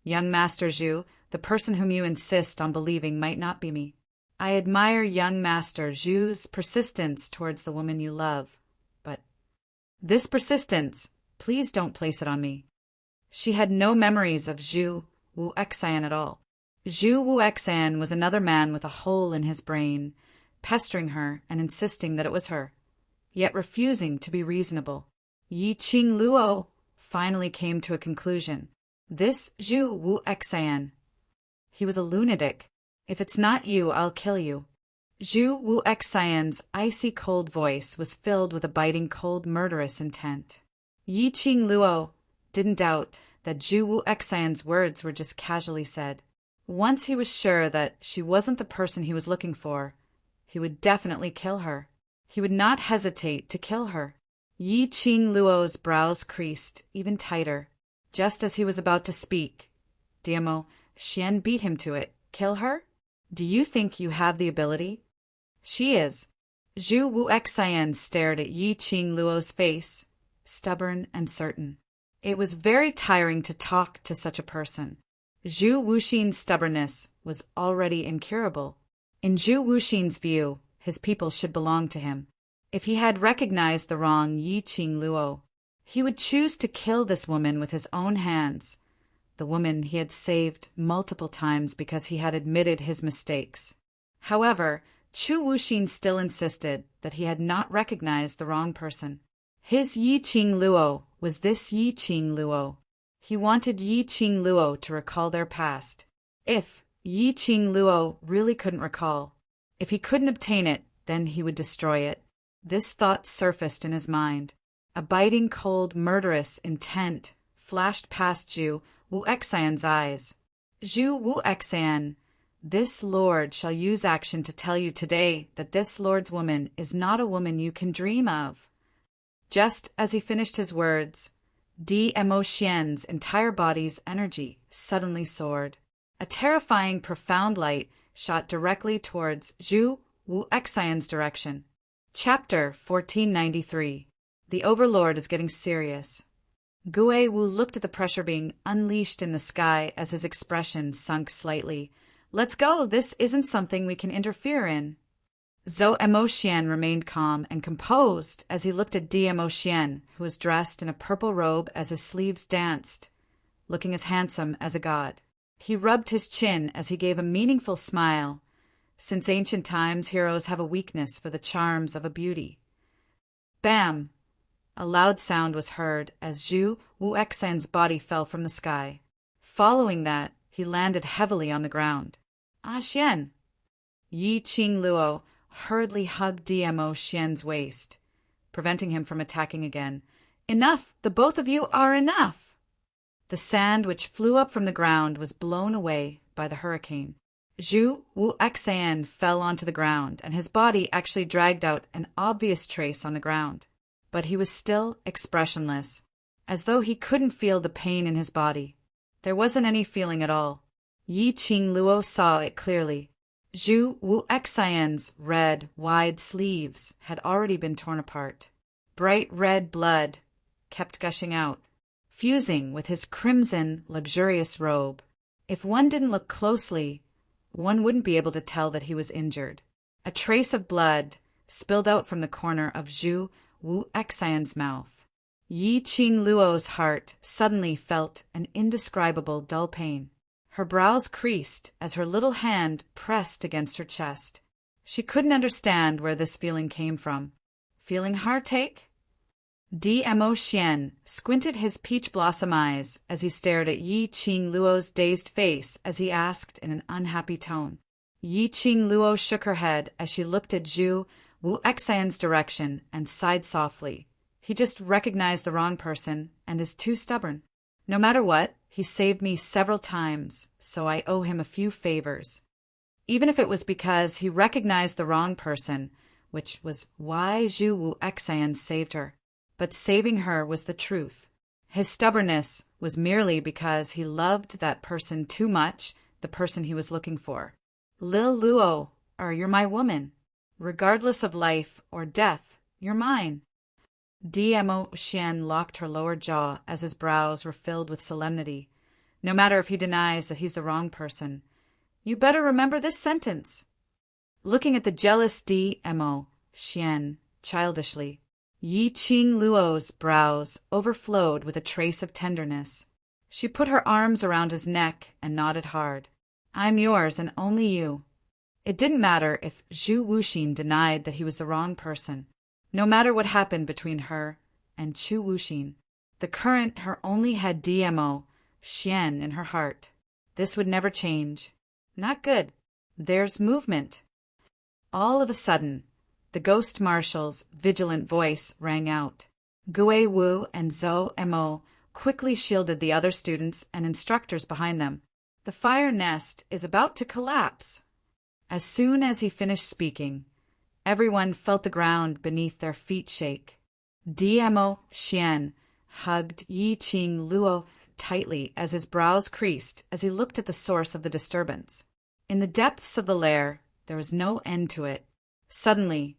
Young Master Zhu, the person whom you insist on believing might not be me. I admire young Master Zhu's persistence towards the woman you love. But this persistence, please don't place it on me. She had no memories of Zhu Wuxian at all. Zhu Wuxian was another man with a hole in his brain, pestering her and insisting that it was her, yet refusing to be reasonable. Yi Qing Luo finally came to a conclusion. This Zhu Wuxian. He was a lunatic. If it's not you, I'll kill you. Zhu Wuxian's icy cold voice was filled with a biting cold murderous intent. Yi Qing Luo didn't doubt that Zhu Wuxian's words were just casually said. Once he was sure that she wasn't the person he was looking for, he would definitely kill her. He would not hesitate to kill her. Yi Qing Luo's brows creased even tighter. Just as he was about to speak, Mo Xian beat him to it. Kill her? Do you think you have the ability? She is. Zhu Wuxian stared at Yi Qing Luo's face, stubborn and certain. It was very tiring to talk to such a person. Zhu Wuxian's stubbornness was already incurable. In Zhu Wuxian's view, his people should belong to him. If he had recognized the wrong Yi Qing Luo, he would choose to kill this woman with his own hands, the woman he had saved multiple times because he had admitted his mistakes. However, Zhu Wuxian still insisted that he had not recognized the wrong person. His Yi Qing Luo was this Yi Qing Luo. He wanted Yi Qing Luo to recall their past. If Yi Qing Luo really couldn't recall, if he couldn't obtain it, then he would destroy it. This thought surfaced in his mind. A biting, cold, murderous intent flashed past Zhu Wuxian's eyes. Zhu Wuxian, this lord shall use action to tell you today that this lord's woman is not a woman you can dream of. Just as he finished his words, Mo Xian's entire body's energy suddenly soared. A terrifying, profound light shot directly towards Zhu Wuxian's direction. Chapter 1493. The Overlord is getting serious. Gue Wu looked at the pressure being unleashed in the sky as his expression sunk slightly. Let's go, this isn't something we can interfere in. Mo Xian remained calm and composed as he looked at Mo Xian, who was dressed in a purple robe as his sleeves danced, looking as handsome as a god. He rubbed his chin as he gave a meaningful smile, Since ancient times, heroes have a weakness for the charms of a beauty. Bam! A loud sound was heard as Zhu Wuexan's body fell from the sky. Following that, he landed heavily on the ground. Ah, Xian! Yi Qing Luo hurriedly hugged DMO Xian's waist, preventing him from attacking again. Enough! The both of you are enough! The sand which flew up from the ground was blown away by the hurricane. Zhu Wuexan fell onto the ground, and his body actually dragged out an obvious trace on the ground. But he was still expressionless, as though he couldn't feel the pain in his body. There wasn't any feeling at all. Yi Qing Luo saw it clearly. Zhu Wuexan's red, wide sleeves had already been torn apart. Bright red blood kept gushing out, fusing with his crimson, luxurious robe. If one didn't look closely, one wouldn't be able to tell that he was injured. A trace of blood spilled out from the corner of Zhu Wuexan's mouth. Yi Qing Luo's heart suddenly felt an indescribable dull pain. Her brows creased as her little hand pressed against her chest. She couldn't understand where this feeling came from. Feeling heartache? DMO Xian squinted his peach blossom eyes as he stared at Yi Qing Luo's dazed face as he asked in an unhappy tone. Yi Qing Luo shook her head as she looked at Zhu Wuexan's direction and sighed softly. He just recognized the wrong person and is too stubborn. No matter what, he saved me several times, so I owe him a few favors. Even if it was because he recognized the wrong person, which was why Zhu Wuexan saved her. But saving her was the truth. His stubbornness was merely because he loved that person too much, the person he was looking for. Lil Luo, you're my woman. Regardless of life or death, you're mine. DMO Xian locked her lower jaw as his brows were filled with solemnity. No matter if he denies that he's the wrong person, you better remember this sentence. Looking at the jealous DMO Xian childishly, Yi Qing Luo's brows overflowed with a trace of tenderness. She put her arms around his neck and nodded hard. I'm yours and only you. It didn't matter if Zhu Wuxin denied that he was the wrong person. No matter what happened between her and Chu Wuxin, the current her only had DMO Xian in her heart. This would never change. Not good. There's movement. All of a sudden, the ghost marshal's vigilant voice rang out. Gui Wu and Zhou Mo quickly shielded the other students and instructors behind them. The fire nest is about to collapse. As soon as he finished speaking, everyone felt the ground beneath their feet shake. DMO Xian hugged Yi Qing Luo tightly as his brows creased as he looked at the source of the disturbance. In the depths of the lair, there was no end to it. Suddenly,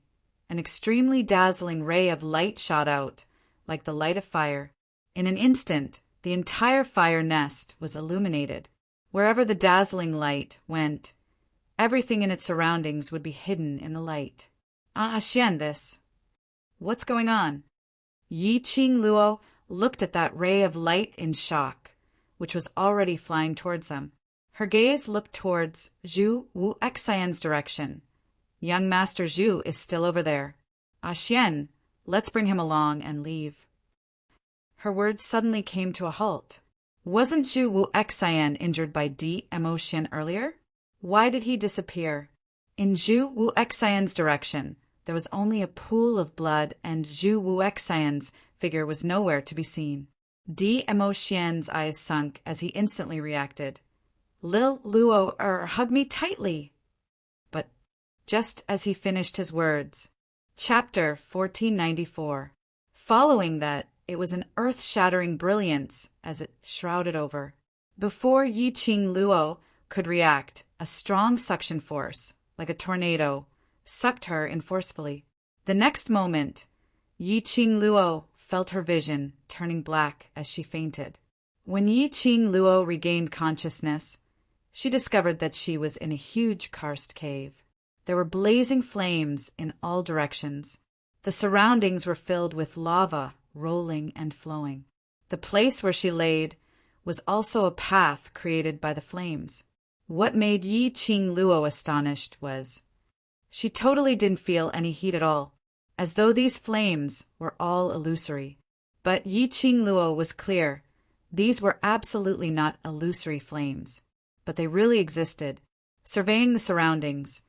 an extremely dazzling ray of light shot out, like the light of fire. In an instant, the entire fire nest was illuminated. Wherever the dazzling light went, everything in its surroundings would be hidden in the light. Xian, this. What's going on? Yi Qing Luo looked at that ray of light in shock, which was already flying towards them. Her gaze looked towards Zhu Wuexan's direction. Young Master Zhu is still over there. Xian, let's bring him along and leave. Her words suddenly came to a halt. Wasn't Zhu Wuexan injured by DMO Xian earlier? Why did he disappear? In Zhu Wuexan's direction, there was only a pool of blood, and Zhu Wuexan's figure was nowhere to be seen. DMO Xian's eyes sunk as he instantly reacted. Lil Luo, hug me tightly. But just as he finished his words, Chapter 1494. Following that, it was an earth-shattering brilliance as it shrouded over. Before Yi Qing Luo could react, a strong suction force, like a tornado, sucked her in forcefully. The next moment, Yi Qing Luo felt her vision turning black as she fainted. When Yi Qing Luo regained consciousness, she discovered that she was in a huge karst cave. There were blazing flames in all directions. The surroundings were filled with lava rolling and flowing. The place where she laid was also a path created by the flames. What made Yi Qing Luo astonished was she totally didn't feel any heat at all, as though these flames were all illusory. But Yi Qing Luo was clear. These were absolutely not illusory flames, but they really existed. Surveying the surroundings,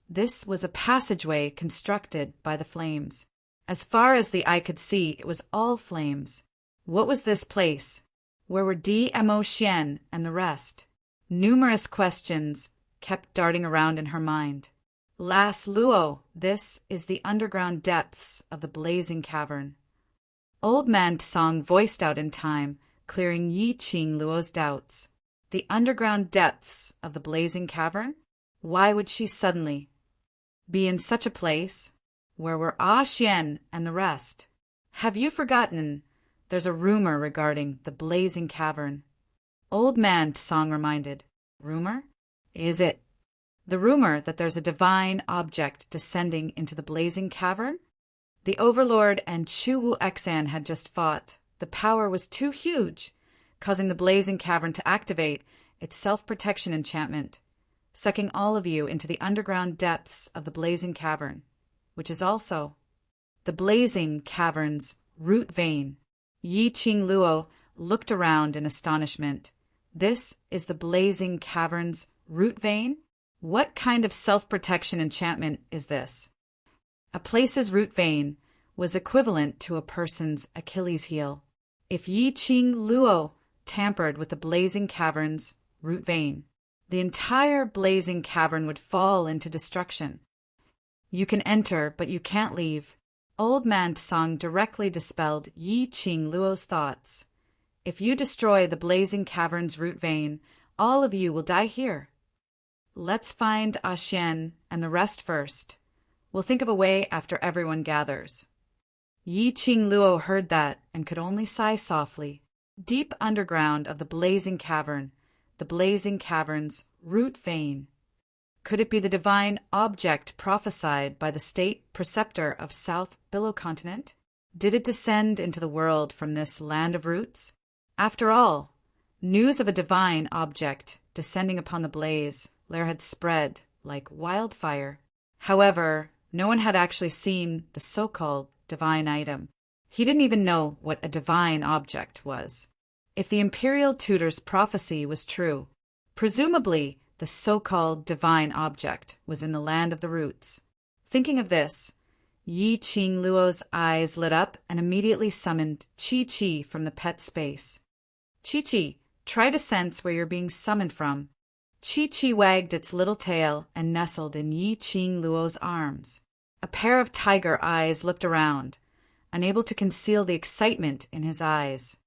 this was a passageway constructed by the flames. As far as the eye could see, it was all flames. What was this place? Where were Dmo Xian and the rest? Numerous questions kept darting around in her mind. Las Luo, this is the underground depths of the blazing cavern. Old Man Tsong voiced out in time, clearing Yi Qing Luo's doubts. The underground depths of the blazing cavern? Why would she suddenly be in such a place? Where were Ah Xian and the rest? Have you forgotten? There's a rumor regarding the blazing cavern. Old Man Tsong reminded. Rumor? Is it the rumor that there's a divine object descending into the blazing cavern? The Overlord and Chu Wu Exan had just fought. The power was too huge, causing the blazing cavern to activate its self-protection enchantment, sucking all of you into the underground depths of the blazing cavern, which is also the blazing cavern's root vein. Yi Qing Luo looked around in astonishment. This is the blazing cavern's root vein? What kind of self-protection enchantment is this? A place's root vein was equivalent to a person's Achilles heel. If Yi Qing Luo tampered with the blazing cavern's root vein, the entire blazing cavern would fall into destruction. You can enter, but you can't leave. Old Man Tsong directly dispelled Yi Qing Luo's thoughts. If you destroy the blazing cavern's root vein, all of you will die here. Let's find Ah Xian and the rest first. We'll think of a way after everyone gathers. Yi Qing Luo heard that and could only sigh softly. Deep underground of the blazing cavern's root vein. Could it be the divine object prophesied by the state preceptor of South Billow Continent? Did it descend into the world from this land of roots? After all, news of a divine object descending upon the blaze lair had spread like wildfire. However, no one had actually seen the so-called divine item. He didn't even know what a divine object was. If the imperial tutor's prophecy was true, presumably the so-called divine object was in the land of the roots. Thinking of this, Yi Qing Luo's eyes lit up and immediately summoned Chi-Chi from the pet space. Chi-Chi, try to sense where you're being summoned from. Chi-Chi wagged its little tail and nestled in Yi Qing Luo's arms. A pair of tiger eyes looked around, unable to conceal the excitement in his eyes.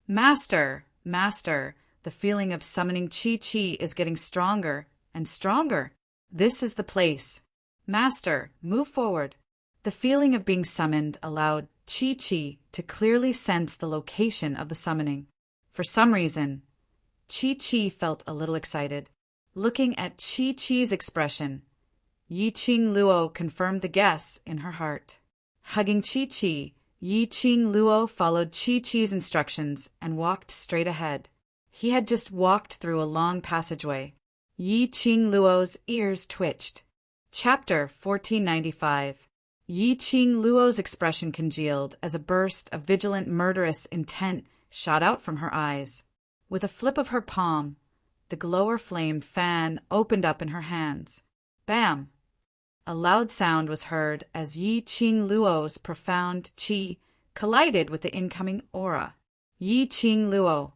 Master, Master, the feeling of summoning Chi-Chi is getting stronger and stronger. This is the place. Master, move forward. The feeling of being summoned allowed Chi-Chi to clearly sense the location of the summoning. For some reason, Chi-Chi felt a little excited. Looking at Chi-Chi's expression, Yi Qing Luo confirmed the guess in her heart. Hugging Chi-Chi, Yi Qing Luo followed Chi-Chi's instructions and walked straight ahead. He had just walked through a long passageway. Yi Qing Luo's ears twitched. Chapter 1495. Yi Qing Luo's expression congealed as a burst of vigilant murderous intent shot out from her eyes. With a flip of her palm, the glower-flamed fan opened up in her hands. Bam! A loud sound was heard as Yi Qing Luo's profound qi collided with the incoming aura. Yi Qing Luo.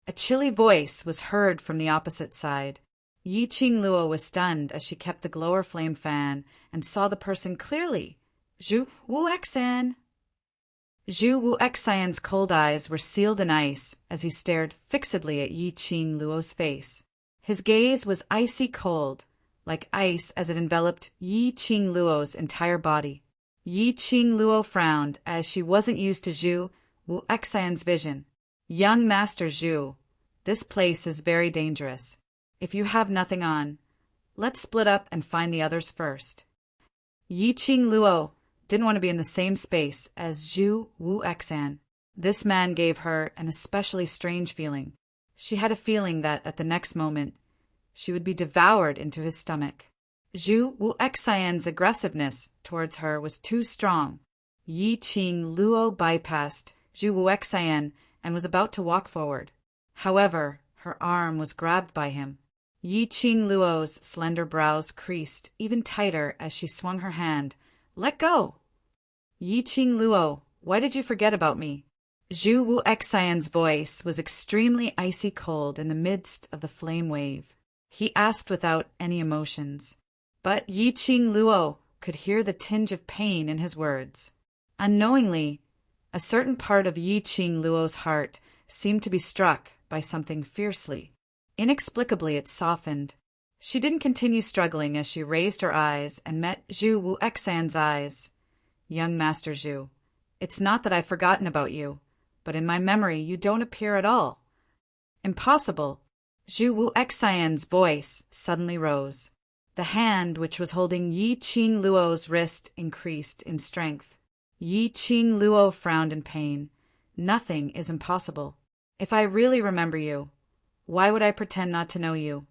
A chilly voice was heard from the opposite side. Yi Qing Luo was stunned as she kept the glower flame fan and saw the person clearly. Zhu Wu Exan. Zhu Wu Exan's cold eyes were sealed in ice as he stared fixedly at Yi Qing Luo's face. His gaze was icy cold, like ice as it enveloped Yi Qing Luo's entire body. Yi Qing Luo frowned as she wasn't used to Zhu Wu Exan's vision. Young Master Zhu, this place is very dangerous. If you have nothing on, let's split up and find the others first. Yi Qing Luo didn't want to be in the same space as Zhu Wu Exan. This man gave her an especially strange feeling. She had a feeling that at the next moment, she would be devoured into his stomach. Zhu Wuxian's aggressiveness towards her was too strong. Yi Qing Luo bypassed Zhu Wuxian and was about to walk forward. However, her arm was grabbed by him. Yi Qing Luo's slender brows creased even tighter as she swung her hand. "Let go!" "Yi Qing Luo, why did you forget about me?" Zhu Wuxian's voice was extremely icy cold in the midst of the flame wave. He asked without any emotions. But Yi Qing Luo could hear the tinge of pain in his words. Unknowingly, a certain part of Yi Qing Luo's heart seemed to be struck by something fiercely. Inexplicably, it softened. She didn't continue struggling as she raised her eyes and met Zhu Wuxian's eyes. "Young Master Zhu, it's not that I've forgotten about you, but in my memory you don't appear at all." "Impossible." Zhu Wuxian's voice suddenly rose. The hand which was holding Yi Qing Luo's wrist increased in strength. Yi Qing Luo frowned in pain. "Nothing is impossible. If I really remember you, why would I pretend not to know you?"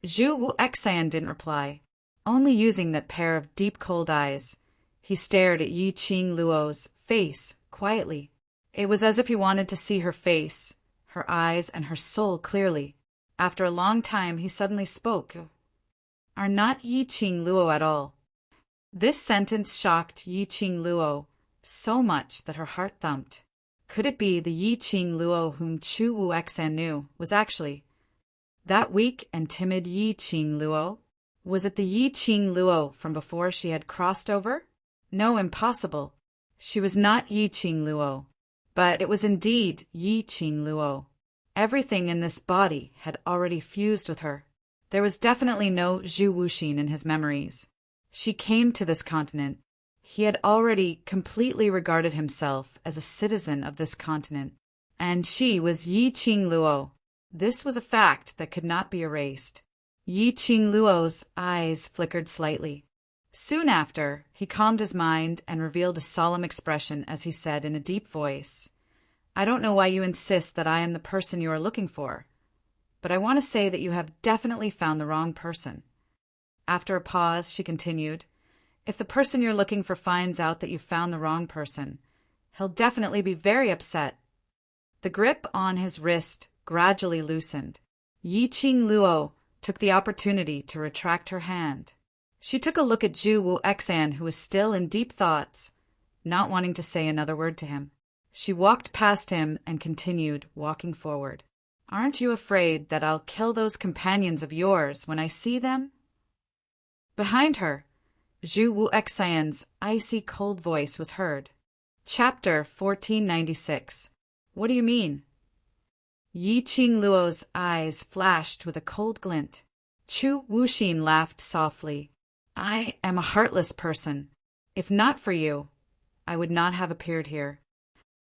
Zhu Wuxian didn't reply, only using that pair of deep cold eyes. He stared at Yi Qing Luo's face quietly. It was as if he wanted to see her face, her eyes, and her soul clearly. After a long time, he suddenly spoke. "Are not Yi Qing Luo at all?" This sentence shocked Yi Qing Luo so much that her heart thumped. Could it be the Yi Qing Luo whom Zhu Wuxian knew was actually that weak and timid Yi Qing Luo? Was it the Yi Qing Luo from before she had crossed over? No, impossible. She was not Yi Qing Luo. But it was indeed Yi Qing Luo. Everything in this body had already fused with her. There was definitely no Zhu Wuxin in his memories. She came to this continent. He had already completely regarded himself as a citizen of this continent. And she was Yi Qing Luo. This was a fact that could not be erased. Yi Qing Luo's eyes flickered slightly. Soon after, he calmed his mind and revealed a solemn expression as he said in a deep voice, "I don't know why you insist that I am the person you are looking for, but I want to say that you have definitely found the wrong person." After a pause, she continued, "If the person you're looking for finds out that you found the wrong person, he'll definitely be very upset." The grip on his wrist gradually loosened. Yi Qing Luo took the opportunity to retract her hand. She took a look at Zhu Wuxian, who was still in deep thoughts, not wanting to say another word to him. She walked past him and continued walking forward. "Aren't you afraid that I'll kill those companions of yours when I see them?" Behind her, Zhu Wuxian's icy cold voice was heard. Chapter 1496. "What do you mean?" Yi Qing Luo's eyes flashed with a cold glint. Zhu Wuxin laughed softly. "I am a heartless person. If not for you, I would not have appeared here."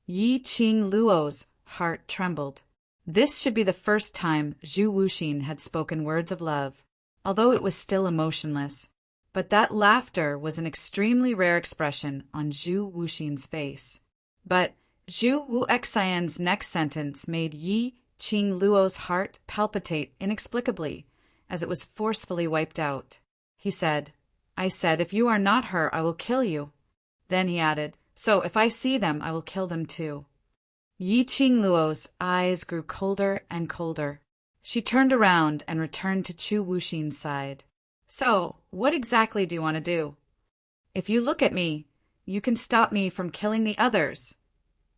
Yi Qing Luo's heart trembled. This should be the first time Zhu Wuxin had spoken words of love, although it was still emotionless. But that laughter was an extremely rare expression on Zhu Wuxin's face. But Zhu Wuxian's next sentence made Yi Qing Luo's heart palpitate inexplicably, as it was forcefully wiped out. He said, "I said, if you are not her, I will kill you." Then he added, "So if I see them, I will kill them too." Yi Qing Luo's eyes grew colder and colder. She turned around and returned to Zhu Wuxin's side. "So, what exactly do you want to do?" "If you look at me, you can stop me from killing the others,"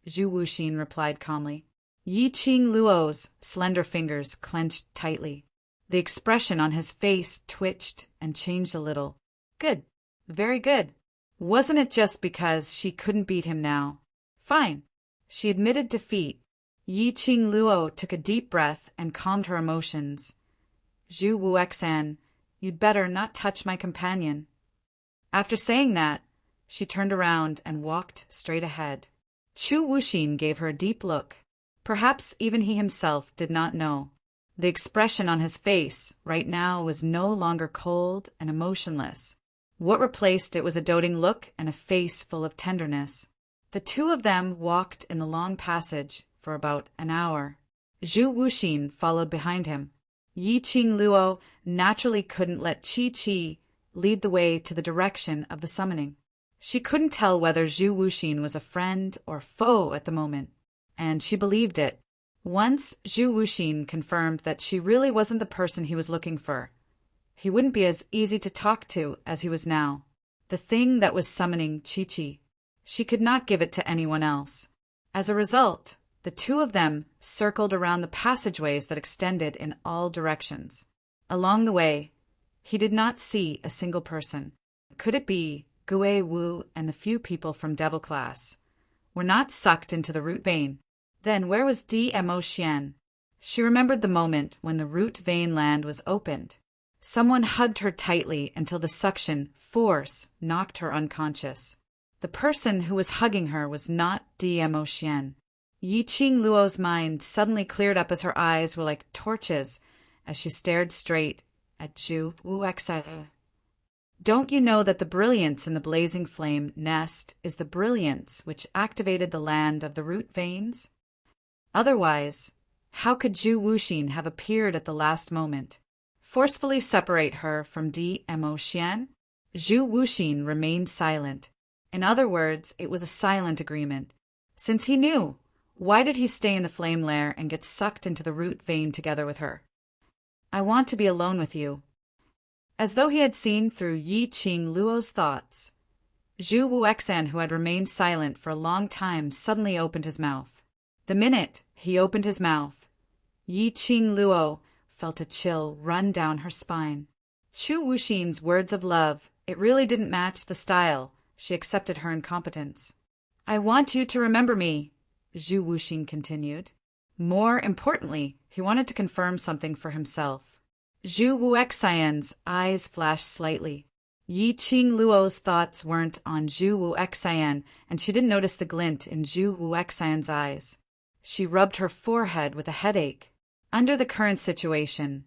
Zhu Wuxin replied calmly. Yi Qing Luo's slender fingers clenched tightly. The expression on his face twitched and changed a little. Good. Very good. Wasn't it just because she couldn't beat him now? Fine. She admitted defeat. Yi Qing Luo took a deep breath and calmed her emotions. "Zhu Wuxian, you'd better not touch my companion." After saying that, she turned around and walked straight ahead. Zhu Wuxin gave her a deep look. Perhaps even he himself did not know. The expression on his face right now was no longer cold and emotionless. What replaced it was a doting look and a face full of tenderness. The two of them walked in the long passage for about an hour. Zhu Wuxin followed behind him. Yi Qing Luo naturally couldn't let Qi lead the way to the direction of the summoning. She couldn't tell whether Zhu Wuxin was a friend or foe at the moment, and she believed it. Once Zhu Wuxin confirmed that she really wasn't the person he was looking for, he wouldn't be as easy to talk to as he was now. The thing that was summoning Qi, she could not give it to anyone else. As a result, the two of them circled around the passageways that extended in all directions. Along the way, he did not see a single person. Could it be Gui Wu and the few people from Devil Class were not sucked into the root vein? Then where was Dmo Xian? She remembered the moment when the root vein land was opened. Someone hugged her tightly until the suction force knocked her unconscious. The person who was hugging her was not Dmo Xian. Yi Qing Luo's mind suddenly cleared up as her eyes were like torches as she stared straight at Zhu Wuxia. Don't you know that the brilliance in the blazing flame nest is the brilliance which activated the land of the root veins? Otherwise, how could Zhu Wuxin have appeared at the last moment? Forcefully separate her from Dmo Xian? Zhu Wuxin remained silent. In other words, it was a silent agreement. Since he knew, why did he stay in the flame lair and get sucked into the root vein together with her? I want to be alone with you. As though he had seen through Yi Qing Luo's thoughts, Zhu Wuxia, who had remained silent for a long time, suddenly opened his mouth. The minute he opened his mouth, Yi Qing Luo felt a chill run down her spine. Zhu Wuxin's words of love, it really didn't match the style. She accepted her incompetence. I want you to remember me, Zhu Wuxin continued. More importantly, he wanted to confirm something for himself. Zhu Wuxian's eyes flashed slightly. Yi Qing Luo's thoughts weren't on Zhu Wuxian, and she didn't notice the glint in Zhu Wuxian's eyes. She rubbed her forehead with a headache. Under the current situation,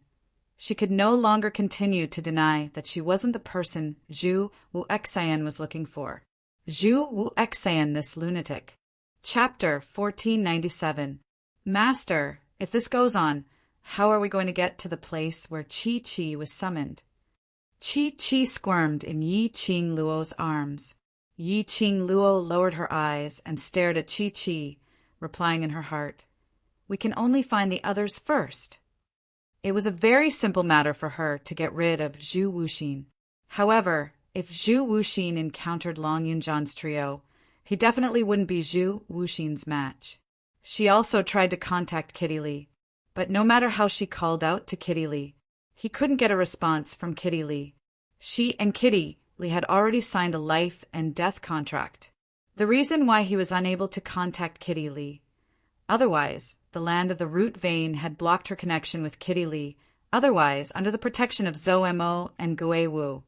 she could no longer continue to deny that she wasn't the person Zhu Wuxian was looking for. Zhu Wuxian, this lunatic. Chapter 1497. Master, if this goes on, how are we going to get to the place where Qi was summoned? Qi squirmed in Yi Qing Luo's arms. Yi Qing Luo lowered her eyes and stared at Qi, replying in her heart, we can only find the others first. It was a very simple matter for her to get rid of Zhu Wuxin. However, if Zhu Wuxin encountered Long Yunjian's trio, he definitely wouldn't be Zhu Wuxin's match. She also tried to contact Kitty Lee, but no matter how she called out to Kitty Lee, he couldn't get a response from Kitty Lee. She and Kitty Lee had already signed a life and death contract. The reason why he was unable to contact Kitty Lee. Otherwise, the land of the root vein had blocked her connection with Kitty Lee. Otherwise, under the protection of Zhou Mo and Gui Wu,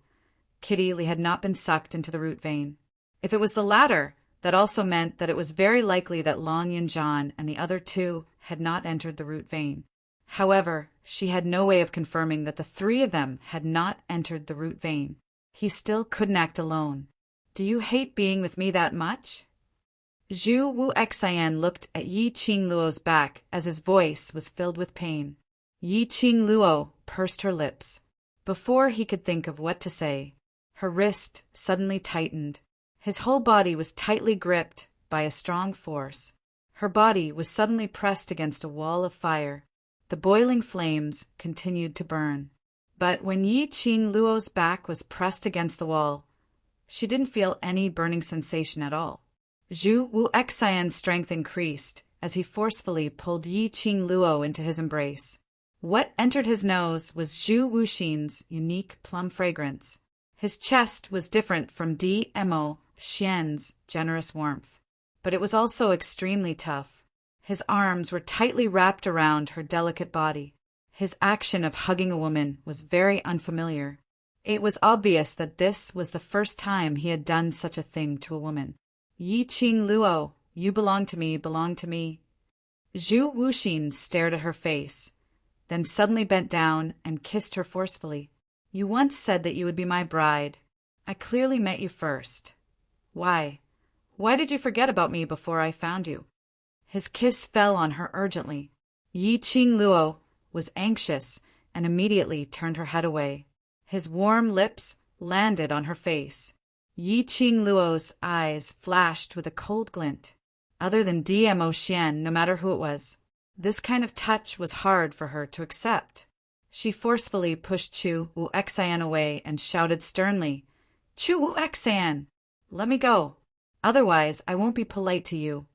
Kitty Lee had not been sucked into the root vein. If it was the latter, that also meant that it was very likely that Long Yunjian and the other two had not entered the root vein. However, she had no way of confirming that the three of them had not entered the root vein. He still couldn't act alone. Do you hate being with me that much? Zhu Wuxian looked at Yi Qing Luo's back as his voice was filled with pain. Yi Qing Luo pursed her lips. Before he could think of what to say, her wrist suddenly tightened. His whole body was tightly gripped by a strong force. Her body was suddenly pressed against a wall of fire. The boiling flames continued to burn. But when Yi Qing Luo's back was pressed against the wall, she didn't feel any burning sensation at all. Zhu Wuxian's strength increased as he forcefully pulled Yi Qing Luo into his embrace. What entered his nose was Zhu Wuxin's unique plum fragrance. His chest was different from Dmo Xian's generous warmth, but it was also extremely tough. His arms were tightly wrapped around her delicate body. His action of hugging a woman was very unfamiliar. It was obvious that this was the first time he had done such a thing to a woman. Yi Qing Luo, you belong to me, belong to me. Zhu Wuxin stared at her face, then suddenly bent down and kissed her forcefully. You once said that you would be my bride. I clearly met you first. Why? Why did you forget about me before I found you? His kiss fell on her urgently. Yi Qing Luo was anxious and immediately turned her head away. His warm lips landed on her face. Yi Qingluo's eyes flashed with a cold glint. Other than DMO Xian, no matter who it was, this kind of touch was hard for her to accept. She forcefully pushed Chu Wu Xian away and shouted sternly, "Chu Wu Xian, let me go. Otherwise, I won't be polite to you.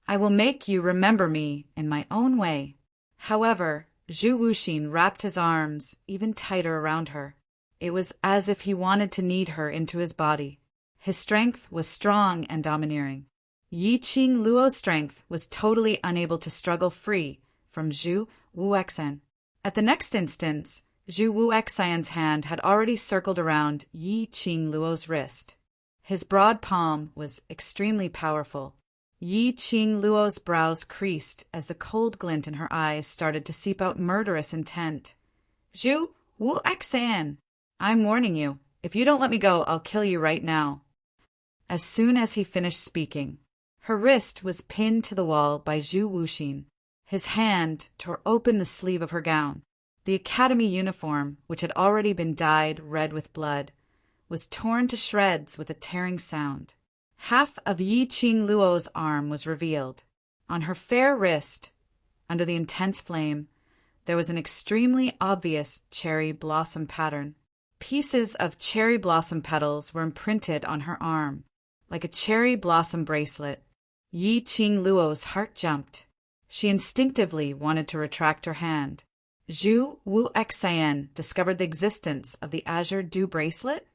I will make you remember me in my own way." However, Zhu Wuxin wrapped his arms even tighter around her. It was as if he wanted to knead her into his body. His strength was strong and domineering. Yi Qingluo's strength was totally unable to struggle free from Zhu Wuxian. At the next instance, Zhu Wuxian's hand had already circled around Yi Qingluo's wrist. His broad palm was extremely powerful. Yi Qingluo's brows creased as the cold glint in her eyes started to seep out murderous intent. "Zhu Wuxian, I'm warning you. If you don't let me go, I'll kill you right now." As soon as he finished speaking, her wrist was pinned to the wall by Zhu Wuxin. His hand tore open the sleeve of her gown. The academy uniform, which had already been dyed red with blood, was torn to shreds with a tearing sound. Half of Yi Qingluo's arm was revealed. On her fair wrist, under the intense flame, there was an extremely obvious cherry blossom pattern. Pieces of cherry blossom petals were imprinted on her arm, like a cherry blossom bracelet. Yi Qingluo's heart jumped. She instinctively wanted to retract her hand. Zhu Wuxian discovered the existence of the Azure Dew bracelet?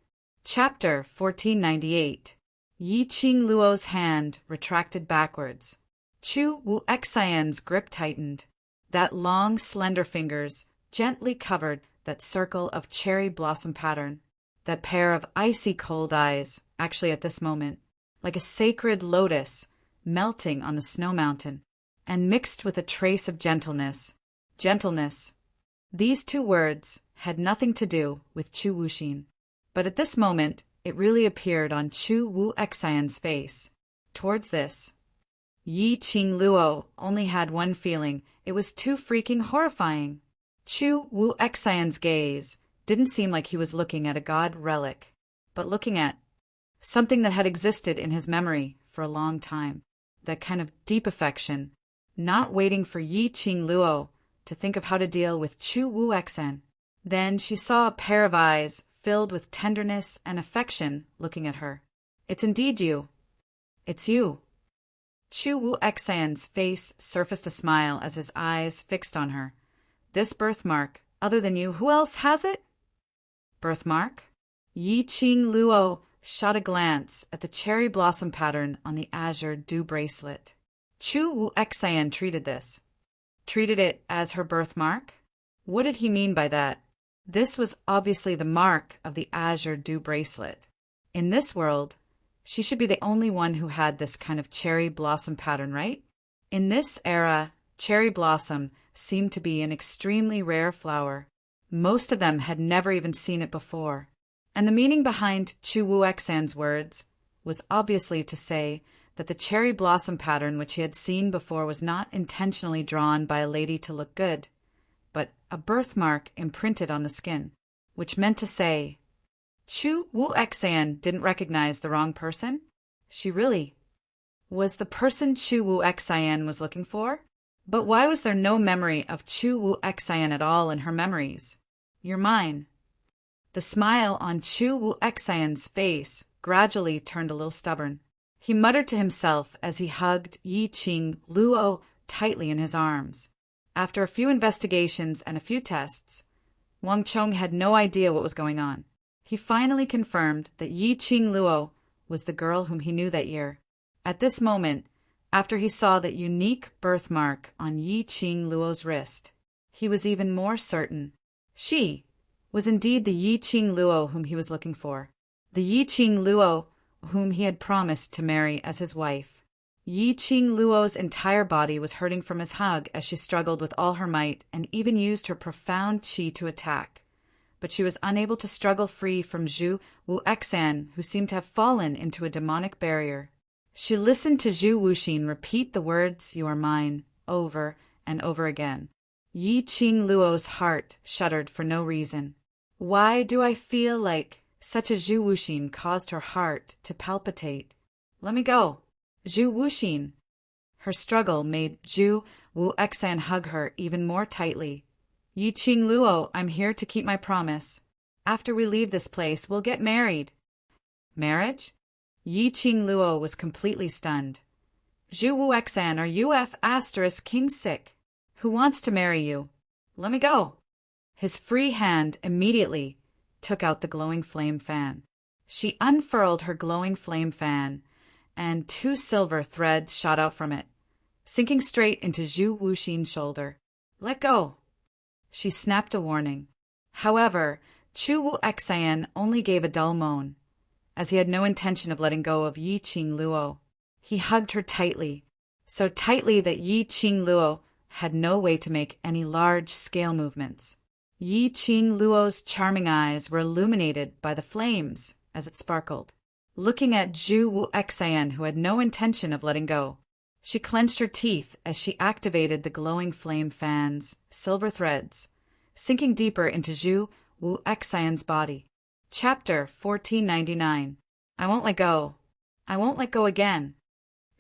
Chapter 1498. Yi Qingluo's hand retracted backwards. Chu Wuxian's grip tightened. That long, slender fingers gently covered that circle of cherry blossom pattern. That pair of icy cold eyes, actually at this moment, like a sacred lotus melting on the snow mountain, and mixed with a trace of gentleness. Gentleness. These two words had nothing to do with Chu Wuxin, but at this moment it really appeared on Chu Wuxian's face. Towards this, Yi Qingluo only had one feeling. It was too freaking horrifying. Chu Wuxian's gaze didn't seem like he was looking at a god relic, but looking at something that had existed in his memory for a long time. That kind of deep affection, not waiting for Yi Qingluo to think of how to deal with Chu Wuxian. Then she saw a pair of eyes filled with tenderness and affection looking at her. "It's indeed you. It's you." Chu Wuxian's face surfaced a smile as his eyes fixed on her. "This birthmark, other than you, who else has it?" "Birthmark?" Yi Qingluo shot a glance at the cherry blossom pattern on the Azure Dew bracelet. Chu Wuxian treated it as her birthmark? What did he mean by that? This was obviously the mark of the Azure Dew bracelet. In this world, she should be the only one who had this kind of cherry blossom pattern, right? In this era, cherry blossom seemed to be an extremely rare flower. Most of them had never even seen it before. And the meaning behind Chu Wuxian's words was obviously to say that the cherry blossom pattern which he had seen before was not intentionally drawn by a lady to look good, but a birthmark imprinted on the skin, which meant to say, Chu Wuxian didn't recognize the wrong person? She really was the person Chu Wuxian was looking for? But why was there no memory of Chu Wuxian at all in her memories? "You're mine." The smile on Chu Wuxian's face gradually turned a little stubborn. He muttered to himself as he hugged Yi Qingluo tightly in his arms. After a few investigations and a few tests, Wang Chong had no idea what was going on. He finally confirmed that Yi Qingluo was the girl whom he knew that year. At this moment, after he saw that unique birthmark on Yi Qingluo's wrist, he was even more certain. She was indeed the Yi Qingluo whom he was looking for, the Yi Qingluo whom he had promised to marry as his wife. Yi Qingluo's entire body was hurting from his hug as she struggled with all her might and even used her profound qi to attack. But she was unable to struggle free from Zhu Wuxian, who seemed to have fallen into a demonic barrier. She listened to Zhu Wuxin repeat the words, "You are mine," over and over again. Yi Qing Luo's heart shuddered for no reason. Why do I feel like such a Zhu Wuxin caused her heart to palpitate? Let me go. Zhu Wuxin. Her struggle made Zhu Wuxan hug her even more tightly. Yi Qing Luo, I'm here to keep my promise. After we leave this place, we'll get married. Marriage? Yi Qing Luo was completely stunned. Zhu Wuxan, are you King sick? Who wants to marry you? Let me go. His free hand immediately took out the glowing flame fan. She unfurled her glowing flame fan, and 2 silver threads shot out from it, sinking straight into Zhu Wuxin's shoulder. Let go. She snapped a warning. However, Zhu Wuxian only gave a dull moan, as he had no intention of letting go of Yi Qing Luo. He hugged her tightly, so tightly that Yi Qing Luo had no way to make any large-scale movements. Yi Qing Luo's charming eyes were illuminated by the flames as it sparkled. Looking at Zhu Wuxian, who had no intention of letting go, she clenched her teeth as she activated the glowing flame fan's silver threads, sinking deeper into Zhu Wuxian's body. Chapter 1499. I won't let go. I won't let go again.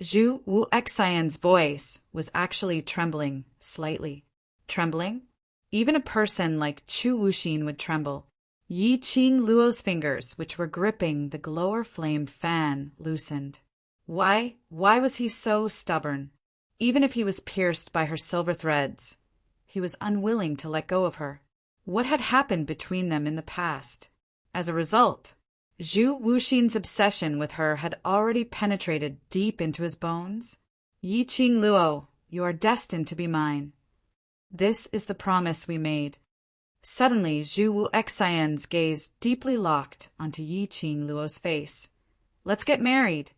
Zhu Wuxian's voice was actually trembling slightly. Trembling? Even a person like Zhu Wuxin would tremble. Yi Qing Luo's fingers, which were gripping the glower flame fan, loosened. Why was he so stubborn? Even if he was pierced by her silver threads, he was unwilling to let go of her. What had happened between them in the past? As a result, Zhu Wuxin's obsession with her had already penetrated deep into his bones. Yi Qing Luo, you are destined to be mine. This is the promise we made. Suddenly, Zhu Wuxian's gaze deeply locked onto Yi Qing Luo's face. Let's get married.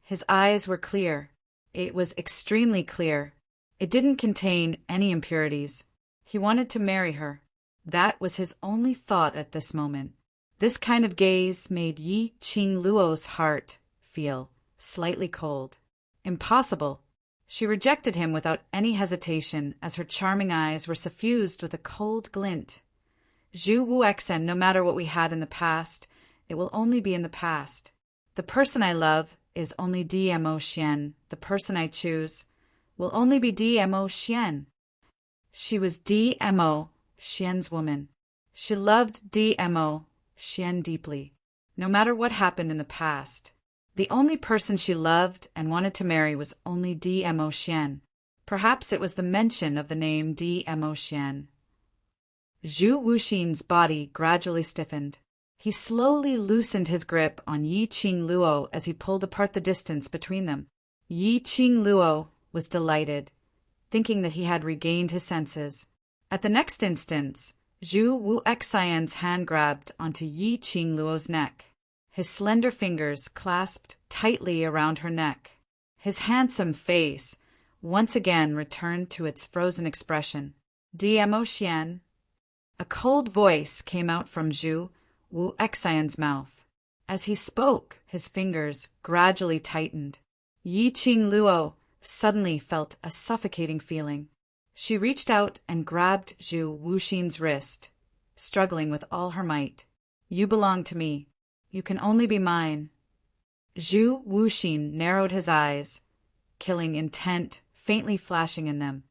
His eyes were clear. It was extremely clear. It didn't contain any impurities. He wanted to marry her. That was his only thought at this moment. This kind of gaze made Yi Qing Luo's heart feel slightly cold. Impossible. She rejected him without any hesitation, as her charming eyes were suffused with a cold glint. Zhu Wuxian, no matter what we had in the past, it will only be in the past. The person I love is only DMO Xian. The person I choose will only be DMO Xian. She was DMO Xian's woman. She loved DMO Xian deeply, no matter what happened in the past. The only person she loved and wanted to marry was only DMO Xian. Perhaps it was the mention of the name DMO Xian. Zhu Wuxin's body gradually stiffened. He slowly loosened his grip on Yi Qing Luo as he pulled apart the distance between them. Yi Qing Luo was delighted, thinking that he had regained his senses. At the next instant, Zhu Wuxian's hand grabbed onto Yi Qing Luo's neck. His slender fingers clasped tightly around her neck. His handsome face once again returned to its frozen expression. DMO Xian. A cold voice came out from Zhu Wuxian's mouth. As he spoke, his fingers gradually tightened. Yi Qing Luo suddenly felt a suffocating feeling. She reached out and grabbed Zhu Wuxin's wrist, struggling with all her might. You belong to me. You can only be mine. Zhu Wuxin narrowed his eyes, killing intent faintly flashing in them.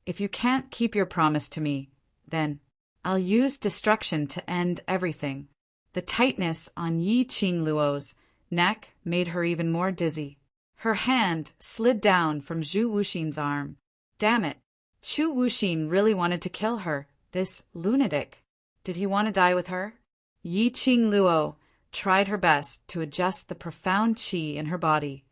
If you can't keep your promise to me, then I'll use destruction to end everything. The tightness on Yi Qing Luo's neck made her even more dizzy. Her hand slid down from Zhu Wuxin's arm. Damn it! Zhu Wuxin really wanted to kill her, this lunatic. Did he want to die with her? Yi Qing Luo tried her best to adjust the profound qi in her body,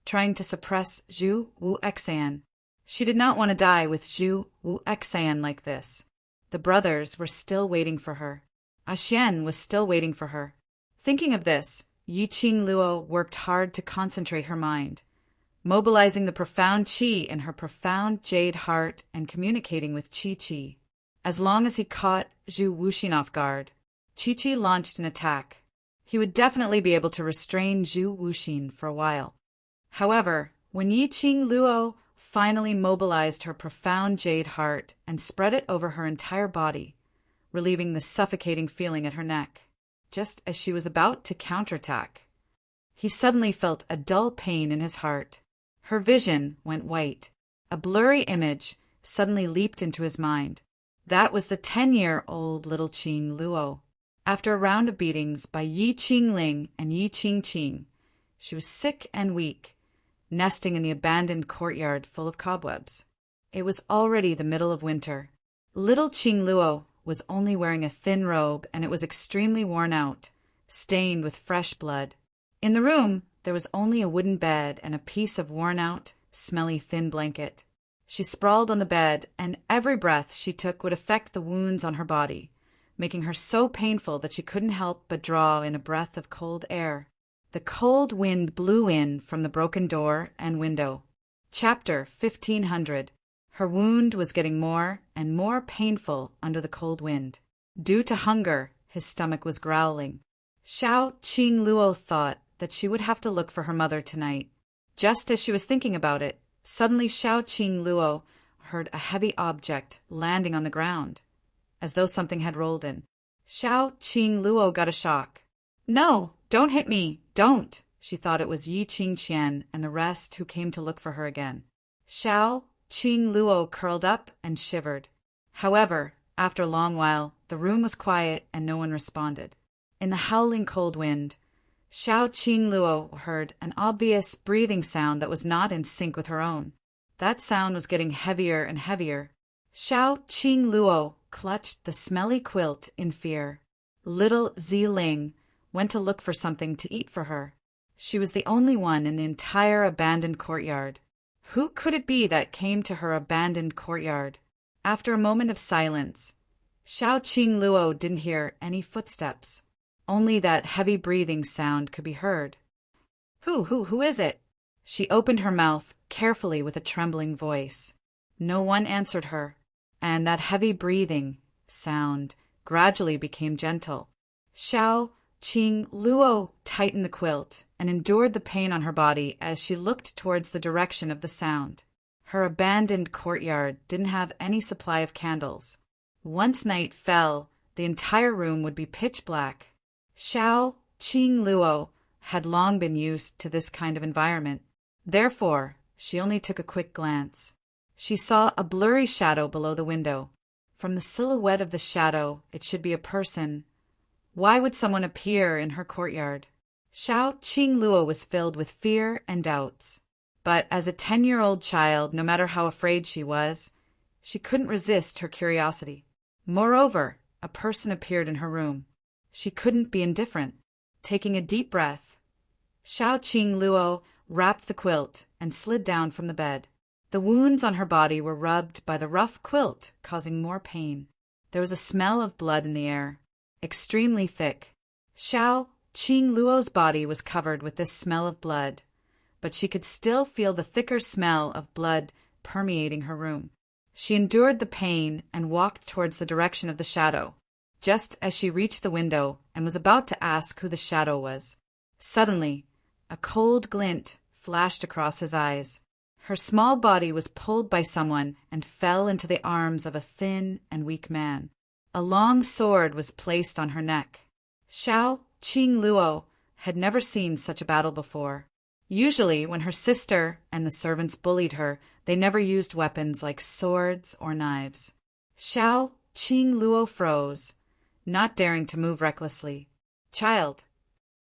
trying to suppress Zhu Wuxian. She did not want to die with Zhu Wuxian like this. The brothers were still waiting for her. Xian was still waiting for her. Thinking of this, Yi Qing Luo worked hard to concentrate her mind, mobilizing the profound qi in her profound jade heart and communicating with Chi-Chi. As long as he caught Zhu Wuxin off guard, Chi-Chi launched an attack. He would definitely be able to restrain Zhu Wuxin for a while. However, when Yi Qing Luo finally mobilized her profound jade heart and spread it over her entire body, relieving the suffocating feeling at her neck. Just as she was about to counterattack, he suddenly felt a dull pain in his heart. Her vision went white. A blurry image suddenly leaped into his mind. That was the 10-year-old little Qing Luo. After a round of beatings by Yi Qingling and Yi Qingqing, she was sick and weak, nesting in the abandoned courtyard full of cobwebs. It was already the middle of winter. Little Qing Luo was only wearing a thin robe, and it was extremely worn out, stained with fresh blood. In the room, there was only a wooden bed and a piece of worn-out, smelly thin blanket. She sprawled on the bed, and every breath she took would affect the wounds on her body, making her so painful that she couldn't help but draw in a breath of cold air. The cold wind blew in from the broken door and window. Chapter 1500. Her wound was getting more and more painful under the cold wind. Due to hunger, his stomach was growling. Xiao Qing Luo thought that she would have to look for her mother tonight. Just as she was thinking about it, suddenly Xiao Qing Luo heard a heavy object landing on the ground, as though something had rolled in. Xiao Qing Luo got a shock. "No, don't hit me, don't!" She thought it was Yi Qingqian and the rest who came to look for her again. Xiao Qing Luo curled up and shivered. However, after a long while, the room was quiet and no one responded. In the howling cold wind, Xiao Qing Luo heard an obvious breathing sound that was not in sync with her own. That sound was getting heavier and heavier. Xiao Qing Luo clutched the smelly quilt in fear. Little Ziling went to look for something to eat for her. She was the only one in the entire abandoned courtyard. Who could it be that came to her abandoned courtyard? After a moment of silence, Xiao Qing Luo didn't hear any footsteps. Only that heavy breathing sound could be heard. Who is it?" She opened her mouth carefully with a trembling voice. No one answered her, and that heavy breathing sound gradually became gentle. Xiao Qing Luo tightened the quilt and endured the pain on her body as she looked towards the direction of the sound. Her abandoned courtyard didn't have any supply of candles. Once night fell, the entire room would be pitch black. Xiao Qing Luo had long been used to this kind of environment. Therefore, she only took a quick glance. She saw a blurry shadow below the window. From the silhouette of the shadow, it should be a person. Why would someone appear in her courtyard? Xiao Qing Luo was filled with fear and doubts. But as a 10-year-old child, no matter how afraid she was, she couldn't resist her curiosity. Moreover, a person appeared in her room. She couldn't be indifferent. Taking a deep breath, Xiao Qing Luo wrapped the quilt and slid down from the bed. The wounds on her body were rubbed by the rough quilt, causing more pain. There was a smell of blood in the air, extremely thick. Xiao Qing Luo's body was covered with this smell of blood, but she could still feel the thicker smell of blood permeating her room. She endured the pain and walked towards the direction of the shadow. Just as she reached the window and was about to ask who the shadow was, suddenly, a cold glint flashed across his eyes. Her small body was pulled by someone and fell into the arms of a thin and weak man. A long sword was placed on her neck. Xiao Qing Luo had never seen such a battle before. Usually, when her sister and the servants bullied her, they never used weapons like swords or knives. Xiao Qing Luo froze, not daring to move recklessly. "Child!"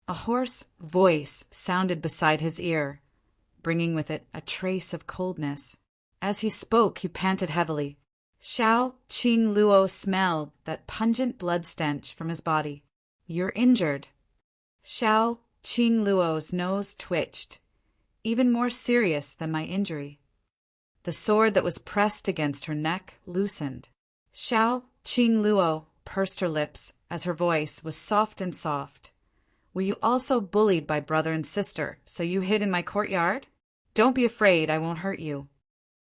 A hoarse voice sounded beside his ear, bringing with it a trace of coldness. As he spoke, he panted heavily. Xiao Qing Luo smelled that pungent blood stench from his body. "You're injured." Xiao Qing Luo's nose twitched, even more serious than my injury. The sword that was pressed against her neck loosened. Xiao Qing Luo pursed her lips as her voice was soft and soft. "Were you also bullied by brother and sister, so you hid in my courtyard? Don't be afraid, I won't hurt you."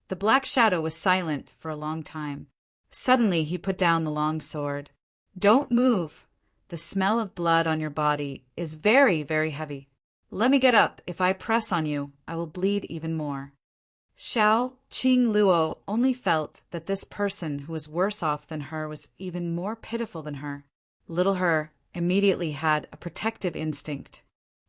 The black shadow was silent for a long time. Suddenly he put down the long sword. "Don't move. The smell of blood on your body is very, very heavy. Let me get up. If I press on you, I will bleed even more." Xiao Qing Luo only felt that this person who was worse off than her was even more pitiful than her. Little her immediately had a protective instinct.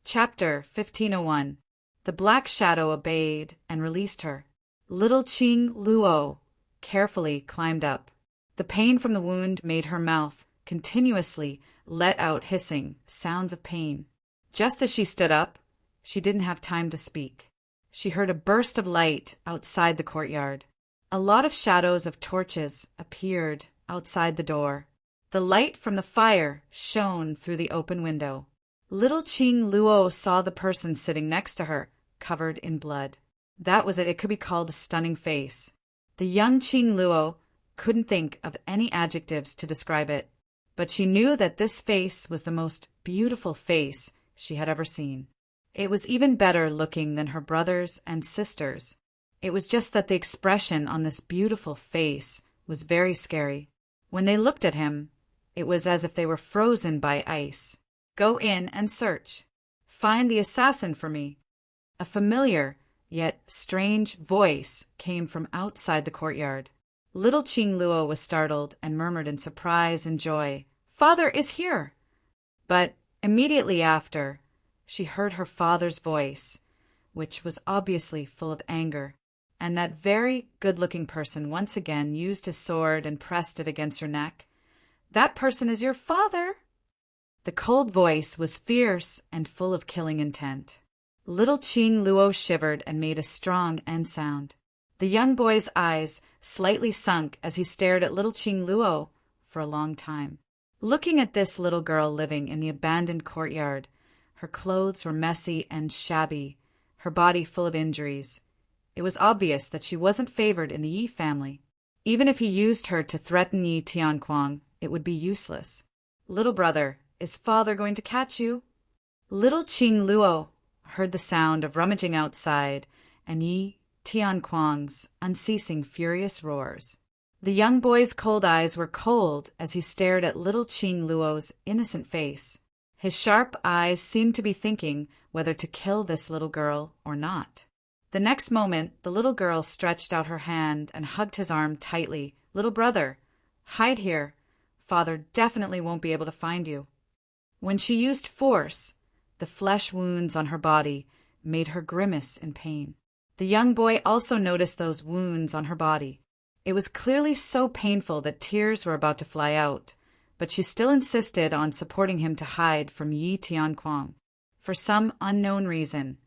Chapter 1501. The black shadow obeyed and released her. Little Qing Luo carefully climbed up. The pain from the wound made her mouth continuously let out hissing sounds of pain. Just as she stood up, she didn't have time to speak. She heard a burst of light outside the courtyard. A lot of shadows of torches appeared outside the door. The light from the fire shone through the open window. Little Qing Luo saw the person sitting next to her, covered in blood. That was it. It could be called a stunning face. The young Qing Luo couldn't think of any adjectives to describe it, but she knew that this face was the most beautiful face she had ever seen. It was even better looking than her brothers and sisters. It was just that the expression on this beautiful face was very scary. When they looked at him, it was as if they were frozen by ice. Go in and search. Find the assassin for me. A familiar, yet strange voice came from outside the courtyard. Little Qing Luo was startled and murmured in surprise and joy, "Father is here!" But immediately after, she heard her father's voice, which was obviously full of anger, and that very good-looking person once again used his sword and pressed it against her neck. "That person is your father!" The cold voice was fierce and full of killing intent. Little Qing Luo shivered and made a strong end sound. The young boy's eyes slightly sunk as he stared at little Qing Luo for a long time. Looking at this little girl living in the abandoned courtyard, her clothes were messy and shabby, her body full of injuries. It was obvious that she wasn't favored in the Yi family. Even if he used her to threaten Yi Tianquang, it would be useless. "Little brother, is father going to catch you?" Little Qing Luo heard the sound of rummaging outside and Yi Tianquang's unceasing furious roars. The young boy's cold eyes were cold as he stared at little Qing Luo's innocent face. His sharp eyes seemed to be thinking whether to kill this little girl or not. The next moment, the little girl stretched out her hand and hugged his arm tightly. "Little brother, hide here. Father definitely won't be able to find you." When she used force, the flesh wounds on her body made her grimace in pain. The young boy also noticed those wounds on her body. It was clearly so painful that tears were about to fly out, but she still insisted on supporting him to hide from Yi Tianquang. For some unknown reason,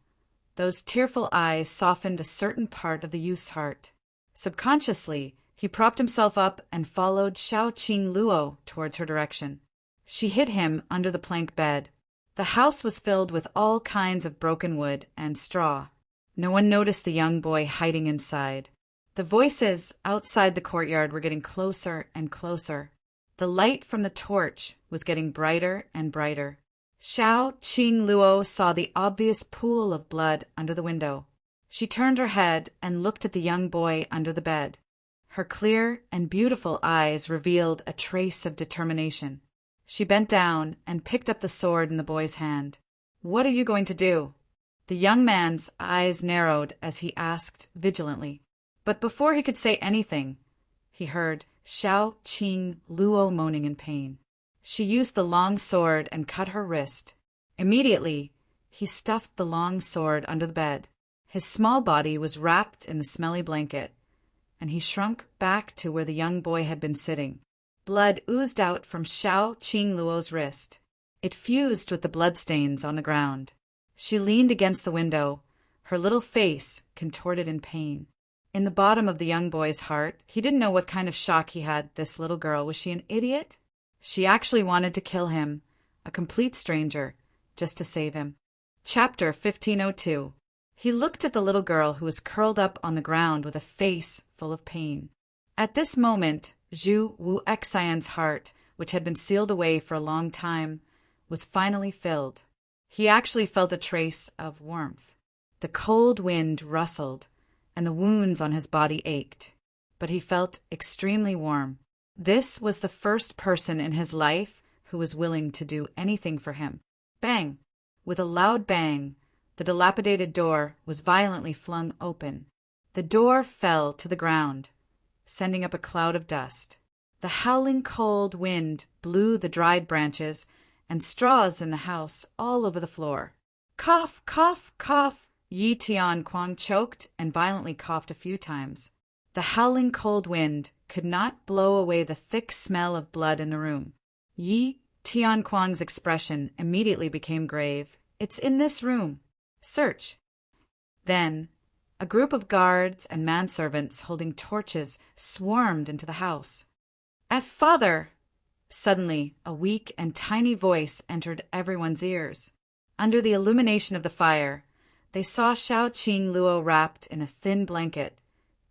those tearful eyes softened a certain part of the youth's heart. Subconsciously, he propped himself up and followed Xiao Qing Luo towards her direction. She hid him under the plank bed. The house was filled with all kinds of broken wood and straw. No one noticed the young boy hiding inside. The voices outside the courtyard were getting closer and closer. The light from the torch was getting brighter and brighter. Xiao Qing Luo saw the obvious pool of blood under the window. She turned her head and looked at the young boy under the bed. Her clear and beautiful eyes revealed a trace of determination. She bent down and picked up the sword in the boy's hand. "What are you going to do?" The young man's eyes narrowed as he asked vigilantly. But before he could say anything, he heard Xiao Qing Luo moaning in pain. She used the long sword and cut her wrist. Immediately, he stuffed the long sword under the bed. His small body was wrapped in the smelly blanket, and he shrunk back to where the young boy had been sitting. Blood oozed out from Xiao Qing Luo's wrist. It fused with the bloodstains on the ground. She leaned against the window, her little face contorted in pain. In the bottom of the young boy's heart, he didn't know what kind of shock he had. This little girl, was she an idiot? She actually wanted to kill him, a complete stranger, just to save him. Chapter 1502. He looked at the little girl who was curled up on the ground with a face full of pain. At this moment, Zhu Wu Xian's heart, which had been sealed away for a long time, was finally filled. He actually felt a trace of warmth. The cold wind rustled, and the wounds on his body ached, but he felt extremely warm. This was the first person in his life who was willing to do anything for him. Bang! With a loud bang, the dilapidated door was violently flung open. The door fell to the ground, sending up a cloud of dust. The howling cold wind blew the dried branches and straws in the house all over the floor. Cough, cough, cough! Yi Tian-Kwong choked and violently coughed a few times. The howling cold wind could not blow away the thick smell of blood in the room. Yi Tian-Kwong's expression immediately became grave. It's in this room. Search. Then, a group of guards and manservants holding torches swarmed into the house. Father! Suddenly, a weak and tiny voice entered everyone's ears. Under the illumination of the fire, they saw Xiao-Qing Luo wrapped in a thin blanket,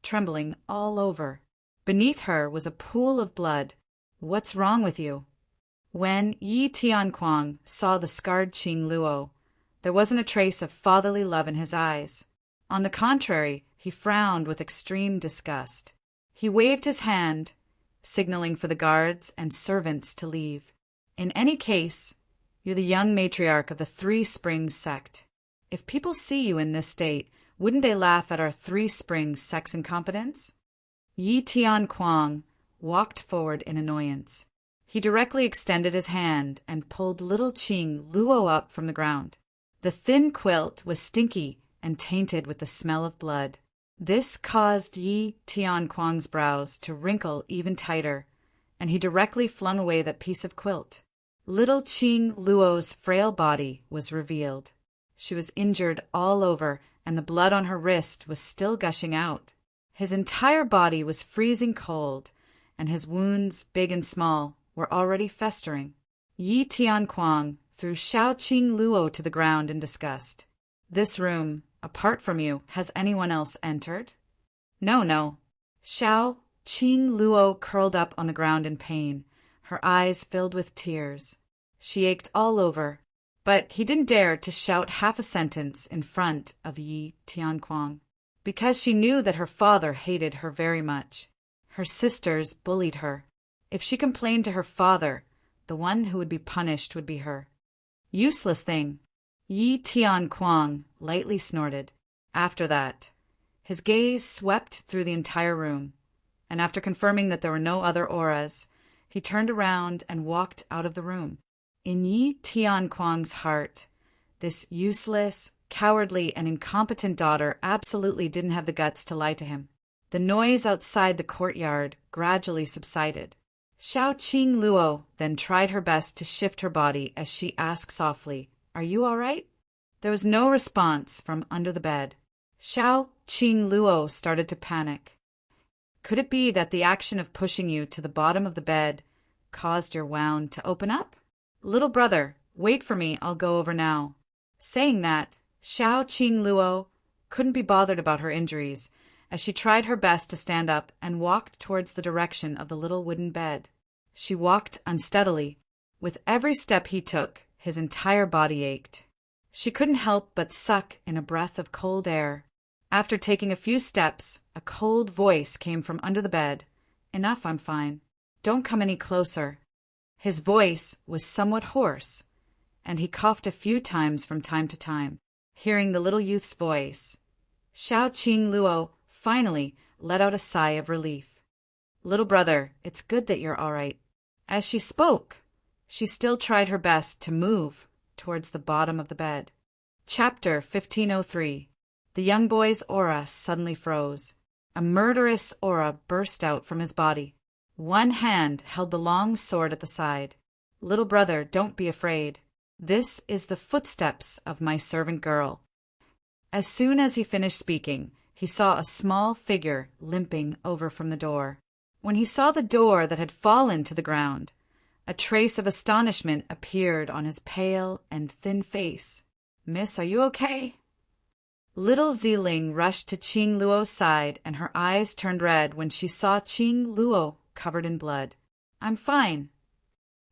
trembling all over. Beneath her was a pool of blood. What's wrong with you? When Yi Tian-Kwong saw the scarred Qing Luo, there wasn't a trace of fatherly love in his eyes. On the contrary, he frowned with extreme disgust. He waved his hand, signaling for the guards and servants to leave. In any case, you're the young matriarch of the Three Springs sect. If people see you in this state, wouldn't they laugh at our Three Springs sex incompetence? Yi Tian-Kwong walked forward in annoyance. He directly extended his hand and pulled little Qing Luo up from the ground. The thin quilt was stinky and tainted with the smell of blood. This caused Yi Tian-Kwong's brows to wrinkle even tighter, and he directly flung away that piece of quilt. Little Qing Luo's frail body was revealed. She was injured all over, and the blood on her wrist was still gushing out. His entire body was freezing cold, and his wounds, big and small, were already festering. Yi Tian-Kwong threw Xiao-Qing Luo to the ground in disgust. This room, apart from you, has anyone else entered? No. Xiao-Qing Luo curled up on the ground in pain, her eyes filled with tears. She ached all over, but he didn't dare to shout half a sentence in front of Yi Tian-Kwong, because she knew that her father hated her very much. Her sisters bullied her. If she complained to her father, the one who would be punished would be her. Useless thing! Yi Tian-Kwong lightly snorted. After that, his gaze swept through the entire room, and after confirming that there were no other auras, he turned around and walked out of the room. In Yi Tian-Kwong's heart, this useless, cowardly, and incompetent daughter absolutely didn't have the guts to lie to him. The noise outside the courtyard gradually subsided. Xiao-Qing Luo then tried her best to shift her body as she asked softly, "Are you all right?" There was no response from under the bed. Xiao-Qing Luo started to panic. Could it be that the action of pushing you to the bottom of the bed caused your wound to open up? Little brother, wait for me, I'll go over now. Saying that, Xiao-Qing Luo couldn't be bothered about her injuries, as she tried her best to stand up and walked towards the direction of the little wooden bed. She walked unsteadily. With every step he took, his entire body ached. She couldn't help but suck in a breath of cold air. After taking a few steps, a cold voice came from under the bed. "Enough, I'm fine. Don't come any closer." His voice was somewhat hoarse, and he coughed a few times from time to time. Hearing the little youth's voice, Xiao-Qing Luo finally let out a sigh of relief. "Little brother, it's good that you're all right." As she spoke, she still tried her best to move towards the bottom of the bed. Chapter 1503. The young boy's aura suddenly froze. A murderous aura burst out from his body. One hand held the long sword at the side. "Little brother, don't be afraid. This is the footsteps of my servant girl." As soon as he finished speaking, he saw a small figure limping over from the door. When he saw the door that had fallen to the ground, a trace of astonishment appeared on his pale and thin face. "Miss, are you okay?" Little Ziling rushed to Qing Luo's side, and her eyes turned red when she saw Qing Luo covered in blood. "I'm fine."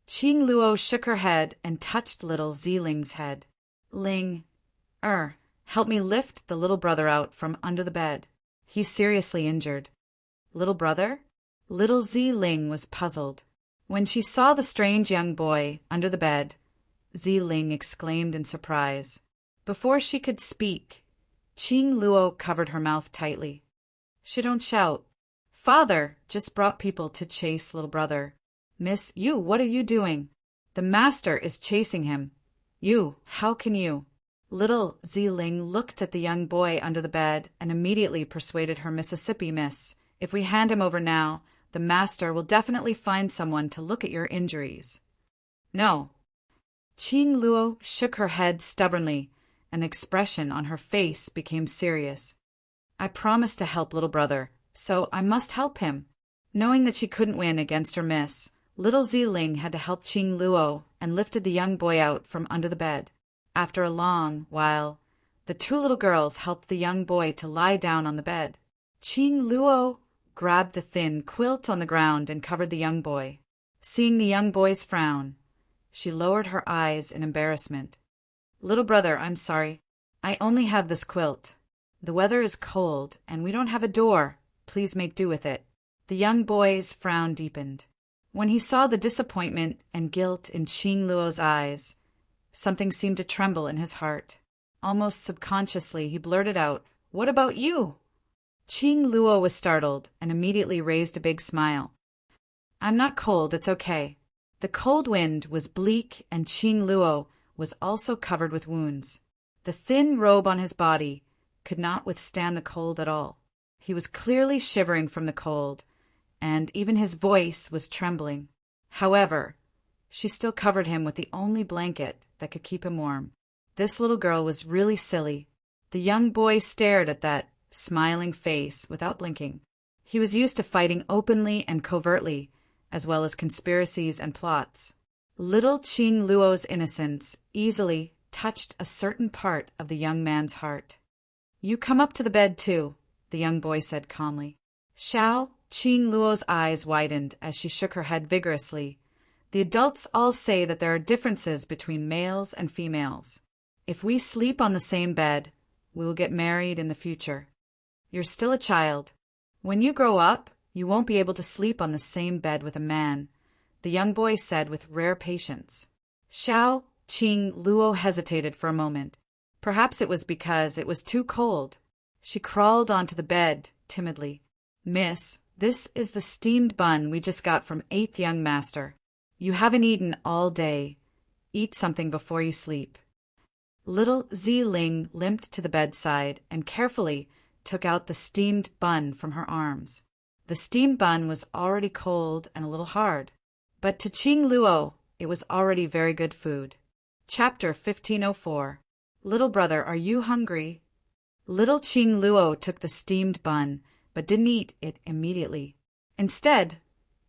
Qing Luo shook her head and touched little Ziling's head. "Ling, help me lift the little brother out from under the bed. He's seriously injured." "Little brother?" Little Ziling was puzzled. When she saw the strange young boy under the bed, Ziling exclaimed in surprise. Before she could speak, Qing Luo covered her mouth tightly. She don't shout. Father just brought people to chase little brother. Miss, you, what are you doing? The master is chasing him. You, how can you? Little Ziling looked at the young boy under the bed and immediately persuaded her Mississippi miss. If we hand him over now, the master will definitely find someone to look at your injuries. No. Qing Luo shook her head stubbornly, and the expression on her face became serious. I promised to help little brother, so I must help him. Knowing that she couldn't win against her miss, little Ziling had to help Qing Luo and lifted the young boy out from under the bed. After a long while, the two little girls helped the young boy to lie down on the bed. Qing Luo grabbed the thin quilt on the ground and covered the young boy. Seeing the young boy's frown, she lowered her eyes in embarrassment. Little brother, I'm sorry. I only have this quilt. The weather is cold, and we don't have a door. Please make do with it. The young boy's frown deepened. When he saw the disappointment and guilt in Qing Luo's eyes, something seemed to tremble in his heart. Almost subconsciously, he blurted out, "What about you?" Qing Luo was startled and immediately raised a big smile. "I'm not cold, it's okay." The cold wind was bleak, and Qing Luo was also covered with wounds. The thin robe on his body could not withstand the cold at all. He was clearly shivering from the cold, and even his voice was trembling. However, she still covered him with the only blanket that could keep him warm. This little girl was really silly. The young boy stared at that smiling face without blinking. He was used to fighting openly and covertly, as well as conspiracies and plots. Little Qing Luo's innocence easily touched a certain part of the young man's heart. "You come up to the bed too," the young boy said calmly. Xiao Qing Luo's eyes widened as she shook her head vigorously. The adults all say that there are differences between males and females. If we sleep on the same bed, we will get married in the future. You're still a child. When you grow up, you won't be able to sleep on the same bed with a man, the young boy said with rare patience. Xiao Qing Luo hesitated for a moment. Perhaps it was because it was too cold. She crawled onto the bed timidly. "Miss, this is the steamed bun we just got from 8th young master. You haven't eaten all day. Eat something before you sleep." Little Ziling limped to the bedside and carefully took out the steamed bun from her arms. The steamed bun was already cold and a little hard, but to Qing Luo it was already very good food. Chapter 1504. Little brother, are you hungry? Little Qing Luo took the steamed bun, but didn't eat it immediately. Instead,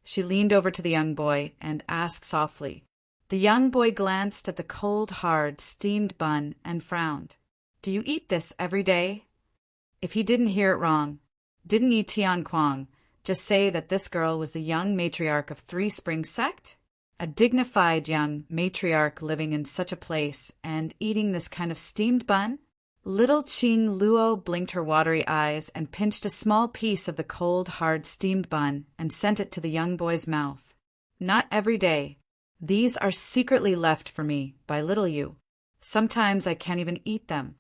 she leaned over to the young boy and asked softly. The young boy glanced at the cold, hard, steamed bun and frowned. "Do you eat this every day?" If he didn't hear it wrong, didn't he, Tian Kuang, just say that this girl was the young matriarch of Three Springs sect? A dignified young matriarch living in such a place and eating this kind of steamed bun? Little Qing Luo blinked her watery eyes and pinched a small piece of the cold, hard steamed bun and sent it to the young boy's mouth. "Not every day. These are secretly left for me by little you. Sometimes I can't even eat them."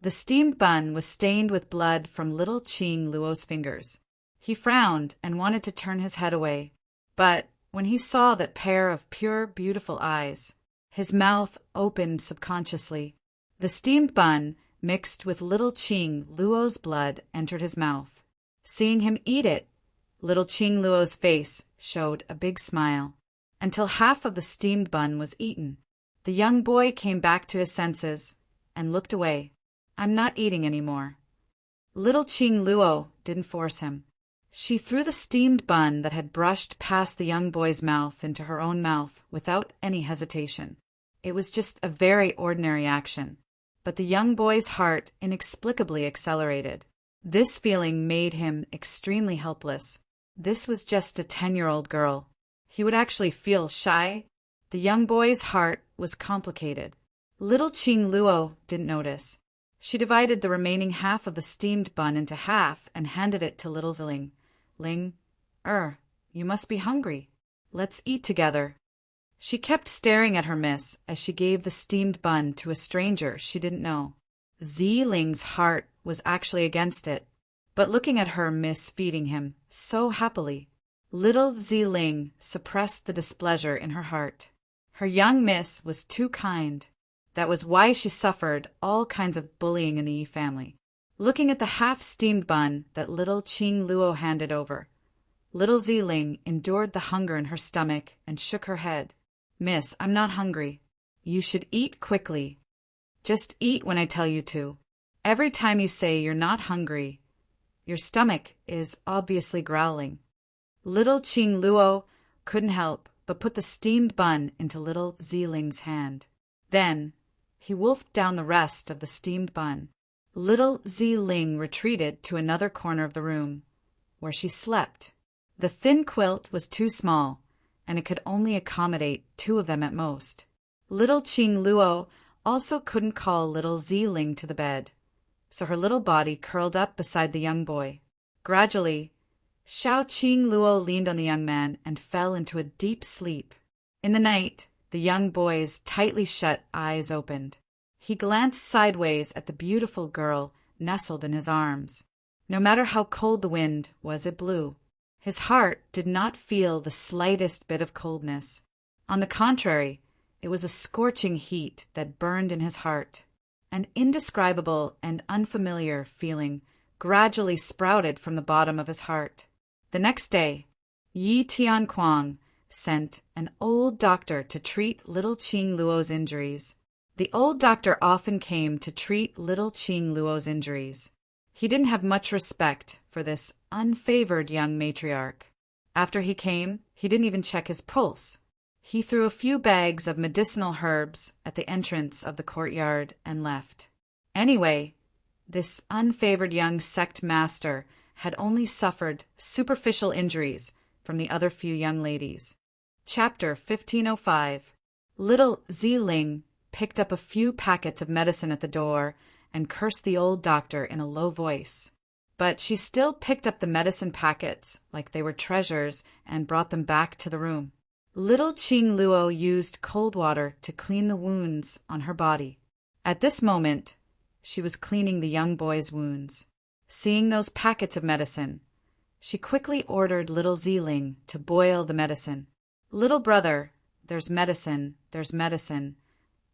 The steamed bun was stained with blood from little Qing Luo's fingers. He frowned and wanted to turn his head away, but when he saw that pair of pure, beautiful eyes, his mouth opened subconsciously. The steamed bun, mixed with little Qing Luo's blood, entered his mouth. Seeing him eat it, little Qing Luo's face showed a big smile. Until half of the steamed bun was eaten, the young boy came back to his senses and looked away. "I'm not eating any more." Little Qing Luo didn't force him. She threw the steamed bun that had brushed past the young boy's mouth into her own mouth without any hesitation. It was just a very ordinary action, but the young boy's heart inexplicably accelerated. This feeling made him extremely helpless. This was just a 10-year-old girl. He would actually feel shy. The young boy's heart was complicated. Little Qing Luo didn't notice. She divided the remaining half of the steamed bun into half and handed it to little Ziling. "Ling, you must be hungry. Let's eat together." She kept staring at her miss as she gave the steamed bun to a stranger she didn't know. Ziling's heart was actually against it. but looking at her miss feeding him so happily, little Ziling suppressed the displeasure in her heart. Her young miss was too kind. That was why she suffered all kinds of bullying in the Yi family. Looking at the half-steamed bun that little Qing Luo handed over, little Ziling endured the hunger in her stomach and shook her head. "Miss, I'm not hungry. You should eat quickly. Just eat when I tell you to. Every time you say you're not hungry, your stomach is obviously growling." Little Qing Luo couldn't help but put the steamed bun into little Ziling's hand. Then he wolfed down the rest of the steamed bun. Little Ziling retreated to another corner of the room, where she slept. The thin quilt was too small, and it could only accommodate 2 of them at most. Little Qing Luo also couldn't call little Ziling to the bed, so her little body curled up beside the young boy. Gradually, Xiao Qing Luo leaned on the young man and fell into a deep sleep. In the night, the young boy's tightly shut eyes opened. He glanced sideways at the beautiful girl nestled in his arms. No matter how cold the wind was, it blew. His heart did not feel the slightest bit of coldness. On the contrary, it was a scorching heat that burned in his heart. An indescribable and unfamiliar feeling gradually sprouted from the bottom of his heart. The next day, Yi Tianquang sent an old doctor to treat little Qing Luo's injuries. The old doctor often came to treat little Qing Luo's injuries. He didn't have much respect for this unfavored young matriarch. After he came, he didn't even check his pulse. He threw a few bags of medicinal herbs at the entrance of the courtyard and left. Anyway, this unfavored young sect master had only suffered superficial injuries from the other few young ladies. Chapter 1505. Little Ziling picked up a few packets of medicine at the door and cursed the old doctor in a low voice. But she still picked up the medicine packets like they were treasures and brought them back to the room. Little Qing Luo used cold water to clean the wounds on her body. At this moment, she was cleaning the young boy's wounds. Seeing those packets of medicine, she quickly ordered little Ziling to boil the medicine. "Little brother, there's medicine, there's medicine.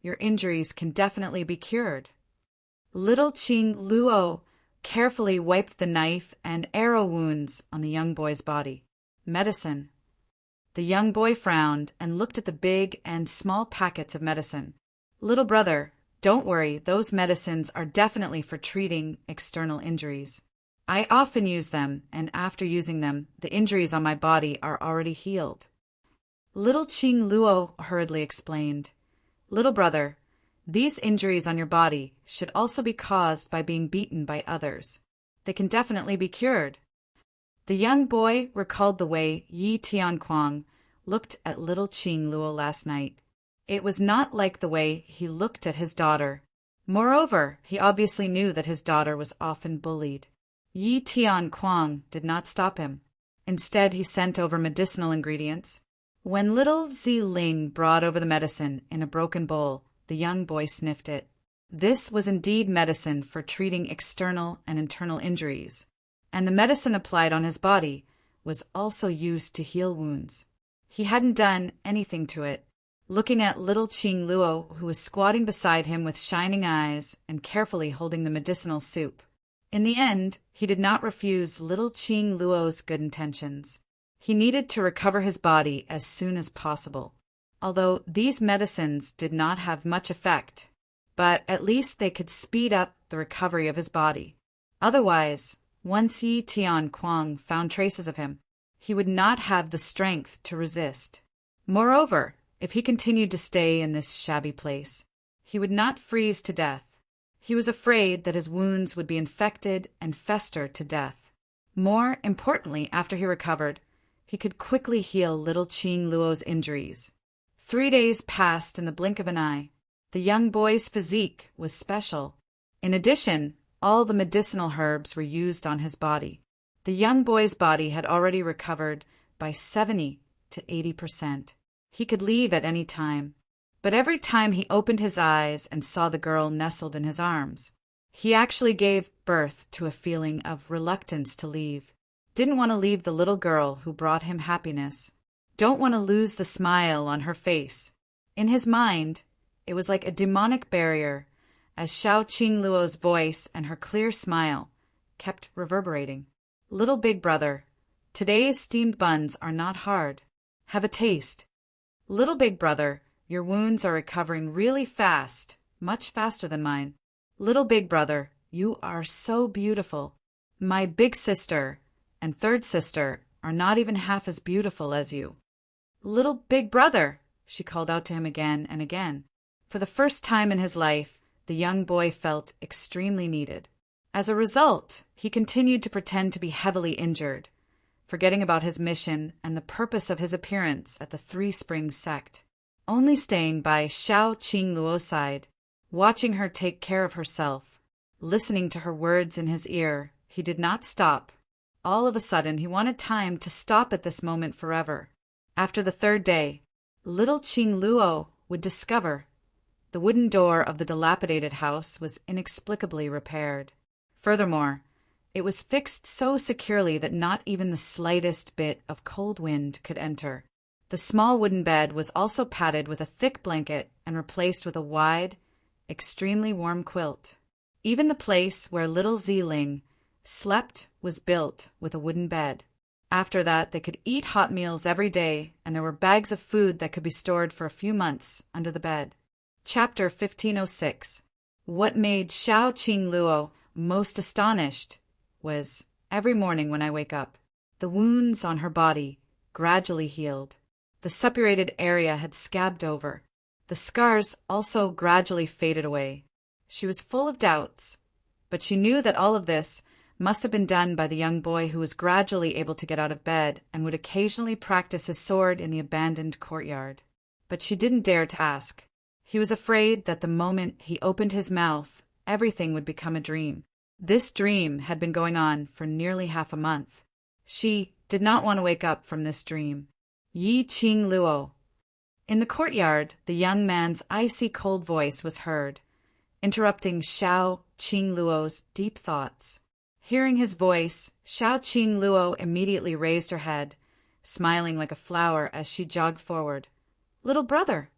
Your injuries can definitely be cured." Little Qing Luo carefully wiped the knife and arrow wounds on the young boy's body. Medicine. The young boy frowned and looked at the big and small packets of medicine. "Little brother, don't worry, those medicines are definitely for treating external injuries. I often use them, and after using them, the injuries on my body are already healed." Little Qing Luo hurriedly explained, "Little brother, these injuries on your body should also be caused by being beaten by others. They can definitely be cured." The young boy recalled the way Yi Tianquang looked at little Qing Luo last night. It was not like the way he looked at his daughter. Moreover, he obviously knew that his daughter was often bullied. Yi Tianquang did not stop him. Instead, he sent over medicinal ingredients. When little Ziling brought over the medicine in a broken bowl, the young boy sniffed it. This was indeed medicine for treating external and internal injuries, and the medicine applied on his body was also used to heal wounds. He hadn't done anything to it. Looking at little Qing Luo, who was squatting beside him with shining eyes and carefully holding the medicinal soup. In the end, he did not refuse little Qing Luo's good intentions. He needed to recover his body as soon as possible. Although these medicines did not have much effect, but at least they could speed up the recovery of his body. Otherwise, once Yi Tianquang found traces of him, he would not have the strength to resist. Moreover, if he continued to stay in this shabby place, he would not freeze to death. He was afraid that his wounds would be infected and fester to death. More importantly, after he recovered, he could quickly heal little Qing Luo's injuries. 3 days passed in the blink of an eye. The young boy's physique was special. In addition, all the medicinal herbs were used on his body. The young boy's body had already recovered by 70 to 80%. He could leave at any time. But every time he opened his eyes and saw the girl nestled in his arms, He actually gave birth to a feeling of reluctance to leave. Didn't want to leave the little girl who brought him happiness. Don't want to lose the smile on her face. In his mind, it was like a demonic barrier, as Xiao Qingluo's voice and her clear smile kept reverberating. Little big brother, today's steamed buns are not hard. Have a taste. Little big brother, your wounds are recovering really fast, much faster than mine. Little big brother, you are so beautiful. My big sister and third sister are not even half as beautiful as you. Little big brother, she called out to him again and again. For the first time in his life, the young boy felt extremely needed. As a result, he continued to pretend to be heavily injured, forgetting about his mission and the purpose of his appearance at the Three Springs sect, only staying by Xiao Qingluo's side, watching her take care of herself, listening to her words in his ear. He did not stop. All of a sudden, he wanted time to stop at this moment forever. After the third day, little Qingluo would discover the wooden door of the dilapidated house was inexplicably repaired. Furthermore, it was fixed so securely that not even the slightest bit of cold wind could enter. The small wooden bed was also padded with a thick blanket and replaced with a wide, extremely warm quilt. Even the place where little Ziling slept was built with a wooden bed. After that, they could eat hot meals every day, and there were bags of food that could be stored for a few months under the bed. Chapter 1506. What made Xiao Qingluo most astonished was, every morning when I wake up, the wounds on her body gradually healed. The suppurated area had scabbed over. The scars also gradually faded away. She was full of doubts, but she knew that all of this must have been done by the young boy who was gradually able to get out of bed and would occasionally practice his sword in the abandoned courtyard. But she didn't dare to ask. He was afraid that the moment he opened his mouth, everything would become a dream. This dream had been going on for nearly half a month. She did not want to wake up from this dream. Yi Qingluo. In the courtyard, the young man's icy cold voice was heard, interrupting Xiao Qingluo's deep thoughts. Hearing his voice, Xiao Qingluo immediately raised her head, smiling like a flower as she jogged forward. Little brother.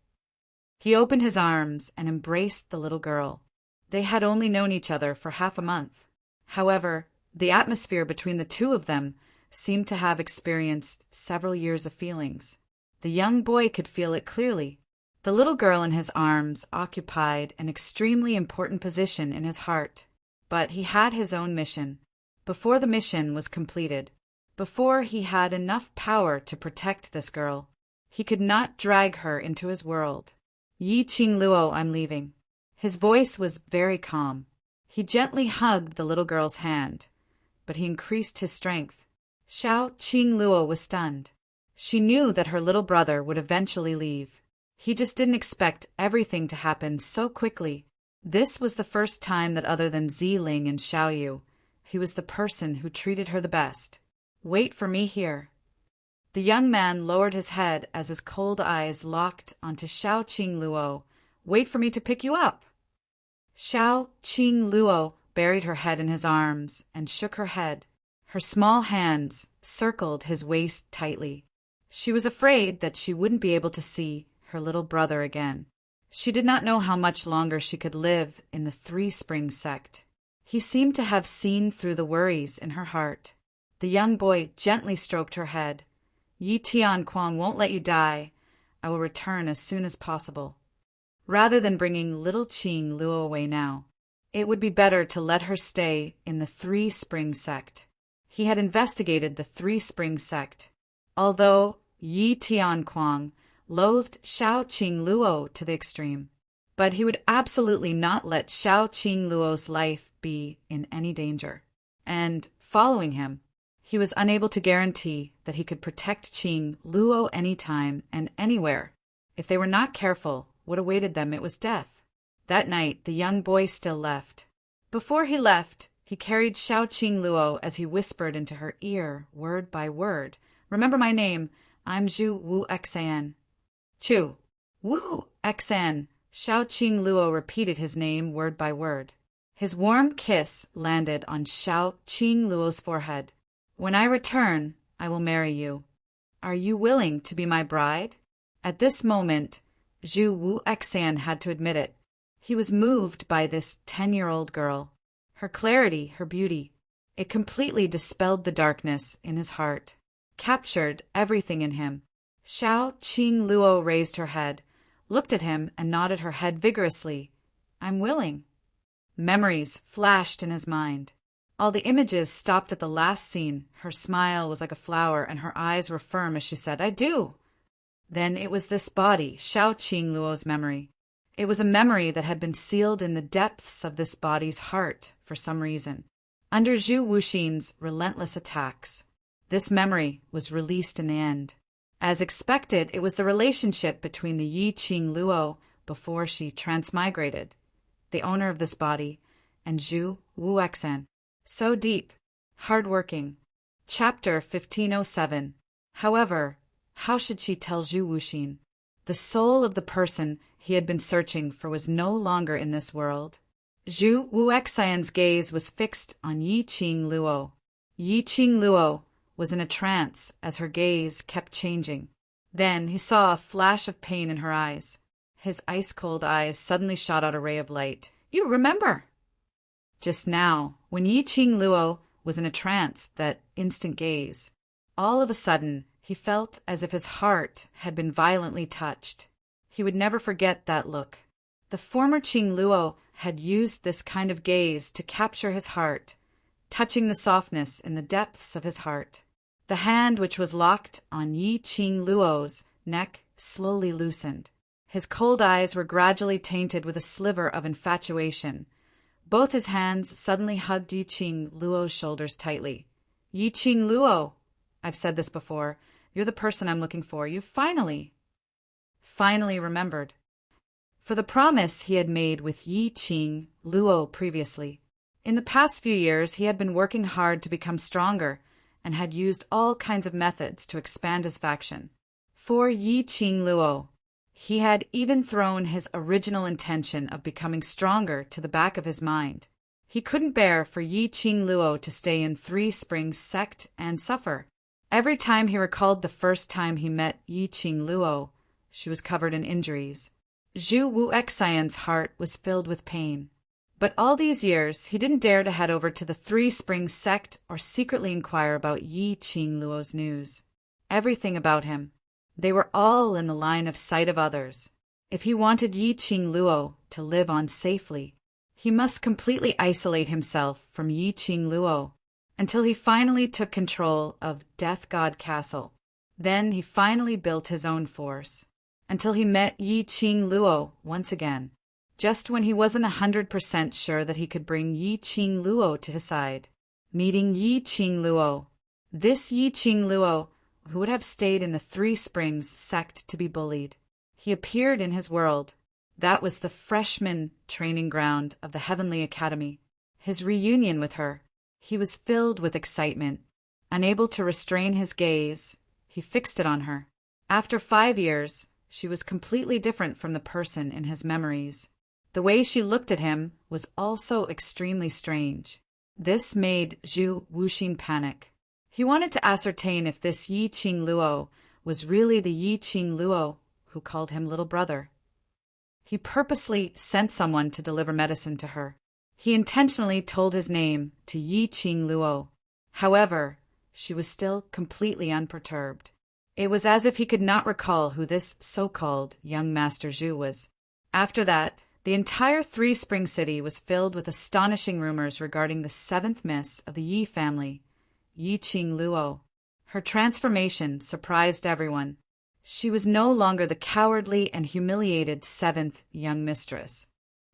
He opened his arms and embraced the little girl. They had only known each other for half a month. However, the atmosphere between the two of them seemed to have experienced several years of feelings. The young boy could feel it clearly. The little girl in his arms occupied an extremely important position in his heart. But he had his own mission. Before the mission was completed, before he had enough power to protect this girl, he could not drag her into his world. Yi Qingluo, I'm leaving. His voice was very calm. He gently hugged the little girl's hand, but he increased his strength. Xiao Qingluo was stunned. She knew that her little brother would eventually leave. He just didn't expect everything to happen so quickly. This was the first time that other than Ziling and Xiaoyu, he was the person who treated her the best. Wait for me here. The young man lowered his head as his cold eyes locked onto Xiao Qingluo. Wait for me to pick you up. Xiao Qingluo buried her head in his arms and shook her head. Her small hands circled his waist tightly. She was afraid that she wouldn't be able to see her little brother again. She did not know how much longer she could live in the Three Springs sect. He seemed to have seen through the worries in her heart. The young boy gently stroked her head. Yi Tianquang won't let you die. I will return as soon as possible. Rather than bringing little Qingluo away now, it would be better to let her stay in the Three Springs sect. He had investigated the Three Springs sect. Although Yi Tianquang loathed Xiao Qingluo to the extreme, but he would absolutely not let Xiao Qingluo's life be in any danger. And, following him, he was unable to guarantee that he could protect Qingluo anytime and anywhere. If they were not careful, what awaited them it was death. That night, the young boy still left. Before he left, he carried Xiao Qingluo as he whispered into her ear, word by word, "Remember my name. I'm Zhu Wu Xan." Chu. Wu Xan. Xiao Qingluo repeated his name word by word. His warm kiss landed on Xiao Qingluo's forehead. "When I return, I will marry you. Are you willing to be my bride?" At this moment, Zhu Wuxian had to admit it. He was moved by this 10-year-old girl. Her clarity, her beauty. It completely dispelled the darkness in his heart, captured everything in him. Xiao Qingluo raised her head, looked at him, and nodded her head vigorously. "I'm willing." Memories flashed in his mind. All the images stopped at the last scene. Her smile was like a flower, and her eyes were firm as she said, "I do." Then it was this body, Xiao Qingluo's memory. It was a memory that had been sealed in the depths of this body's heart for some reason. Under Zhu Wuxin's relentless attacks, this memory was released in the end. As expected, it was the relationship between the Yi Qingluo before she transmigrated, the owner of this body, and Zhu Wuxian. So deep, hard-working. Chapter 1507. However, how should she tell Zhu Wuxin? The soul of the person he had been searching for was no longer in this world. Zhu Wuxian's gaze was fixed on Yi Qingluo. Yi Qingluo was in a trance as her gaze kept changing. Then he saw a flash of pain in her eyes. His ice-cold eyes suddenly shot out a ray of light. "You remember!" Just now, when Yi Qingluo was in a trance, that instant gaze, all of a sudden he felt as if his heart had been violently touched. He would never forget that look. The former Qingluo had used this kind of gaze to capture his heart, touching the softness in the depths of his heart. The hand which was locked on Yi Qingluo's neck slowly loosened. His cold eyes were gradually tainted with a sliver of infatuation. Both his hands suddenly hugged Yi Qingluo's shoulders tightly. "Yi Qingluo, I've said this before, you're the person I'm looking for. You finally remembered." For the promise he had made with Yi Qingluo previously. In the past few years, he had been working hard to become stronger and had used all kinds of methods to expand his faction. For Yi Qingluo, he had even thrown his original intention of becoming stronger to the back of his mind. He couldn't bear for Yi Qingluo to stay in Three Springs sect and suffer. Every time he recalled the first time he met Yi Qingluo, she was covered in injuries. Zhu Wuxian's heart was filled with pain. But all these years, he didn't dare to head over to the Three Springs sect or secretly inquire about Yi Qingluo's news. Everything about him. They were all in the line of sight of others. If he wanted Yi Qingluo to live on safely, he must completely isolate himself from Yi Qingluo until he finally took control of Death God Castle. Then he finally built his own force, until he met Yi Qingluo once again, just when he wasn't 100% sure that he could bring Yi Qingluo to his side. Meeting Yi Qingluo. This Yi Qingluo, who would have stayed in the Three Springs sect to be bullied. He appeared in his world. That was the freshman training ground of the Heavenly Academy. His reunion with her. He was filled with excitement. Unable to restrain his gaze, he fixed it on her. After 5 years, she was completely different from the person in his memories. The way she looked at him was also extremely strange. This made Zhu Wuxin panic. He wanted to ascertain if this Yi Qingluo was really the Yi Qingluo who called him little brother. He purposely sent someone to deliver medicine to her. He intentionally told his name to Yi Qingluo. However, she was still completely unperturbed. It was as if he could not recall who this so-called young Master Zhu was. After that, the entire Three Spring City was filled with astonishing rumors regarding the seventh miss of the Yi family, Yi Qingluo. Her transformation surprised everyone. She was no longer the cowardly and humiliated seventh young mistress,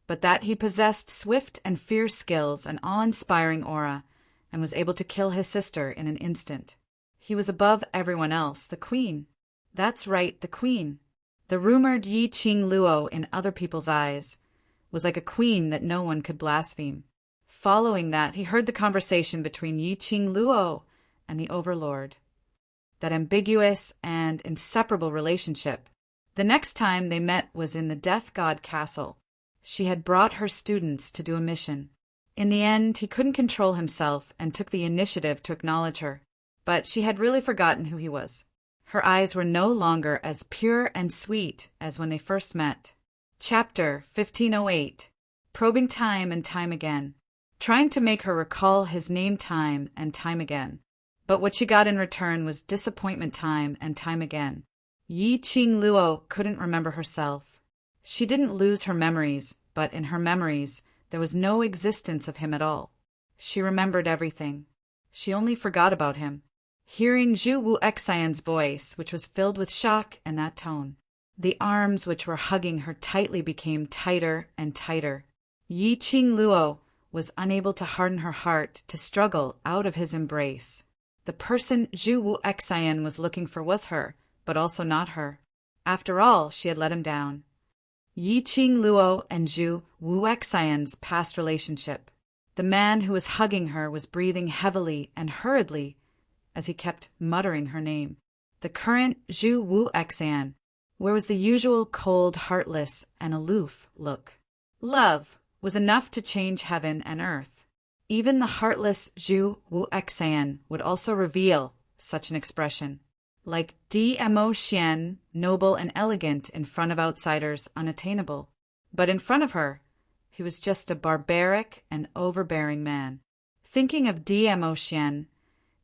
but that he possessed swift and fierce skills and awe-inspiring aura, and was able to kill his sister in an instant. He was above everyone else, the queen. That's right, the queen. The rumored Yi Qingluo in other people's eyes was like a queen that no one could blaspheme. Following that, he heard the conversation between Yi Qingluo and the Overlord. That ambiguous and inseparable relationship. The next time they met was in the Death God Castle. She had brought her students to do a mission. In the end, he couldn't control himself and took the initiative to acknowledge her. But she had really forgotten who he was. Her eyes were no longer as pure and sweet as when they first met. Chapter 1508. Probing time and time again. Trying to make her recall his name time and time again. But what she got in return was disappointment time and time again. Yi Qing Luo couldn't remember herself. She didn't lose her memories, but in her memories, there was no existence of him at all. She remembered everything. She only forgot about him. Hearing Zhu Wu Xian's voice, which was filled with shock and that tone. The arms which were hugging her tightly became tighter and tighter. Yi Qing Luo was unable to harden her heart to struggle out of his embrace. The person Zhu Wu Xian was looking for was her, but also not her. After all, she had let him down. Yi Qing Luo and Zhu Wu Xian's past relationship. The man who was hugging her was breathing heavily and hurriedly as he kept muttering her name. The current Zhu Wu Xian, where was the usual cold, heartless, and aloof look. Love was enough to change heaven and earth. Even the heartless Zhu Wu Xian would also reveal such an expression. Like Dmo Xian, noble and elegant in front of outsiders, unattainable. But in front of her, he was just a barbaric and overbearing man. Thinking of Dmo Xian,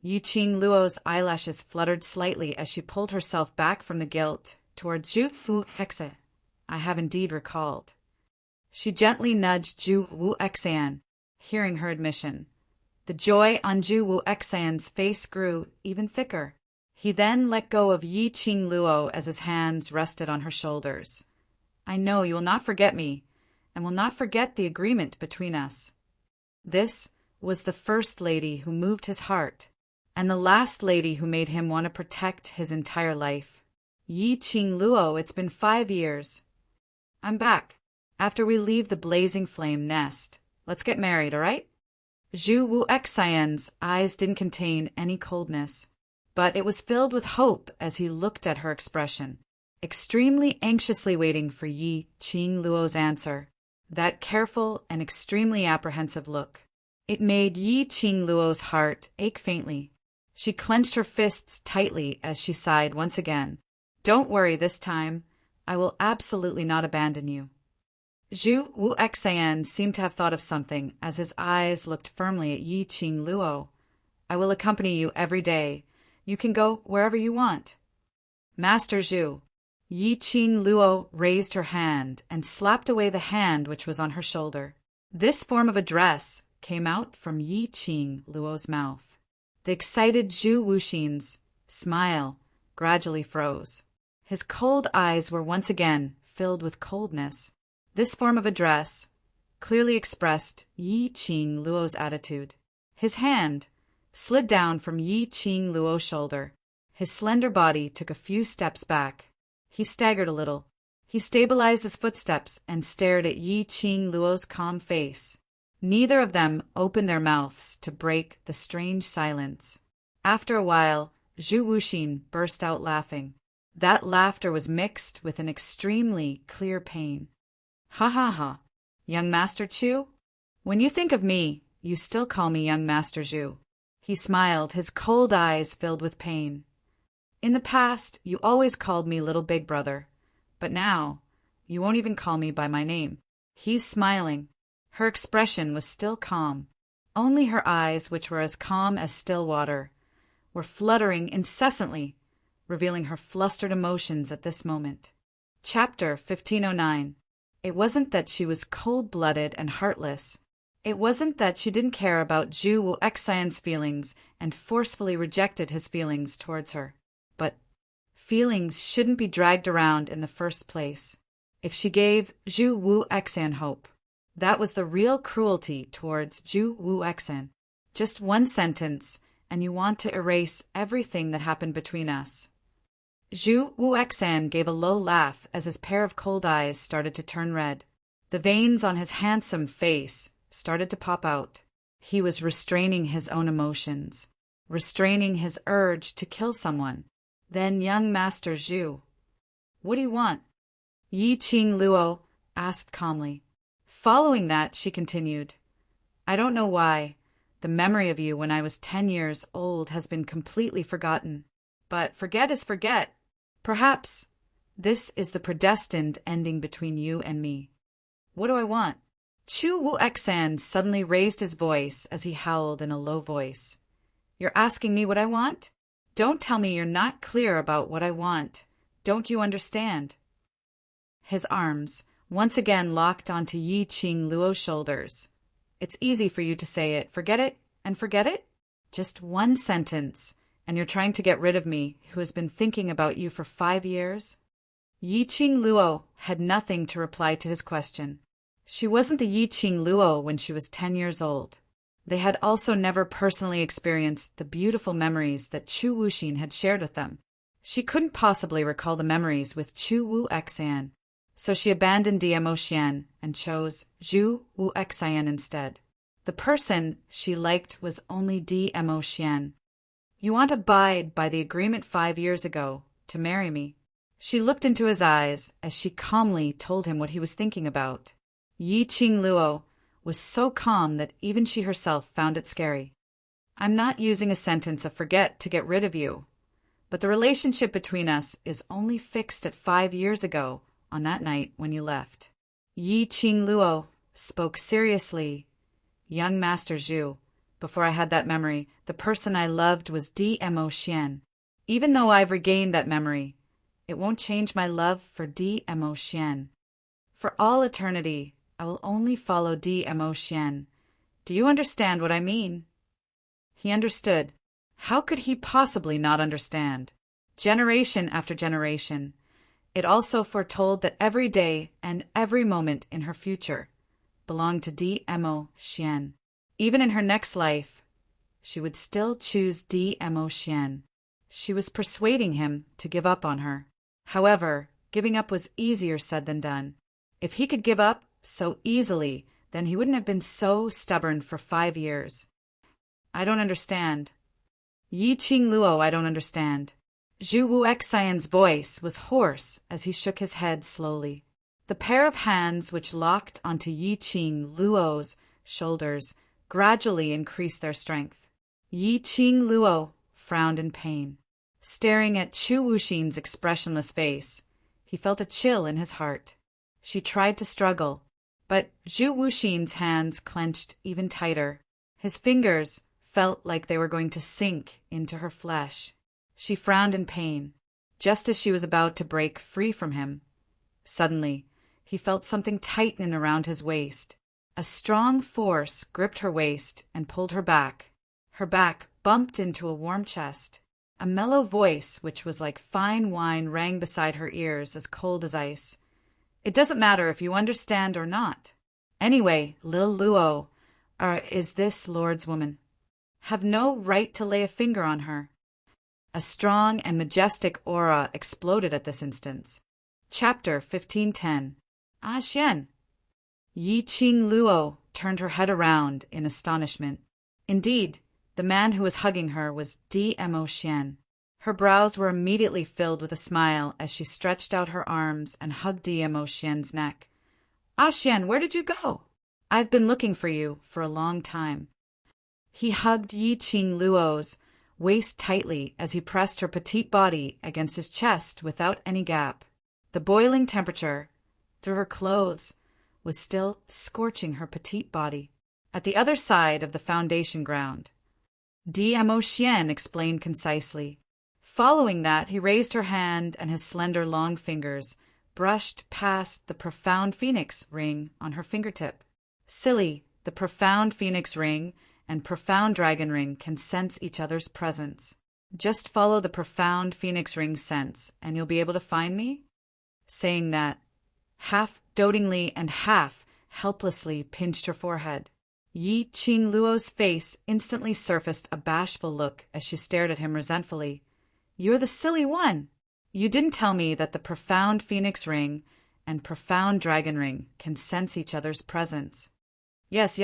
Yi Qing Luo's eyelashes fluttered slightly as she pulled herself back from the guilt toward Zhu Wu Xian. I have indeed recalled. She gently nudged Zhu Wu Xian, hearing her admission. The joy on Zhu Wu Xian's face grew even thicker. He then let go of Yi Qing Luo as his hands rested on her shoulders. I know you will not forget me, and will not forget the agreement between us. This was the first lady who moved his heart, and the last lady who made him want to protect his entire life. Yi Qing Luo, it's been 5 years. I'm back. After we leave the blazing flame nest, let's get married, all right? Zhu Wu Xian's eyes didn't contain any coldness, but it was filled with hope as he looked at her expression, extremely anxiously waiting for Yi Qing Luo's answer. That careful and extremely apprehensive look. It made Yi Qing Luo's heart ache faintly. She clenched her fists tightly as she sighed once again. Don't worry this time. I will absolutely not abandon you. Zhu Wu Xian seemed to have thought of something as his eyes looked firmly at Yi Qing Luo. I will accompany you every day. You can go wherever you want. Master Zhu. Yi Qing Luo raised her hand and slapped away the hand which was on her shoulder. This form of address came out from Yi Qing Luo's mouth. The excited Zhu Wuxin's smile gradually froze. His cold eyes were once again filled with coldness. This form of address clearly expressed Yi Qing Luo's attitude. His hand slid down from Yi Qing Luo's shoulder. His slender body took a few steps back. He staggered a little. He stabilized his footsteps and stared at Yi Qing Luo's calm face. Neither of them opened their mouths to break the strange silence. After a while, Zhu Wuxin burst out laughing. That laughter was mixed with an extremely clear pain. Ha ha ha, young Master Chu? When you think of me, you still call me young Master Zhu. He smiled, his cold eyes filled with pain. In the past, you always called me little big brother, but now, you won't even call me by my name. He's smiling. Her expression was still calm. Only her eyes, which were as calm as still water, were fluttering incessantly, revealing her flustered emotions at this moment. Chapter 1509. It wasn't that she was cold-blooded and heartless. It wasn't that she didn't care about Zhu Wu Xian's feelings and forcefully rejected his feelings towards her. But feelings shouldn't be dragged around in the first place. If she gave Zhu Wu Xian hope, that was the real cruelty towards Zhu Wu Xian. Just one sentence, and you want to erase everything that happened between us. Zhu Wu Xian gave a low laugh as his pair of cold eyes started to turn red. The veins on his handsome face started to pop out. He was restraining his own emotions, restraining his urge to kill someone. Then young Master Zhu. What do you want? Yi Qing Luo asked calmly. Following that, she continued. I don't know why. The memory of you when I was 10 years old has been completely forgotten. But forget is forget. Perhaps this is the predestined ending between you and me. What do I want? Chu Wu-Xan suddenly raised his voice as he howled in a low voice. You're asking me what I want? Don't tell me you're not clear about what I want. Don't you understand? His arms once again locked onto Yi Qing Luo's shoulders. It's easy for you to say it. Forget it and forget it? Just one sentence, and you're trying to get rid of me, who has been thinking about you for 5 years? Yi Qing Luo had nothing to reply to his question. She wasn't the Yi Qing Luo when she was 10 years old. They had also never personally experienced the beautiful memories that Chu Wuxin had shared with them. She couldn't possibly recall the memories with Chu Wu-Xan, so she abandoned Dmo Xian and chose Zhu Wu-Xian instead. The person she liked was only Dmo Xian. You want to abide by the agreement 5 years ago to marry me? She looked into his eyes as she calmly told him what he was thinking about. Yi Qing Luo was so calm that even she herself found it scary. I'm not using a sentence of forget to get rid of you, but the relationship between us is only fixed at 5 years ago on that night when you left. Yi Qing Luo spoke seriously. Young Master Zhu, before I had that memory, the person I loved was Dmo Xian. Even though I've regained that memory, it won't change my love for Dmo Xian. For all eternity, I will only follow Dmo Xian. Do you understand what I mean? He understood. How could he possibly not understand? Generation after generation, it also foretold that every day and every moment in her future belonged to Dmo Xian. Even in her next life, she would still choose Dmo Xian. She was persuading him to give up on her. However, giving up was easier said than done. If he could give up so easily, then he wouldn't have been so stubborn for 5 years. I don't understand. Yi Qing Luo, I don't understand. Zhu Wu-Xian's voice was hoarse as he shook his head slowly. The pair of hands which locked onto Yi Qing Luo's shoulders gradually increased their strength. Yi Qing Luo frowned in pain. Staring at Chu Wuxin's expressionless face, he felt a chill in his heart. She tried to struggle, but Zhu Wuxin's hands clenched even tighter. His fingers felt like they were going to sink into her flesh. She frowned in pain, just as she was about to break free from him. Suddenly, he felt something tighten around his waist. A strong force gripped her waist and pulled her back. Her back bumped into a warm chest. A mellow voice, which was like fine wine, rang beside her ears, as cold as ice. It doesn't matter if you understand or not. Anyway, Lil Luo, is this Lord's woman? Have no right to lay a finger on her. A strong and majestic aura exploded at this instant. Chapter 1510. Ah Xian. Yi Qing Luo turned her head around in astonishment. Indeed, the man who was hugging her was Dmo Xian. Her brows were immediately filled with a smile as she stretched out her arms and hugged Dmo Xian's neck. Ah Xian, where did you go? I've been looking for you for a long time. He hugged Yi Qing Luo's waist tightly as he pressed her petite body against his chest without any gap. The boiling temperature, through her clothes, was still scorching her petite body. At the other side of the foundation ground, Dmo Xian explained concisely. Following that, he raised her hand and his slender long fingers brushed past the profound phoenix ring on her fingertip. Silly, the profound phoenix ring and profound dragon ring can sense each other's presence. Just follow the profound phoenix ring sense, and you'll be able to find me? Saying that, half dotingly and half helplessly pinched her forehead. Yi Qing Luo's face instantly surfaced a bashful look as she stared at him resentfully. You're the silly one! You didn't tell me that the profound phoenix ring and profound dragon ring can sense each other's presence. Yes.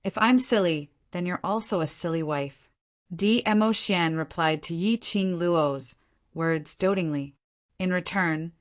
If I'm silly, then you're also a silly wife. Dmo Xian replied to Yi Qing Luo's words dotingly. In return,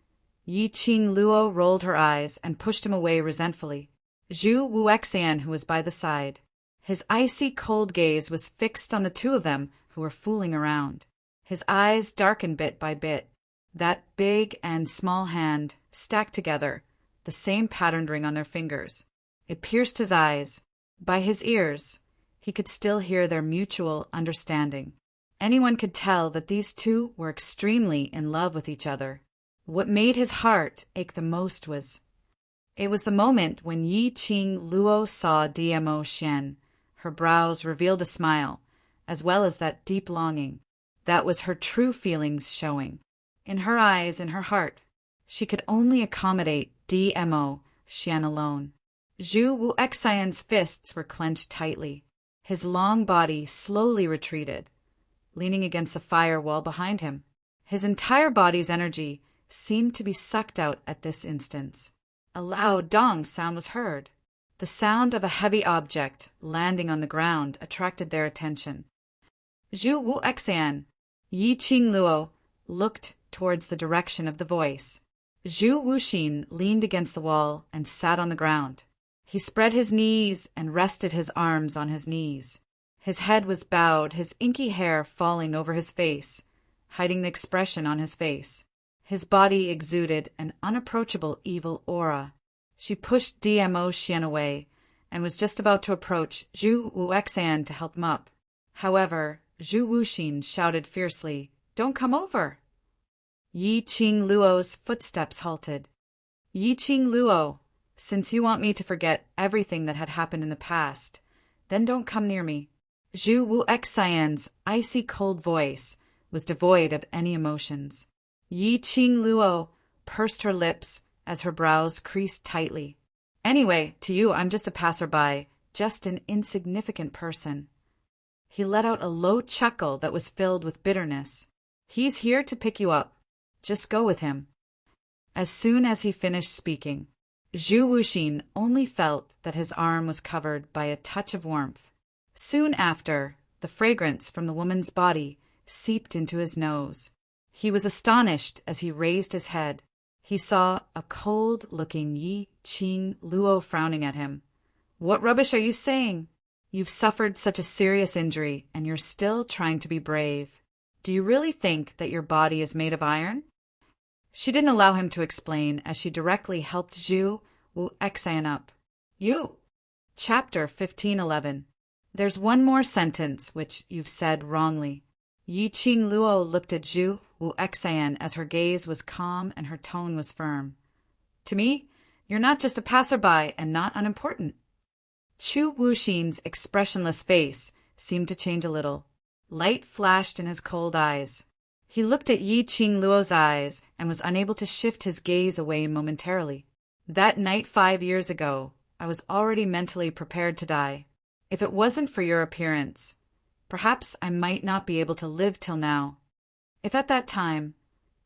Yi Qing Luo rolled her eyes and pushed him away resentfully. Zhu Wuxian, who was by the side. His icy cold gaze was fixed on the two of them who were fooling around. His eyes darkened bit by bit. That big and small hand, stacked together, the same patterned ring on their fingers. It pierced his eyes. By his ears, he could still hear their mutual understanding. Anyone could tell that these two were extremely in love with each other. What made his heart ache the most was it was the moment when Yi Qing Luo saw Dmo Xian. Her brows revealed a smile, as well as that deep longing. That was her true feelings showing. In her eyes, in her heart, she could only accommodate Dmo Xian alone. Zhu Wuxian's fists were clenched tightly. His long body slowly retreated, leaning against the firewall behind him. His entire body's energy seemed to be sucked out at this instant. A loud dong sound was heard. The sound of a heavy object landing on the ground attracted their attention. Zhu Wuxian, Yi Qing Luo, looked towards the direction of the voice. Zhu Wuxin leaned against the wall and sat on the ground. He spread his knees and rested his arms on his knees. His head was bowed, his inky hair falling over his face, hiding the expression on his face. His body exuded an unapproachable evil aura. She pushed Dmo Xian away and was just about to approach Zhu Wuxian to help him up. However, Zhu Wuxin shouted fiercely, "Don't come over!" Yi Qing Luo's footsteps halted. Yi Qing Luo, since you want me to forget everything that had happened in the past, then don't come near me. Zhu Wuxian's icy cold voice was devoid of any emotions. Yi Qing Luo pursed her lips as her brows creased tightly. Anyway, to you I'm just a passerby, just an insignificant person. He let out a low chuckle that was filled with bitterness. He's here to pick you up. Just go with him. As soon as he finished speaking, Zhu Wuxin only felt that his arm was covered by a touch of warmth. Soon after, the fragrance from the woman's body seeped into his nose. He was astonished as he raised his head. He saw a cold-looking Yi Qing Luo frowning at him. "What rubbish are you saying? You've suffered such a serious injury, and you're still trying to be brave. Do you really think that your body is made of iron?" She didn't allow him to explain, as she directly helped Zhu Wuxian up. Chapter 15:11. There's one more sentence which you've said wrongly. Yi Qing Luo looked at Zhu Wuxian as her gaze was calm and her tone was firm. "To me, you're not just a passerby and not unimportant." Zhu Wuxin's expressionless face seemed to change a little. Light flashed in his cold eyes. He looked at Yi Qing Luo's eyes and was unable to shift his gaze away momentarily. "That night 5 years ago, I was already mentally prepared to die. If it wasn't for your appearance, perhaps I might not be able to live till now. If at that time,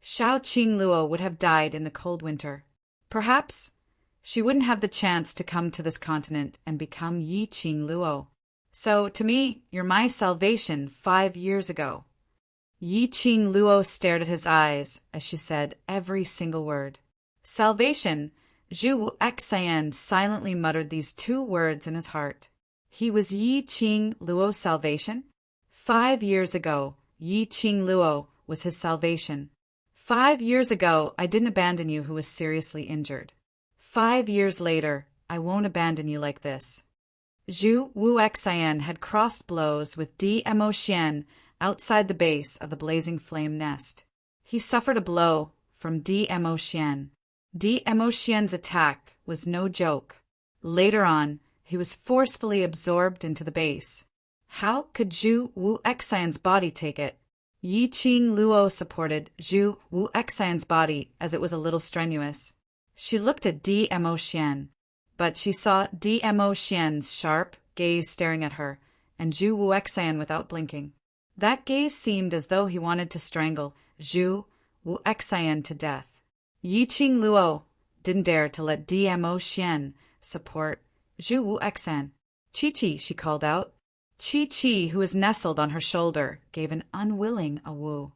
Xiao Qing Luo would have died in the cold winter, perhaps she wouldn't have the chance to come to this continent and become Yi Qing Luo. So, to me, you're my salvation 5 years ago." Yi Qing Luo stared at his eyes as she said every single word. Salvation. Zhu Wuxian silently muttered these 2 words in his heart. He was Yi Qing Luo's salvation? 5 years ago, Yi Qing Luo was his salvation. 5 years ago, I didn't abandon you who was seriously injured. 5 years later, I won't abandon you like this. Zhu Wuxian had crossed blows with Dmo Xian outside the base of the blazing flame nest. He suffered a blow from Dmo Xian. Dmo Xian's attack was no joke. Later on, he was forcefully absorbed into the base. How could Zhu Wuxian's body take it? Yi Qing Luo supported Zhu Wuxian's body as it was a little strenuous. She looked at Dmo Xian, but she saw Dmo Xian's sharp gaze staring at her, and Zhu Wuxian without blinking. That gaze seemed as though he wanted to strangle Zhu Wuxian to death. Yi Qing Luo didn't dare to let Dmo Xian support Zhu Wuxian. "Chi-Chi," she called out. Chi-Chi, who was nestled on her shoulder, gave an unwilling awoo.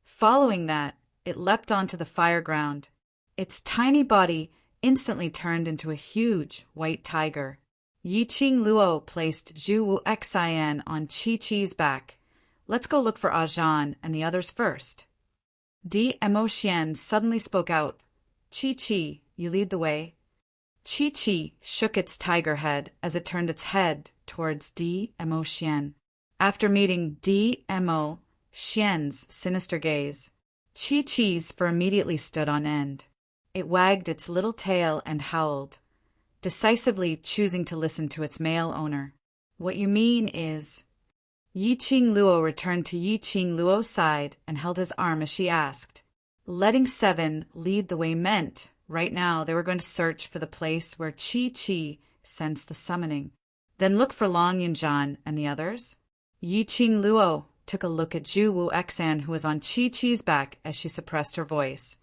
Following that, it leapt onto the fire ground. Its tiny body instantly turned into a huge white tiger. Yiqing Luo placed Zhu Wu Xian on Chi-Chi's back. Let's go look for Ajan and the others first. Mo Xian suddenly spoke out. Chi-Chi, you lead the way. Chi-Chi shook its tiger head as it turned its head towards Mo Xian. After meeting Mo Xian's sinister gaze, Chi-Chi's fur immediately stood on end. It wagged its little tail and howled, decisively choosing to listen to its male owner. What you mean is... Yiqing Luo returned to Yiqing Luo's side and held his arm as she asked. Letting Seven lead the way meant, right now, they were going to search for the place where Chi-Chi sensed the summoning. Then look for Long Yunjan and the others. Yiqing Luo took a look at Zhu Wu Xian, who was on Chi-Chi's back, as she suppressed her voice.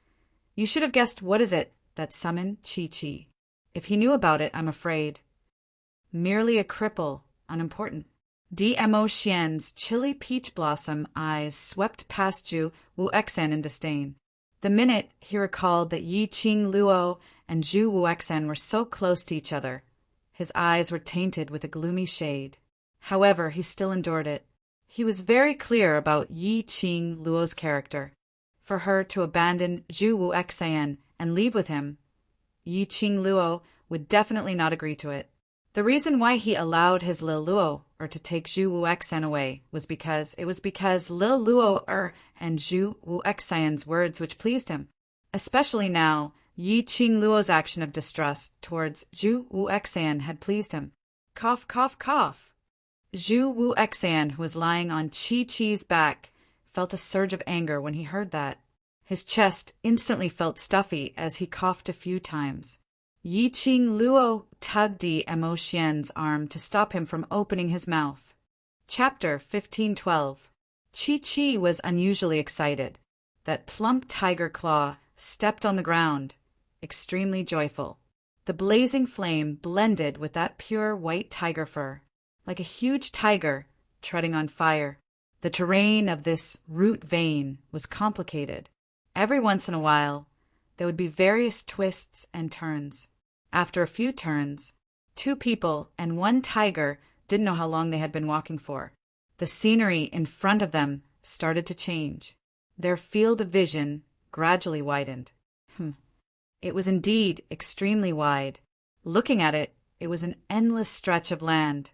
You should have guessed what is it that summoned Chi-Chi. If he knew about it, I'm afraid. Merely a cripple, unimportant. Mo Xian's chilly peach blossom eyes swept past Zhu Wu Xian in disdain. The minute he recalled that Yiqing Luo and Zhu Wu Xian were so close to each other, his eyes were tainted with a gloomy shade. However, he still endured it. He was very clear about Yiqing Luo's character. For her to abandon Zhu Wu Xian and leave with him, Yiqing Luo would definitely not agree to it. The reason why he allowed his Lil Luo to take Zhu Wu Xian away was because Lil Luo and Zhu Wu Xian's words which pleased him. Especially now, Yiqing Luo's action of distrust towards Zhu Wu Xian had pleased him. Cough, cough, cough. Zhu Wu Xian, who was lying on Chi-Chi's back, felt a surge of anger when he heard that. His chest instantly felt stuffy as he coughed a few times. Yiqing Luo tugged Mo Xian's arm to stop him from opening his mouth. Chapter 1512. Chi-Chi was unusually excited. That plump tiger claw stepped on the ground, extremely joyful. The blazing flame blended with that pure white tiger fur, like a huge tiger treading on fire. The terrain of this root vein was complicated. Every once in a while, there would be various twists and turns. After a few turns, two people and one tiger didn't know how long they had been walking for. The scenery in front of them started to change. Their field of vision gradually widened. It was indeed extremely wide. Looking at it, it was an endless stretch of land.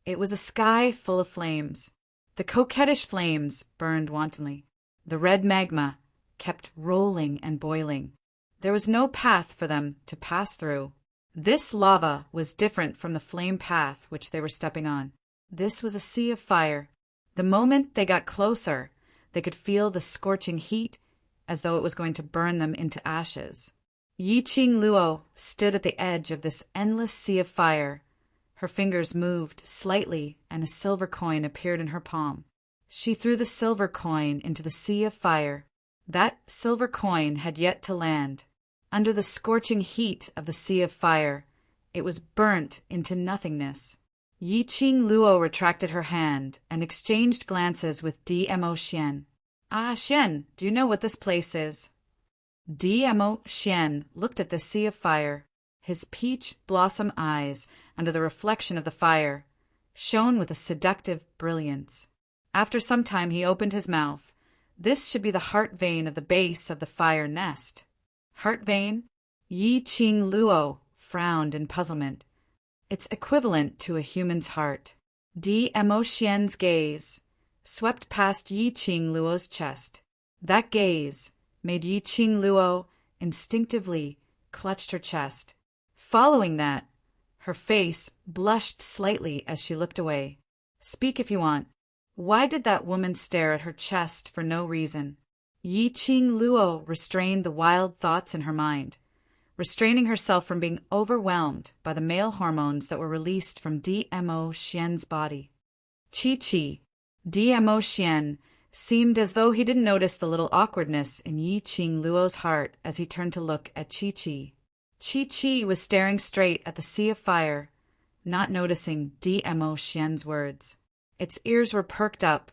It was a sky full of flames. The coquettish flames burned wantonly. The red magma kept rolling and boiling. There was no path for them to pass through. This lava was different from the flame path which they were stepping on. This was a sea of fire. The moment they got closer, they could feel the scorching heat as though it was going to burn them into ashes. Yiqing Luo stood at the edge of this endless sea of fire. Her fingers moved slightly and a silver coin appeared in her palm. She threw the silver coin into the sea of fire. That silver coin had yet to land. Under the scorching heat of the sea of fire, it was burnt into nothingness. Yiqing Luo retracted her hand and exchanged glances with Mo Xian. Ah, Xian, do you know what this place is? Mo Xian looked at the sea of fire. His peach blossom eyes, under the reflection of the fire, shone with a seductive brilliance. After some time he opened his mouth. This should be the heart vein of the base of the fire nest. Heart vein? Yiqing Luo frowned in puzzlement. It's equivalent to a human's heart. Mo Xian's gaze swept past Yiqing Luo's chest. That gaze made Yiqing Luo instinctively clutched her chest. Following that, her face blushed slightly as she looked away. Speak if you want. Why did that woman stare at her chest for no reason? Yiqing Luo restrained the wild thoughts in her mind, restraining herself from being overwhelmed by the male hormones that were released from Mo Xian's body. Chi-Chi, Mo Xian, seemed as though he didn't notice the little awkwardness in Yiqing Luo's heart as he turned to look at Chi-Chi. Chi-Chi was staring straight at the sea of fire, not noticing Mo Xian's words. Its ears were perked up,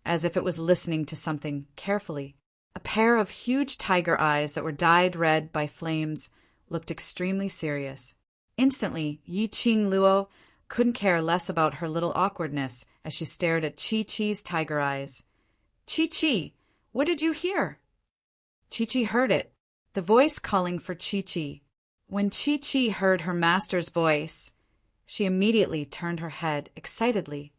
as if it was listening to something carefully. A pair of huge tiger eyes that were dyed red by flames looked extremely serious. Instantly, Yi Qing Luo couldn't care less about her little awkwardness as she stared at Chi-Chi's tiger eyes. Chi-Chi, what did you hear? Chi-Chi heard it, the voice calling for Chi-Chi. When Chi-Chi heard her master's voice, she immediately turned her head excitedly.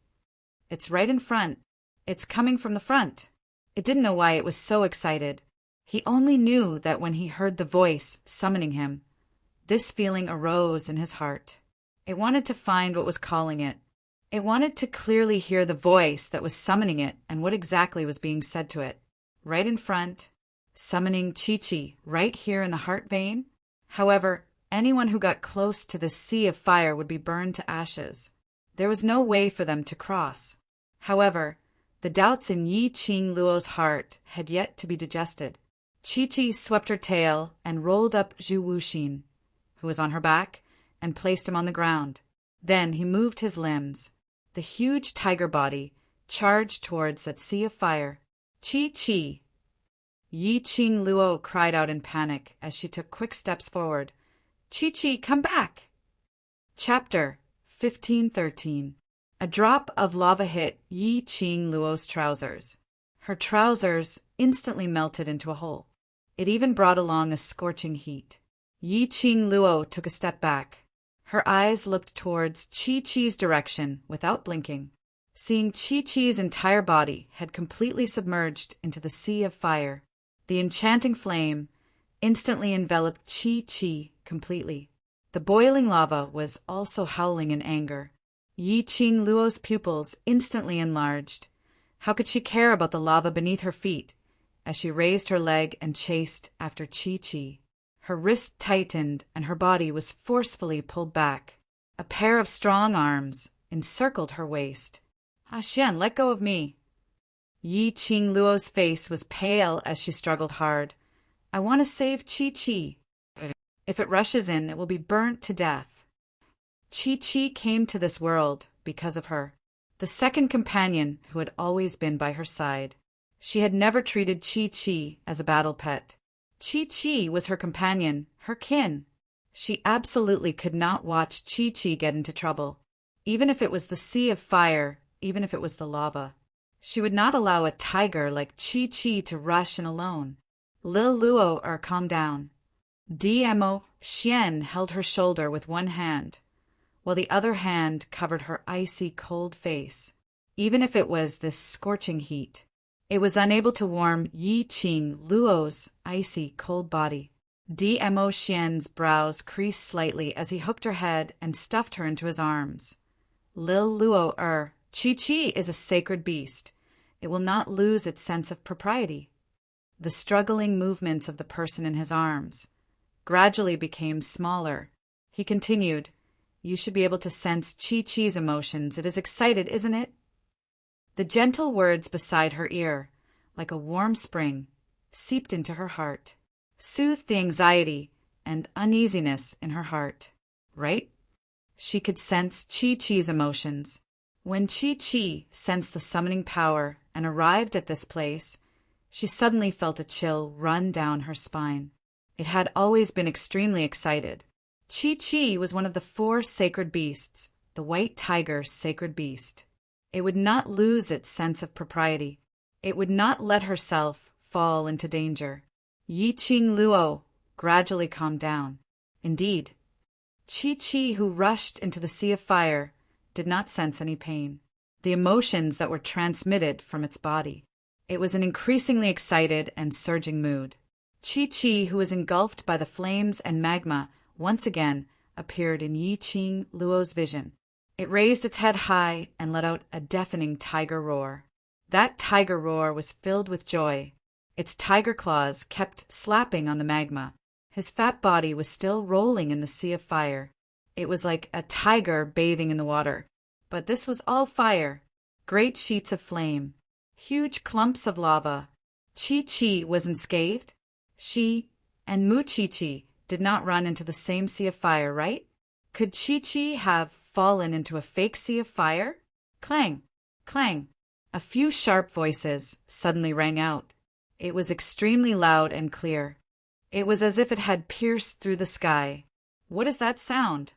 It's right in front. It's coming from the front. It didn't know why it was so excited. He only knew that when he heard the voice summoning him, this feeling arose in his heart. It wanted to find what was calling it. It wanted to clearly hear the voice that was summoning it and what exactly was being said to it. Right in front, summoning Chi-Chi right here in the heart vein. However, anyone who got close to the sea of fire would be burned to ashes. There was no way for them to cross. However, the doubts in Yi Qing Luo's heart had yet to be digested. Chi-Chi swept her tail and rolled up Zhu Wuxin, who was on her back, and placed him on the ground. Then he moved his limbs. The huge tiger body charged towards that sea of fire. Chi-Chi! Yi Qing Luo cried out in panic as she took quick steps forward. Chi-Chi, come back! Chapter 1513. A drop of lava hit Yi Qing Luo's trousers. Her trousers instantly melted into a hole. It even brought along a scorching heat. Yi Qing Luo took a step back. Her eyes looked towards Chi-Chi's direction without blinking. Seeing Chi-Chi's entire body had completely submerged into the sea of fire, the enchanting flame instantly enveloped Chi-Chi completely. The boiling lava was also howling in anger. Yi Qing Luo's pupils instantly enlarged. How could she care about the lava beneath her feet as she raised her leg and chased after Chi-Chi? Her wrist tightened and her body was forcefully pulled back. A pair of strong arms encircled her waist. Ah, Xian, let go of me. Yi Qing Luo's face was pale as she struggled hard. I want to save Chi-Chi. If it rushes in, it will be burnt to death. Chi-Chi came to this world because of her, the second companion who had always been by her side. She had never treated Chi-Chi as a battle pet. Chi-Chi was her companion, her kin. She absolutely could not watch Chi-Chi get into trouble. Even if it was the sea of fire, even if it was the lava. She would not allow a tiger like Chi-Chi to rush in alone. Lil Luo, calm down. Dmo Xian held her shoulder with one hand, while the other hand covered her icy cold face. Even if it was this scorching heat, it was unable to warm Yi Qing Luo's icy cold body. Dmo Xian's brows creased slightly as he hooked her head and stuffed her into his arms. Lil Luo, Chi-Chi is a sacred beast. It will not lose its sense of propriety. The struggling movements of the person in his arms gradually became smaller. He continued, You should be able to sense Chi-Chi's emotions. It is excited, isn't it? The gentle words beside her ear, like a warm spring, seeped into her heart, soothed the anxiety and uneasiness in her heart. Right? She could sense Chi-Chi's emotions. When Chi-Chi sensed the summoning power and arrived at this place, she suddenly felt a chill run down her spine. It had always been extremely excited. Chi-Chi was one of the 4 sacred beasts, the white tiger's sacred beast. It would not lose its sense of propriety. It would not let herself fall into danger. Yi Qing Luo gradually calmed down. Indeed, Chi-Chi, who rushed into the sea of fire, did not sense any pain. The emotions that were transmitted from its body. It was an increasingly excited and surging mood. Chi-Chi, who was engulfed by the flames and magma, once again appeared in Yi Qing Luo's vision. It raised its head high and let out a deafening tiger roar. That tiger roar was filled with joy. Its tiger claws kept slapping on the magma. His fat body was still rolling in the sea of fire. It was like a tiger bathing in the water. But this was all fire. Great sheets of flame. Huge clumps of lava. Chi-Chi was unscathed. She and Mu Chi-Chi did not run into the same sea of fire, right? Could Chi-Chi have fallen into a fake sea of fire? Clang! Clang! A few sharp voices suddenly rang out. It was extremely loud and clear. It was as if it had pierced through the sky. "What is that sound?"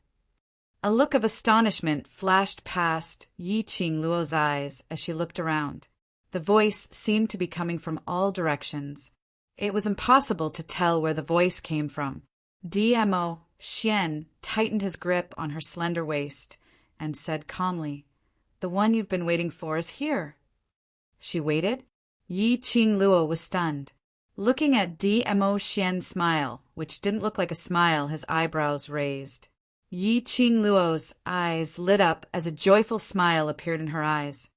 A look of astonishment flashed past Yi-Ching Luo's eyes as she looked around. The voice seemed to be coming from all directions. It was impossible to tell where the voice came from. DMO Xian tightened his grip on her slender waist and said calmly, "The one you've been waiting for is here." She waited? Yi-Ching Luo was stunned. Looking at DMO Xian's smile, which didn't look like a smile, his eyebrows raised. Yi-Ching Luo's eyes lit up as a joyful smile appeared in her eyes.